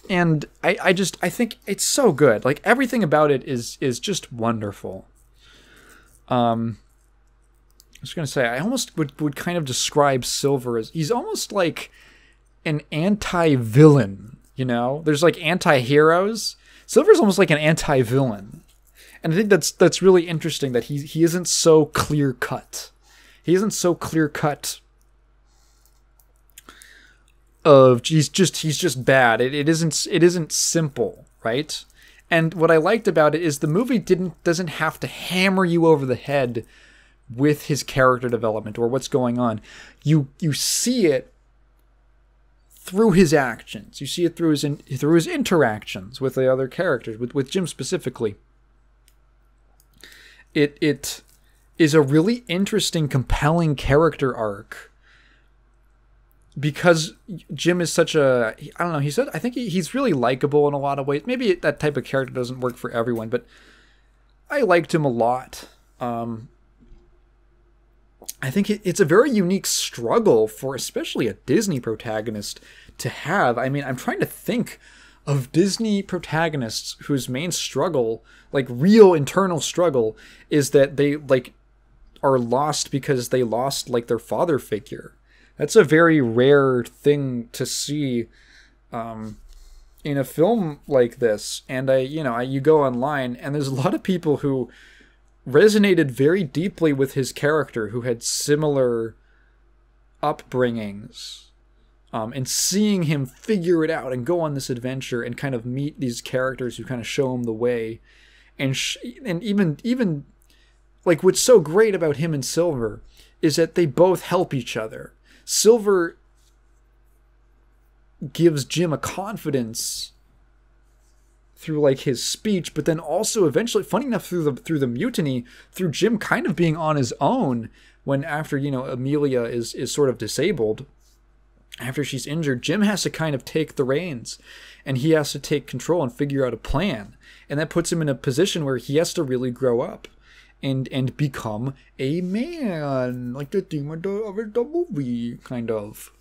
And I think it's so good. Like, everything about it is just wonderful. I was going to say, I almost would kind of describe Silver as, he's almost like an anti-villain, you know? There's like anti-heroes. Silver's almost like an anti-villain. And I think that's really interesting that he isn't so clear-cut. He isn't so clear-cut of he's just bad. It isn't simple, right? And what I liked about it is the movie doesn't have to hammer you over the head with his character development or what's going on. You see it through his actions. You see it through his interactions with the other characters, with Jim specifically. It is a really interesting, compelling character arc because Jim is such a, I don't know, I think he's really likable in a lot of ways. Maybe that type of character doesn't work for everyone, but I liked him a lot. I think it's a very unique struggle for especially a Disney protagonist to have. I mean, I'm trying to think of Disney protagonists whose main struggle, like real internal struggle, is that they like are lost because they lost like their father figure. That's a very rare thing to see in a film like this. And you go online and there's a lot of people who resonated very deeply with his character, who had similar upbringings, and seeing him figure it out and go on this adventure and kind of meet these characters who kind of show him the way, and even like what's so great about him and Silver is that they both help each other. Silver gives Jim a confidence through like his speech, but then also eventually, funny enough, through the mutiny, through Jim kind of being on his own when after Amelia is sort of disabled, after she's injured, Jim has to kind of take the reins and he has to take control and figure out a plan, and that puts him in a position where he has to really grow up and become a man, like the theme of the movie, kind of.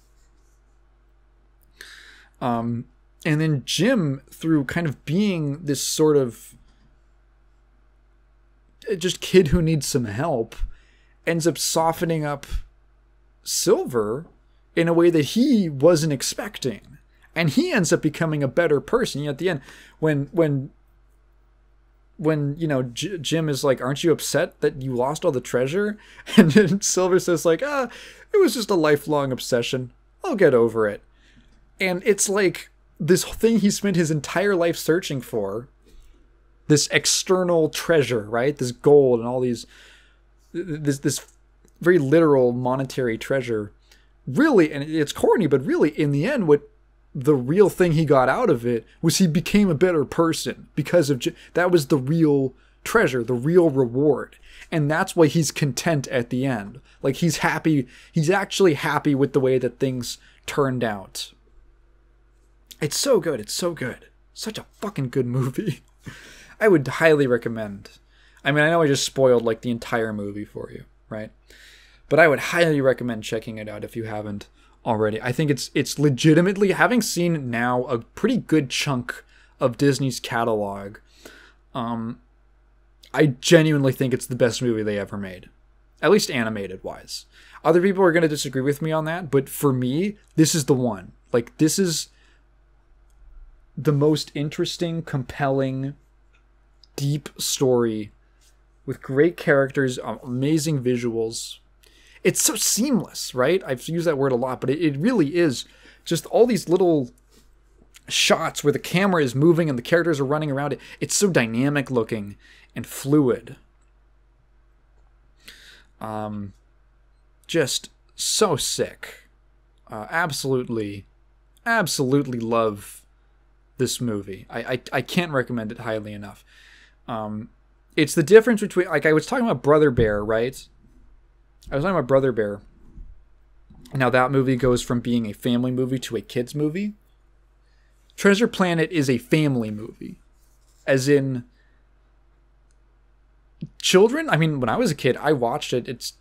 And then Jim, through kind of being this sort of just kid who needs some help, ends up softening up Silver in a way that he wasn't expecting. And he ends up becoming a better person. At the end, when Jim is like, aren't you upset that you lost all the treasure? And then Silver says like, it was just a lifelong obsession. I'll get over it. And it's like, this thing he spent his entire life searching for, this external treasure, right? This gold and all these, this very literal monetary treasure, really, and it's corny, but really in the end, what the real thing he got out of it was he became a better person because of that was the real treasure, the real reward. And that's why he's content at the end. Like he's happy. He's actually happy with the way that things turned out. It's so good. It's so good. Such a fucking good movie. I would highly recommend. I mean, I know I just spoiled like the entire movie for you, right? But I would highly recommend checking it out if you haven't already. I think it's legitimately, having seen now a pretty good chunk of Disney's catalog, I genuinely think it's the best movie they ever made. At least animated wise. Other people are going to disagree with me on that, but for me, this is the one. Like, this is the most interesting, compelling, deep story with great characters, amazing visuals. It's so seamless, right? I've used that word a lot, but it really is just all these little shots where the camera is moving and the characters are running around it. It's so dynamic looking and fluid. Just so sick. Absolutely love this movie. I can't recommend it highly enough. It's the difference between, like I was talking about Brother Bear, right? I was talking about Brother Bear. Now that movie goes from being a family movie to a kids movie. Treasure Planet is a family movie. As in children. I mean, when I was a kid, I watched it. It's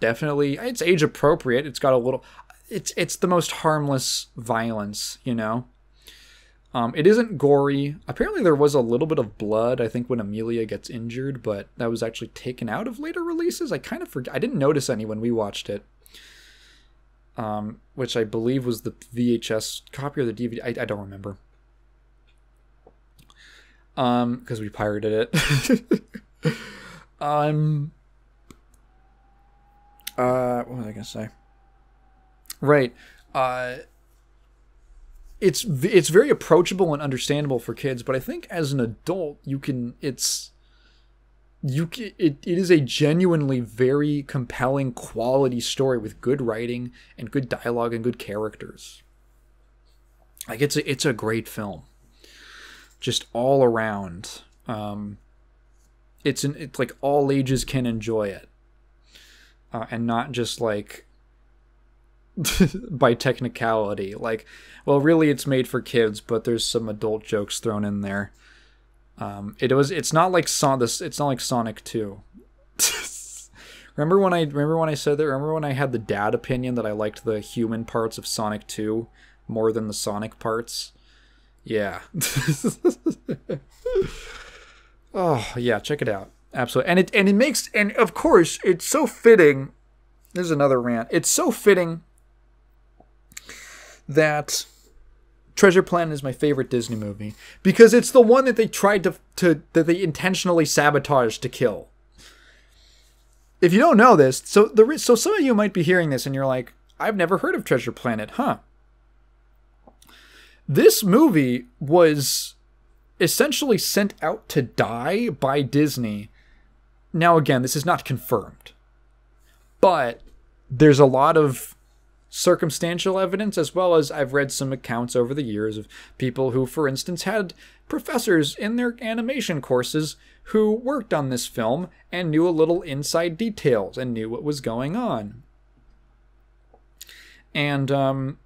age appropriate. It's got a little, it's the most harmless violence, It isn't gory. Apparently there was a little bit of blood, I think, when Amelia gets injured, but that was actually taken out of later releases. I kind of forget. I didn't notice any when we watched it. Which I believe was the VHS copy or the DVD. I don't remember. Because we pirated it. What was I gonna say? Right. It's very approachable and understandable for kids, but I think as an adult, it is a genuinely very compelling quality story with good writing and good dialogue and good characters. Like it's a great film. Just all around. It's like all ages can enjoy it. And not just like by technicality, like, well, really it's made for kids, but there's some adult jokes thrown in there. It's not like Sonic 2. Remember when I said that? Remember when I had the dad opinion that I liked the human parts of Sonic 2 more than the Sonic parts? Yeah. Oh, yeah, check it out. Absolutely. And of course, it's so fitting. There's another rant. It's so fitting that Treasure Planet is my favorite Disney movie because it's the one that they tried that they intentionally sabotaged to kill. If you don't know this, so some of you might be hearing this and you're like, I've never heard of Treasure Planet, huh? This movie was essentially sent out to die by Disney. Now, again, this is not confirmed, but there's a lot of circumstantial evidence, as well as I've read some accounts over the years of people who, for instance, had professors in their animation courses who worked on this film and knew a little inside details and knew what was going on. And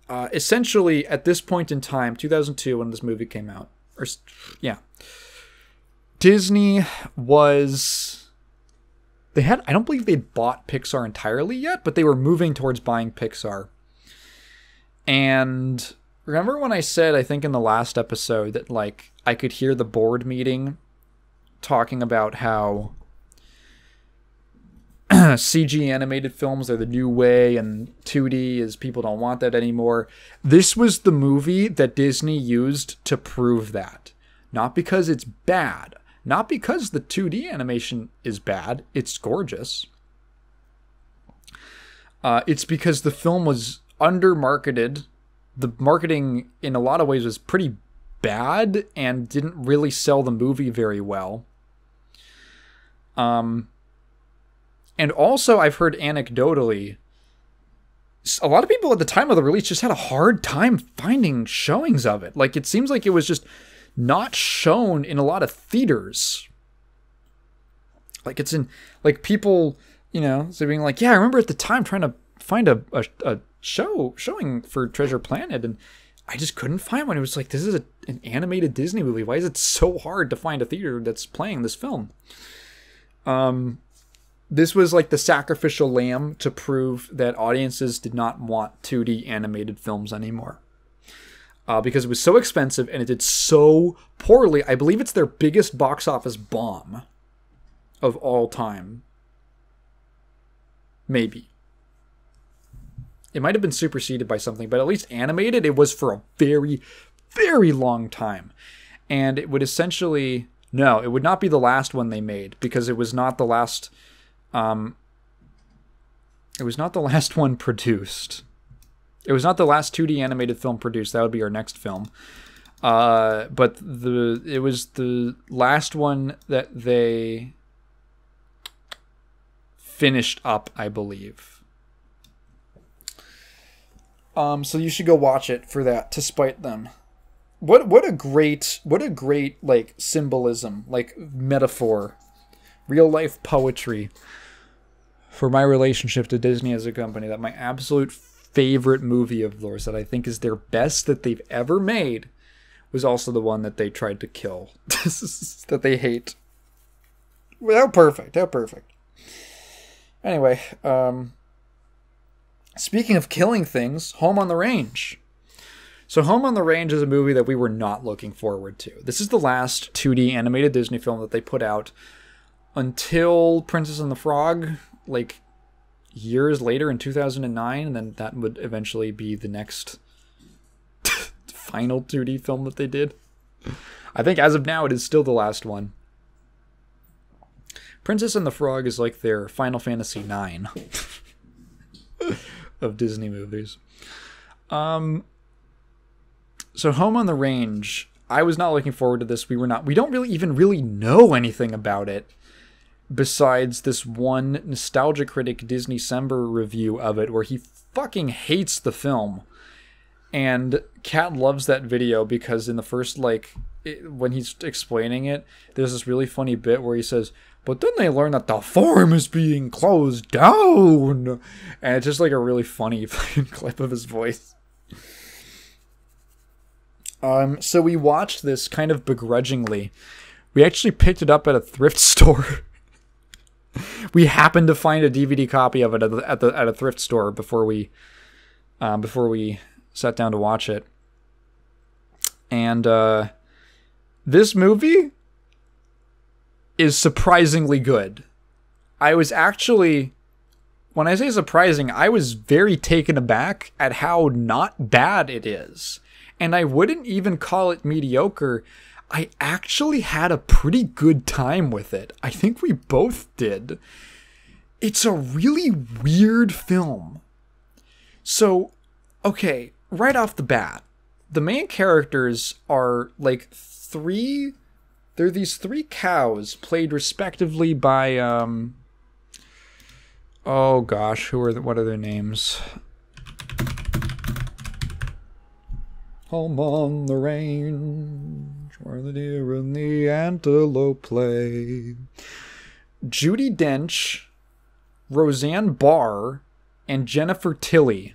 essentially, at this point in time, 2002, when this movie came out, Disney was... I don't believe they'd bought Pixar entirely yet, but they were moving towards buying Pixar. And remember when I said, I think in the last episode, that like I could hear the board meeting talking about how CG animated films are the new way and 2D is people don't want that anymore. This was the movie that Disney used to prove that. Not because it's bad. Not because the 2D animation is bad. It's gorgeous. It's because the film was under-marketed. The marketing, in a lot of ways, was pretty bad and didn't really sell the movie very well. And also, I've heard anecdotally, a lot of people at the time of the release just had a hard time finding showings of it. Like, it seems like it was just not shown in a lot of theaters. Like, it's in, like, people, you know, so being like, yeah, I remember at the time trying to find a showing for Treasure Planet, and I just couldn't find one. It was like, this is an animated Disney movie. Why is it so hard to find a theater that's playing this film? This was like the sacrificial lamb to prove that audiences did not want 2D animated films anymore. Because it was so expensive and it did so poorly. I believe it's their biggest box office bomb of all time. Maybe. It might have been superseded by something, but at least animated, it was for a very, very long time. And it would essentially... No, it would not be the last one they made, because it was not the last... it was not the last one produced. It was not the last 2D animated film produced. That would be our next film. But it was the last one that they finished up, I believe. So you should go watch it for that, to spite them. What a great like symbolism, like metaphor, real life poetry for my relationship to Disney as a company. That my absolute favorite movie of theirs, that I think is their best that they've ever made, was also the one that they tried to kill. That they hate. How perfect. Anyway, speaking of killing things, Home on the Range. So Home on the Range is a movie that we were not looking forward to. This is the last 2D animated Disney film that they put out until Princess and the Frog, like years later in 2009, and then that would eventually be the next final 2D film that they did. I think as of now it is still the last one. Princess and the Frog is like their Final Fantasy IX of Disney movies. So Home on the Range, I was not looking forward to this. We don't really know anything about it, besides this one Nostalgia Critic Disney December review of it where he fucking hates the film. And Kat loves that video because in the first, when he's explaining it, there's this really funny bit where he says, but then they learn that the farm is being closed down. And it's just like a really funny fucking clip of his voice. So we watched this kind of begrudgingly. We actually picked it up at a thrift store. we happened to find a DVD copy of it at a thrift store before we sat down to watch it. And this movie is surprisingly good. I was actually, when I say surprising, I was very taken aback at how not bad it is. And I wouldn't even call it mediocre. I actually had a pretty good time with it. I think we both did. It's a really weird film. So, okay, right off the bat, the main characters are like they're these three cows played respectively by, oh gosh, what are their names? Home on the range, where the deer and the antelope play. Judi Dench, Roseanne Barr, and Jennifer Tilly.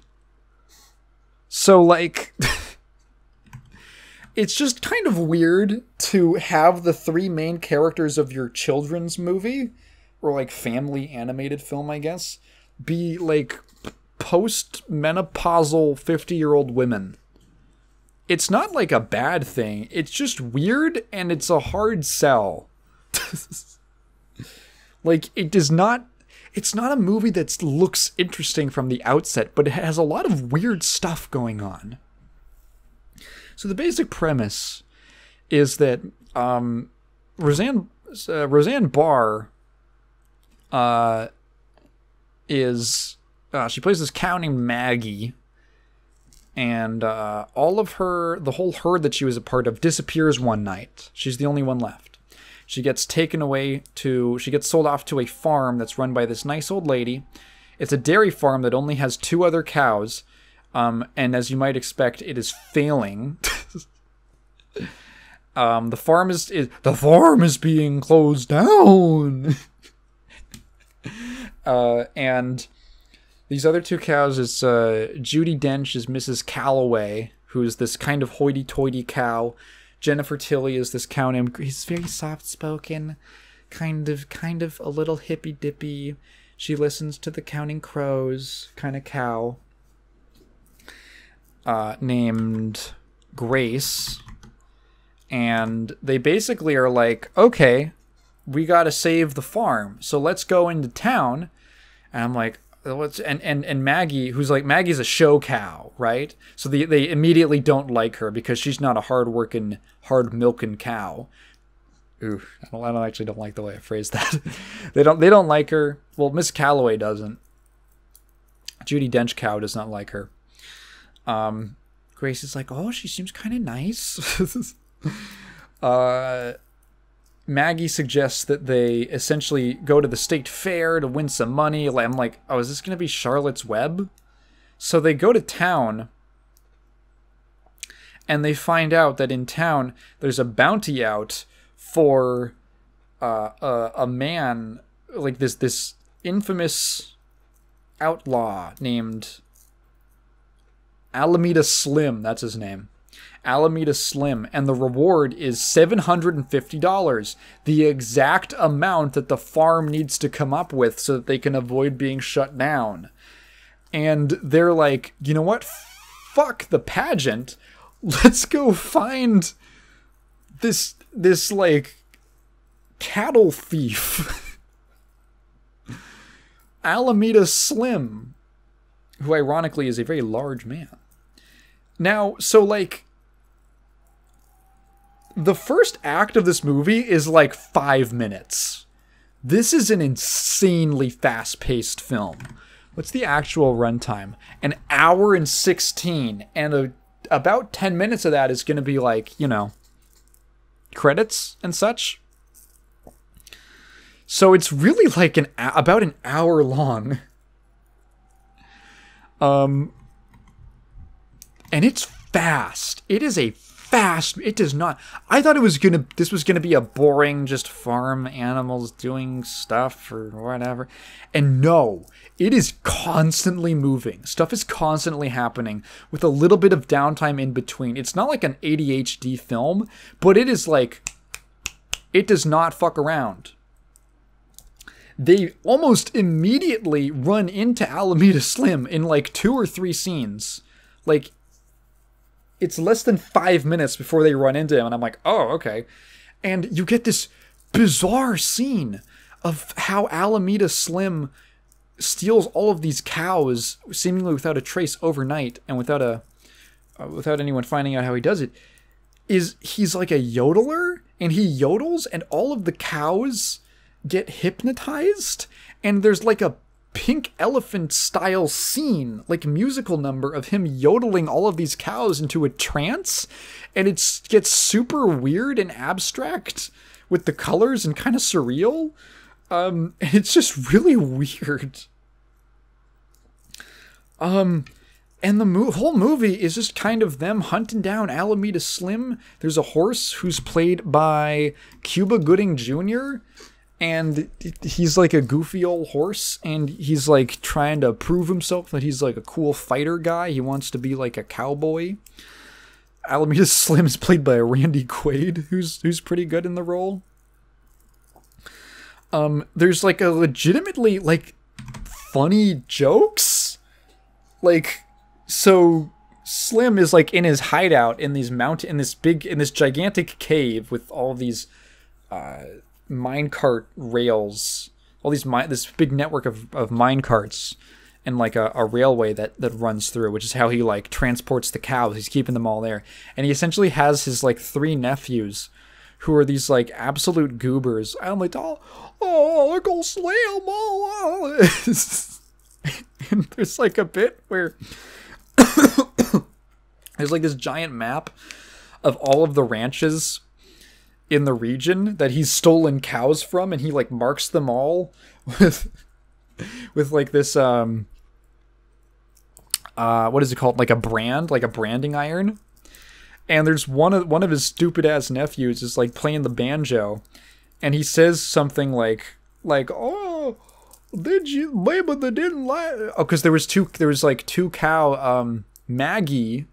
So, like, it's just kind of weird to have the three main characters of your children's movie, or like family animated film, I guess, be like post-menopausal 50-year-old women. It's not like a bad thing. It's just weird, and it's a hard sell. Like, it's not a movie that looks interesting from the outset, but it has a lot of weird stuff going on. So the basic premise is that Roseanne Barr she plays this cow named Maggie, and the whole herd that she was a part of disappears one night. She's the only one left. She gets sold off to a farm that's run by this nice old lady. It's a dairy farm that only has 2 other cows, and as you might expect, it is failing. The farm is being closed down. And these other 2 cows is Judi Dench is Mrs. Calloway, who's this kind of hoity-toity cow. Jennifer Tilly is this cow named. He's very soft-spoken, kind of a little hippy-dippy. She listens to the Counting Crows kind of cow. Named Grace. And they basically are like, okay, we gotta save the farm, so let's go into town. And I'm like, and Maggie, who's like, Maggie's a show cow, right? So they immediately don't like her because she's not a hard-working, hard-milking cow. Ooh, I don't like the way I phrased that. They don't like her. Well, Miss Calloway doesn't. Judi Dench cow does not like her. Grace is like, oh, she seems kind of nice. Maggie suggests that they essentially go to the state fair to win some money. I'm like, oh, is this going to be Charlotte's Web? So they go to town, and they find out that in town there's a bounty out for a man, like this infamous outlaw named Alameda Slim. That's his name. Alameda Slim, and the reward is $750, the exact amount that the farm needs to come up with so that they can avoid being shut down. And they're like, you know what? Fuck the pageant. Let's go find this like cattle thief. Alameda Slim, who ironically is a very large man. Now, so like, the first act of this movie is like 5 minutes. This is an insanely fast-paced film. What's the actual runtime? 1 hour and 16, and about 10 minutes of that is going to be like, you know, credits and such. So it's really like about an hour long. And it's fast. It is a fast. It does not. I thought this was gonna be a boring, just farm animals doing stuff or whatever. And no, it is constantly moving. Stuff is constantly happening with a little bit of downtime in between. It's not like an ADHD film, but it is like, it does not fuck around. they almost immediately run into Alameda Slim in like 2 or 3 scenes. Like, it's less than 5 minutes before they run into him, and I'm like, oh, okay. And you get this bizarre scene of how Alameda Slim steals all of these cows, seemingly without a trace overnight, and without anyone finding out how he does it. He's like a yodeler, and he yodels, and all of the cows get hypnotized, and there's like a Pink Elephant style scene, like musical number of him yodeling all of these cows into a trance, and it gets super weird and abstract with the colors and kind of surreal. And it's just really weird. And the whole movie is just kind of them hunting down Alameda Slim. There's a horse who's played by Cuba Gooding Jr., and he's like a goofy old horse, and he's like trying to prove himself that he's like a cool fighter guy. He wants to be like a cowboy. Alameda Slim is played by Randy Quaid, who's pretty good in the role. There's like a legitimately like funny jokes. Like, so Slim is like in his hideout in these in this gigantic cave with all these minecart rails, all these this big network of minecarts, and like a railway that runs through, which is how he like transports the cows. He's keeping them all there, and he essentially has his like 3 nephews, who are these like absolute goobers. I'm like, oh, Uncle Slim, oh. And there's like a bit where there's like this giant map of all of the ranches in the region that he's stolen cows from, and he like marks them all with like this what is it called, like a branding iron. And there's one of his stupid ass nephews is like playing the banjo, and he says something like oh, did you maybe they didn't like, oh, because there was like 2 cow, Maggie,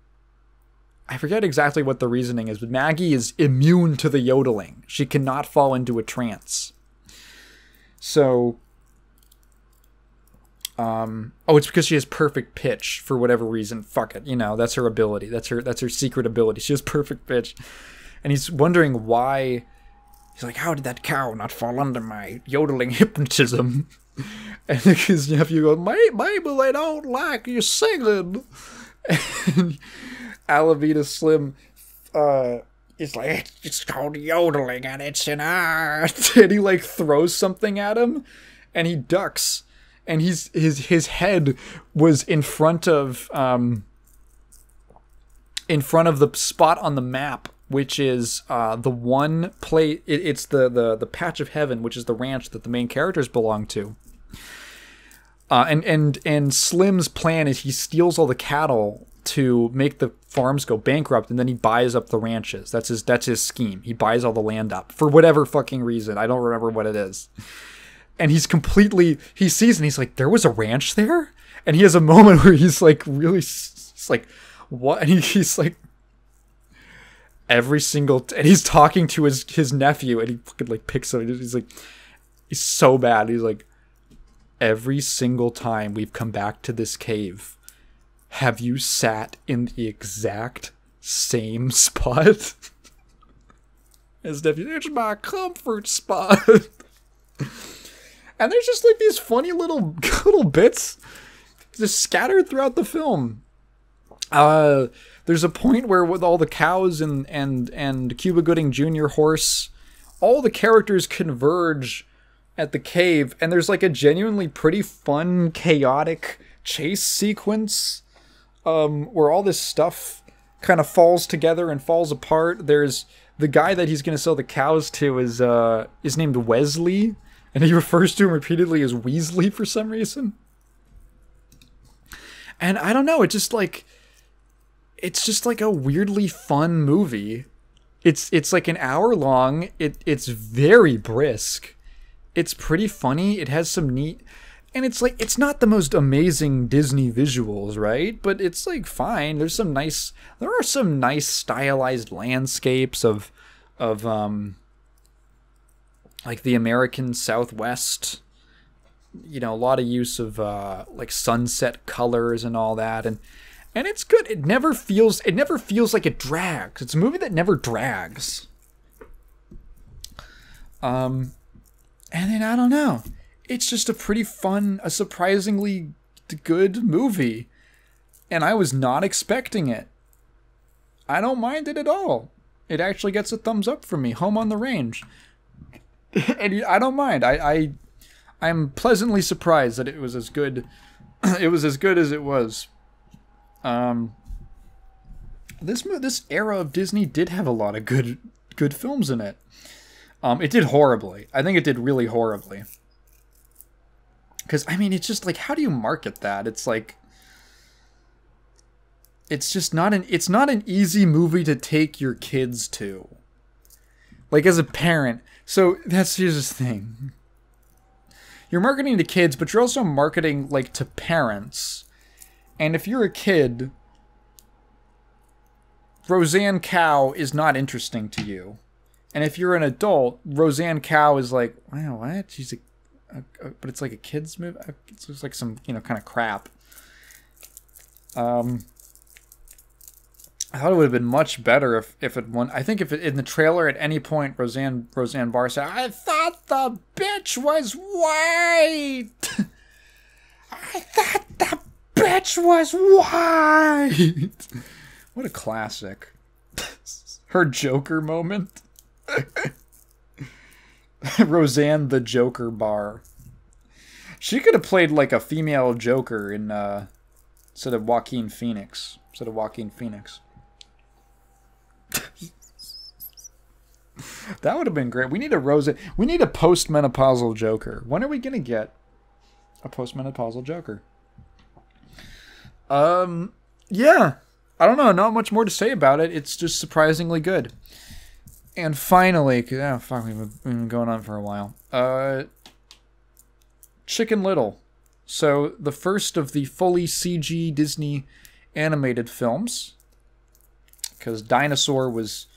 I forget exactly what the reasoning is, but Maggie is immune to the yodeling. She cannot fall into a trance. So, it's because she has perfect pitch for whatever reason. Fuck it, that's her ability. That's her secret ability. She has perfect pitch, and he's wondering why. He's like, how did that cow not fall under my yodeling hypnotism? And his nephew goes, maybe they don't like you singing. And Alameda Slim is like, it's called yodeling and it's an art. And he like throws something at him, and he ducks, and his head was in front of the spot on the map, which is the one play. It's the patch of heaven, which is the ranch that the main characters belong to. And Slim's plan is he steals all the cattle to make the farms go bankrupt, and then he buys up the ranches. That's his scheme. He buys all the land up for whatever fucking reason. I don't remember what it is. And he sees and he's like, there was a ranch there? And he has a moment where he's like, really, it's like, what? And he's like, every single, and he's talking to his nephew, and he fucking like picks him, he's like, he's so bad. He's like, every single time we've come back to this cave, have you sat in the exact same spot? His nephew, it's my comfort spot. And there's just like these funny little bits just scattered throughout the film. There's a point where with all the cows and Cuba Gooding Jr. horse, all the characters converge at the cave, and there's like a genuinely pretty fun, chaotic chase sequence where all this stuff kind of falls together and falls apart. There's the guy that he's going to sell the cows to is named Wesley, and he refers to him repeatedly as Weasley for some reason. And I don't know, it's just like a weirdly fun movie. It's like an hour long. It's very brisk. It's pretty funny. It has some neat, and it's like, it's not the most amazing Disney visuals, right? But it's like fine. There are some nice stylized landscapes of like the American Southwest you know, a lot of use of like sunset colors and all that, and it's good. It never feels like it drags. It's a movie that never drags. And then I don't know. It's just a pretty fun, a surprisingly good movie. And I was not expecting it. I don't mind it at all. It actually gets a thumbs up from me. Home on the Range. And I don't mind. I'm pleasantly surprised that it was as good. It was as good as it was. This era of Disney did have a lot of good films in it. It did horribly. I think it did really horribly. Because, I mean, it's just like, how do you market that? It's like, it's just not an easy movie to take your kids to. Like, as a parent. So, here's the thing. You're marketing to kids, but you're also marketing, like, to parents. And if you're a kid, Roseanne Cow is not interesting to you. And if you're an adult, Roseanne Cow is like, wow, what? She's but it's like a kid's movie. It's just like some, you know, kind of crap. I thought it would have been much better if it won. I think if it, in the trailer at any point Roseanne Barr said, "I thought the bitch was white." I thought the bitch was white. What a classic. Her Joker moment. Roseanne the Joker Barr. She could have played like a female Joker in instead of Joaquin Phoenix. That would have been great. We need a postmenopausal Joker. When are we gonna get a postmenopausal Joker? Yeah. I don't know. Not much more to say about it. It's just surprisingly good. And finally, we've been going on for a while. Chicken Little. So, the first of the fully CG Disney animated films. Because Dinosaur was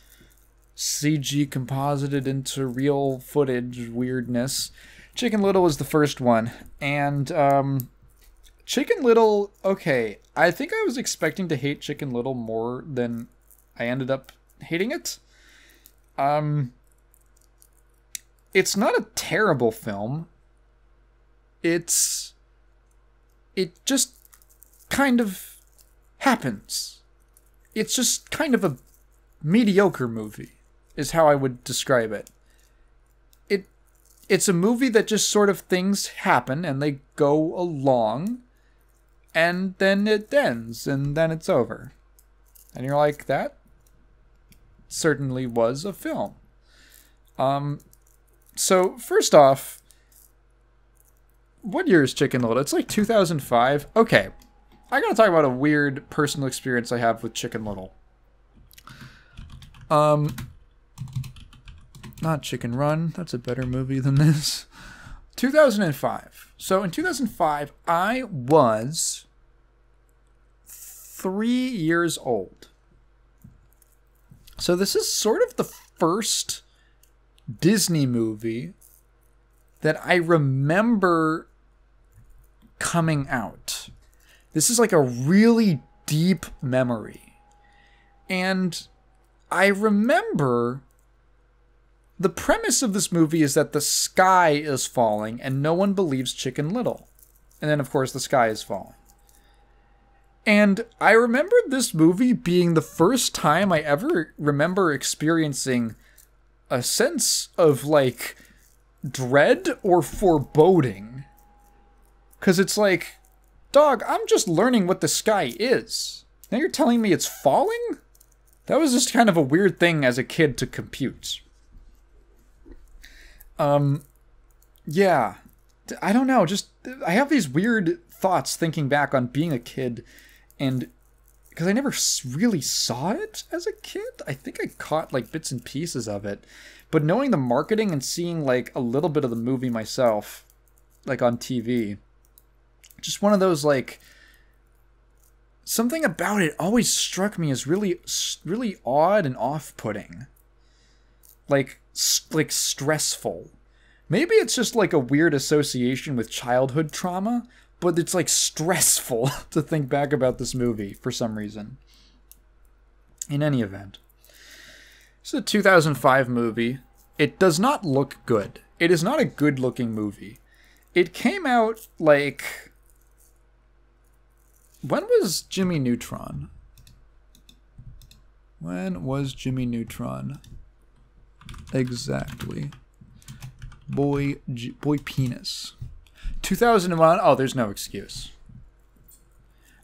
CG composited into real footage weirdness. Chicken Little is the first one. And, Chicken Little, okay. I think I was expecting to hate Chicken Little more than I ended up hating it. It's not a terrible film. It just kind of happens. It's just kind of a mediocre movie, is how I would describe it. It's a movie that just sort of things happen and they go along, and then it ends, and then it's over. And you're like, that certainly was a film. So first off, what year is Chicken Little? It's like 2005. Okay, I gotta talk about a weird personal experience I have with Chicken Little. Not Chicken Run. That's a better movie than this. 2005. So in 2005, I was 3 years old. So this is sort of the first Disney movie that I remember coming out. This is like a really deep memory. And I remember the premise of this movie is that the sky is falling and no one believes Chicken Little. And then, of course, the sky is falling. And I remember this movie being the first time I ever remember experiencing a sense of, like, dread or foreboding. Because it's like, dog, I'm just learning what the sky is. Now you're telling me it's falling? That was just kind of a weird thing as a kid to compute. Yeah. I don't know, just, I have these weird thoughts thinking back on being a kid, and because I never really saw it as a kid. I think I caught like bits and pieces of it, but knowing the marketing and seeing like a little bit of the movie myself, like on TV, just one of those, like, something about it always struck me as really, really odd and off-putting. Like stressful. Maybe it's just like a weird association with childhood trauma, but it's like stressful to think back about this movie for some reason. In any event, it's a 2005 movie. It does not look good. It is not a good looking movie. It came out like... When was Jimmy Neutron? When was Jimmy Neutron? Exactly. Boy penis. 2001. Oh, there's no excuse.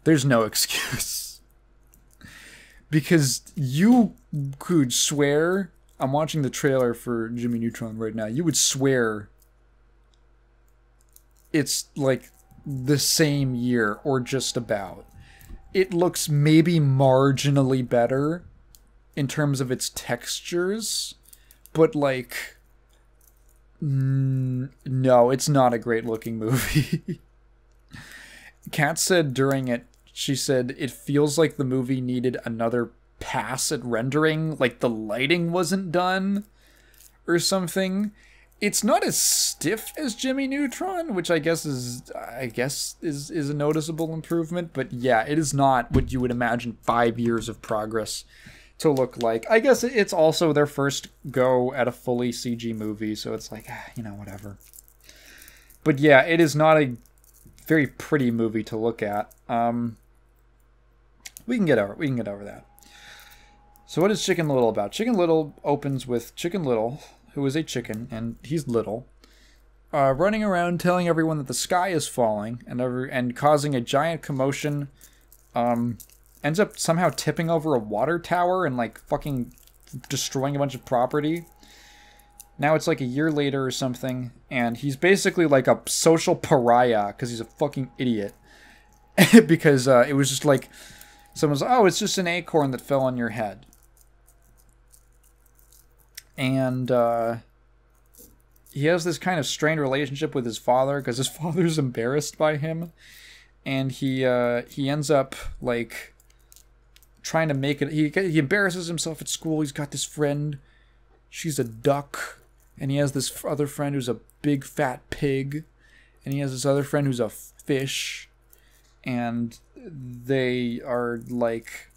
There's no excuse. Because you could swear... I'm watching the trailer for Jimmy Neutron right now. You would swear it's like the same year or just about. It looks maybe marginally better in terms of its textures, but like... no, it's not a great looking movie. Kat said during it, she said it feels like the movie needed another pass at rendering, like the lighting wasn't done or something. It's not as stiff as Jimmy Neutron, which I guess is a noticeable improvement, but yeah, it is not what you would imagine 5 years of progress to look like. I guess it's also their first go at a fully CG movie, so it's like, whatever. But yeah, it is not a very pretty movie to look at. We can get over that. So what is Chicken Little about? Chicken Little opens with Chicken Little, who is a chicken, and he's little, running around telling everyone that the sky is falling and causing a giant commotion. Ends up somehow tipping over a water tower and like fucking destroying a bunch of property. Now it's like a year later or something, and he's basically like a social pariah because he's a fucking idiot. Because it was just like, someone's like, oh, it's just an acorn that fell on your head. And he has this kind of strained relationship with his father because his father's embarrassed by him. And he ends up like trying to make it. He embarrasses himself at school. He's got this friend. She's a duck. And he has this other friend who's a big fat pig. And he has this other friend who's a fish. And they are like...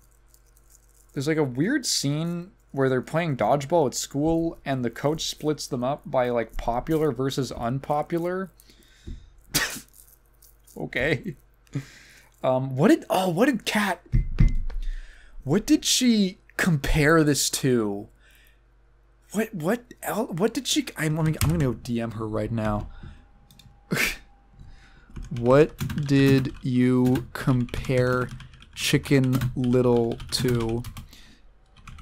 There's like a weird scene where they're playing dodgeball at school and the coach splits them up by like popular versus unpopular. Okay. What did she compare this to? What did she... I'm gonna go DM her right now. What did you compare Chicken Little to?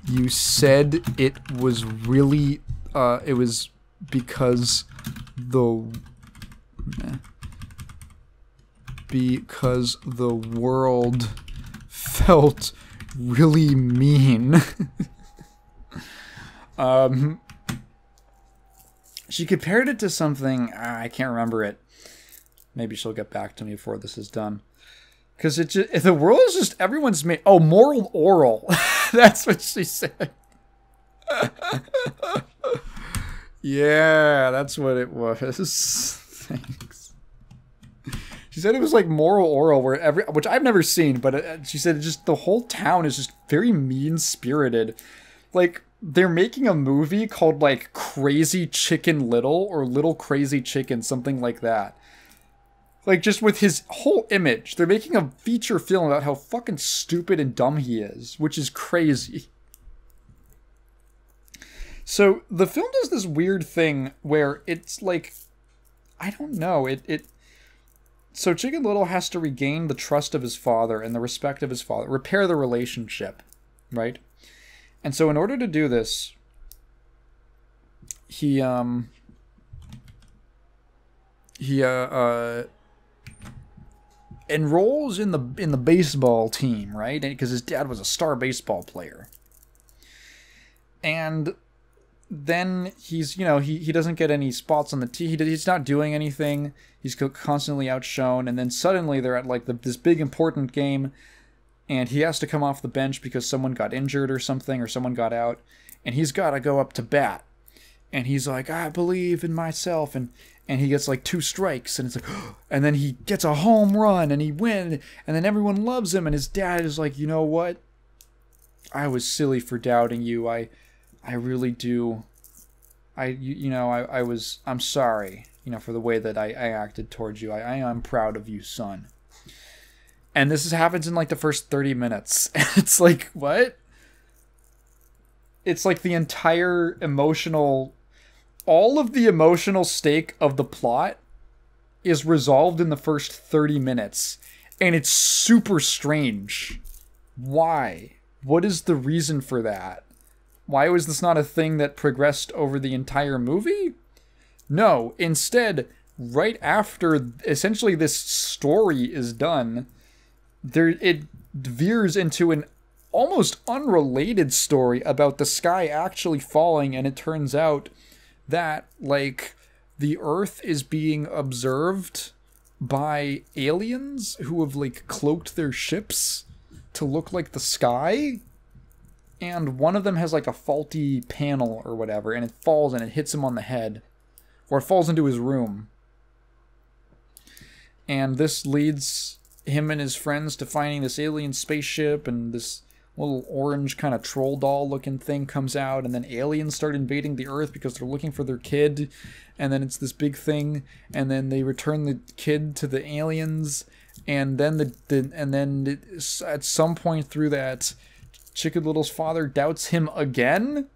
You said it was really... it was because the world felt really mean. She compared it to something, I can't remember it. Maybe she'll get back to me before this is done. Because the world is just, everyone's made... Oh, moral oral. That's what she said. Yeah, that's what it was. Thanks. She said it was like moral oral, which I've never seen, but she said just the whole town is just very mean-spirited. Like, they're making a movie called like Crazy Chicken Little or Little Crazy Chicken, something like that. Like, just with his whole image. They're making a feature film about how fucking stupid and dumb he is, which is crazy. So, the film does this weird thing where it's like... I don't know. So, Chicken Little has to regain the trust of his father and the respect of his father. Repair the relationship, right? And so, in order to do this, he enrolls in the baseball team, right? Because his dad was a star baseball player. And then he's, he doesn't get any spots on the team. He's not doing anything. He's constantly outshone. And then suddenly they're at like this big important game, and he has to come off the bench because someone got injured or something, or someone got out, and he's got to go up to bat. and he's like, I believe in myself, and he gets like 2 strikes, and it's like, and then he gets a home run, and he wins, and then everyone loves him, and his dad is like, you know what? I was silly for doubting you. I really do. I'm sorry, for the way that I acted towards you. I am proud of you, son. And this happens in like the first 30 minutes. It's like, what? It's like the entire all of the emotional stake of the plot is resolved in the first 30 minutes. And it's super strange. Why? What is the reason for that? Why was this not a thing that progressed over the entire movie? No, instead, right after essentially this story is done, it veers into an almost unrelated story about the sky actually falling, and it turns out that, like, the Earth is being observed by aliens who have, like, cloaked their ships to look like the sky, and one of them has, like, a faulty panel or whatever, and it falls and it hits him on the head, or it falls into his room. And this leads him and his friends to finding this alien spaceship, and this little orange kind of troll doll looking thing comes out, and then aliens start invading the Earth because they're looking for their kid, and then it's this big thing, and then they return the kid to the aliens, and then at some point through that, Chicken Little's father doubts him again,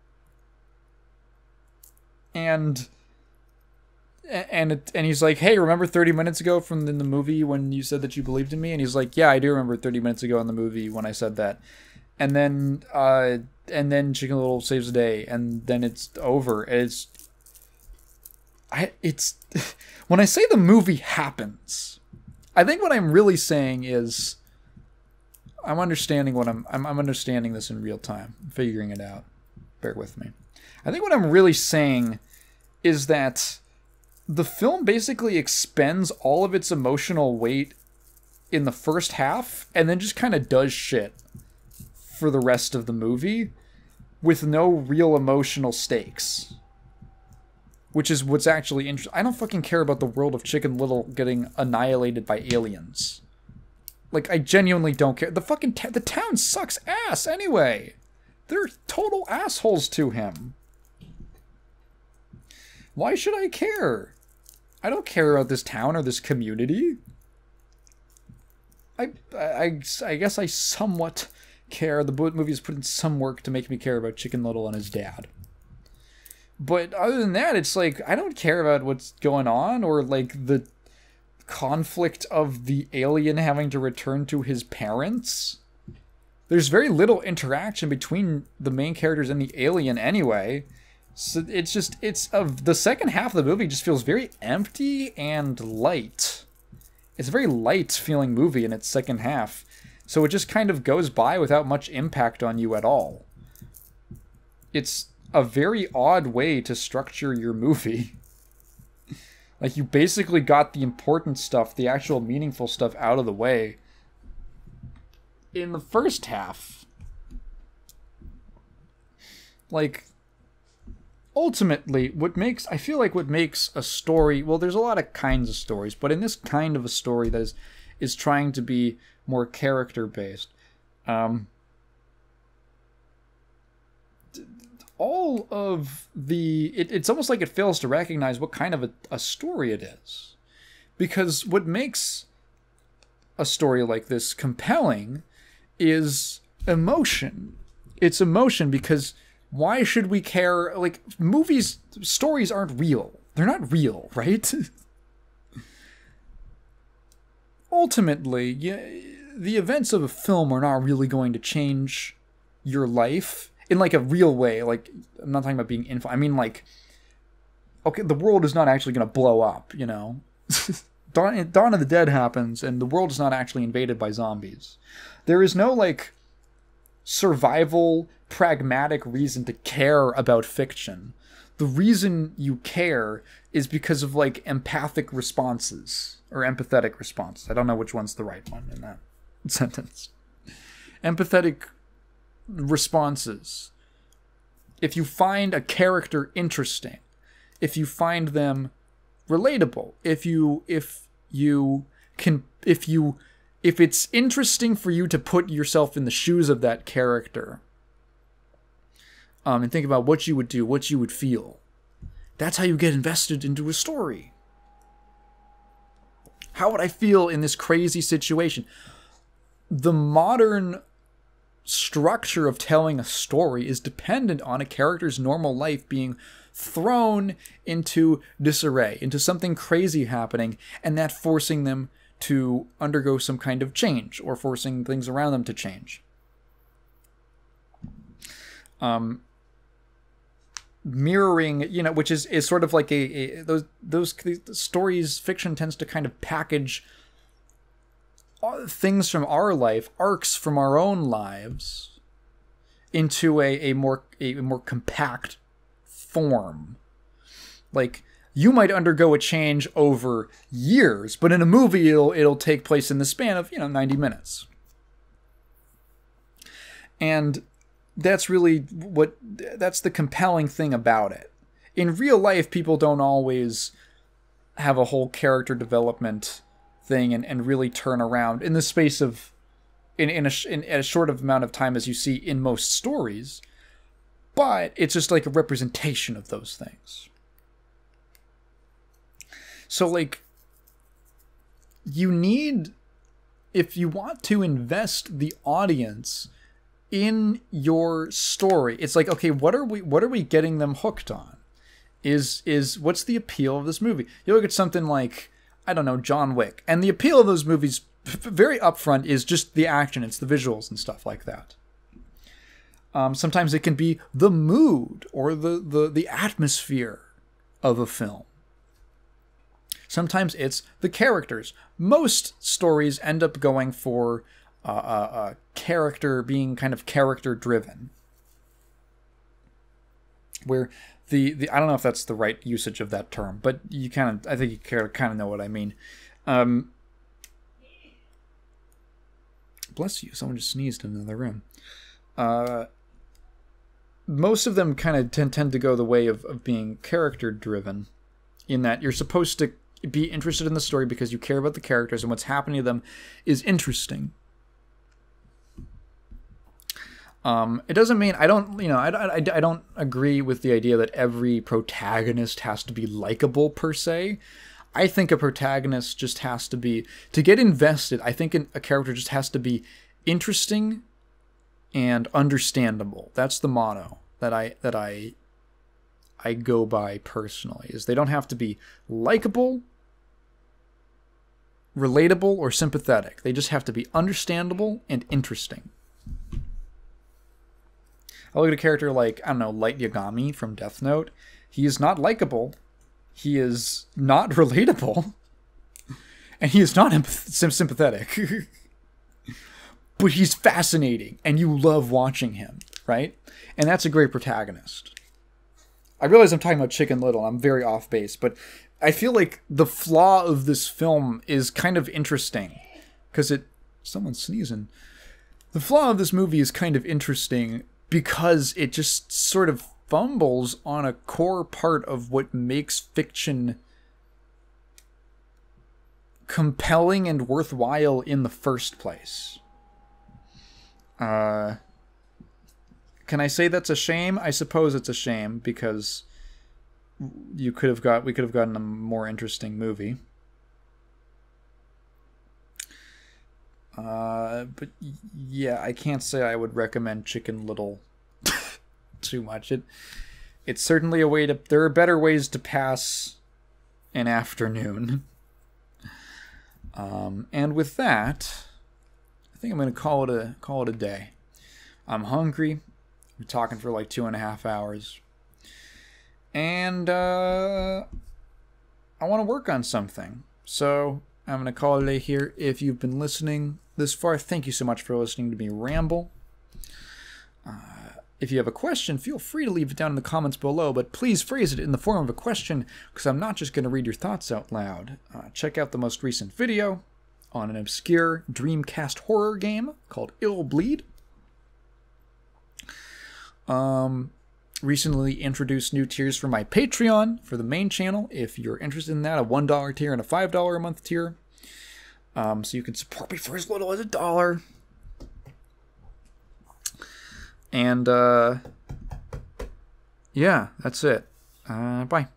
and he's like, hey, remember 30 minutes ago from the movie when you said that you believed in me? And he's like, yeah, I do remember 30 minutes ago in the movie when I said that. And then Chicken Little saves the day, and then it's over. It's when I say the movie happens, I think what I'm really saying is I'm understanding I'm understanding this in real time, I'm figuring it out. Bear with me. I think what I'm really saying is that the film basically expends all of its emotional weight in the first half, and then just kind of does shit for the rest of the movie with no real emotional stakes. Which is what's actually interesting. I don't fucking care about the world of Chicken Little getting annihilated by aliens. Like, I genuinely don't care. The fucking the town sucks ass anyway. They're total assholes to him. Why should I care? I don't care about this town or this community. I guess I somewhat care. The movie has put in some work to make me care about Chicken Little and his dad. But other than that, it's like, I don't care about what's going on, or like the conflict of the alien having to return to his parents. There's very little interaction between the main characters and the alien anyway. So the second half of the movie just feels very empty and light. It's a very light feeling movie in its second half. So it just kind of goes by without much impact on you at all. It's a very odd way to structure your movie. Like, you basically got the important stuff, the actual meaningful stuff out of the way in the first half. Like, ultimately, I feel like what makes a story, well, there's a lot of kinds of stories, but in this kind of a story that is trying to be more character-based, all of it's almost like it fails to recognize what kind of a story it is. Because what makes a story like this compelling is emotion. It's emotion, because why should we care? Like, stories aren't real. They're not real, right? Ultimately, the events of a film are not really going to change your life in, like, a real way. Like, I'm not talking about being I mean, like, okay, the world is not actually going to blow up, you know? Dawn of the Dead happens, and the world is not actually invaded by zombies. There is no, like, survival, pragmatic reason to care about fiction. The reason you care is because of, like, empathic responses, or empathetic responses. I don't know which one's the right one in that sentence. Empathetic responses. If you find a character interesting, if you find them relatable, if it's interesting for you to put yourself in the shoes of that character, and think about what you would do, what you would feel. That's how you get invested into a story. How would I feel in this crazy situation? The modern structure of telling a story is dependent on a character's normal life being thrown into disarray, into something crazy happening, and that forcing them to undergo some kind of change, or forcing things around them to change. Mirroring, which is sort of like those stories, fiction tends to kind of package things from our life, arcs from our own lives, into a more compact form. Like, you might undergo a change over years, but in a movie it'll take place in the span of 90 minutes. And that's really that's the compelling thing about it. In real life, people don't always have a whole character development thing and really turn around in the space of in a short amount of time as you see in most stories, but it's just like a representation of those things. So, like, you need, if you want to invest the audience in your story, it's like, okay, what are we getting them hooked on? Is what's the appeal of this movie? You look at something like, I don't know, John Wick, and the appeal of those movies very upfront is just the action, it's the visuals and stuff like that. Sometimes it can be the mood or the atmosphere of a film. Sometimes it's the characters. Most stories end up going for a character being kind of character driven, where the I don't know if that's the right usage of that term, but I think you kind of know what I mean. Bless you, someone just sneezed in another room. Most of them kind of tend to go the way of being character driven, in that you're supposed to be interested in the story because you care about the characters and what's happening to them is interesting. It doesn't mean I don't agree with the idea that every protagonist has to be likable per se. I think a protagonist just has to be, to get invested, I think a character just has to be interesting and understandable. That's the motto that I go by personally, is they don't have to be likable, relatable, or sympathetic. They just have to be understandable and interesting. I look at a character like, I don't know, Light Yagami from Death Note. He is not likable, he is not relatable, and he is not sympathetic. But he's fascinating, and you love watching him, right? And that's a great protagonist. I realize I'm talking about Chicken Little, I'm very off base, but I feel like the flaw of this film is kind of interesting, because someone's sneezing. The flaw of this movie is kind of interesting because it just sort of fumbles on a core part of what makes fiction compelling and worthwhile in the first place. Can I say that's a shame? I suppose it's a shame, because we could have gotten a more interesting movie. But yeah, I can't say I would recommend Chicken Little too much. It's certainly a way to. There are better ways to pass an afternoon. And with that, I think I'm going to call it a day. I'm hungry. We're talking for like 2.5 hours. And I want to work on something. So I'm going to call it a day here. If you've been listening this far, thank you so much for listening to me ramble. If you have a question, feel free to leave it down in the comments below, but please phrase it in the form of a question, because I'm not just going to read your thoughts out loud. Check out the most recent video on an obscure Dreamcast horror game called Ill Bleed. recently introduced new tiers for my Patreon for the main channel. If you're interested in that, a $1 tier and a $5 a month tier. So you can support me for as little as $1. And yeah, that's it. Bye.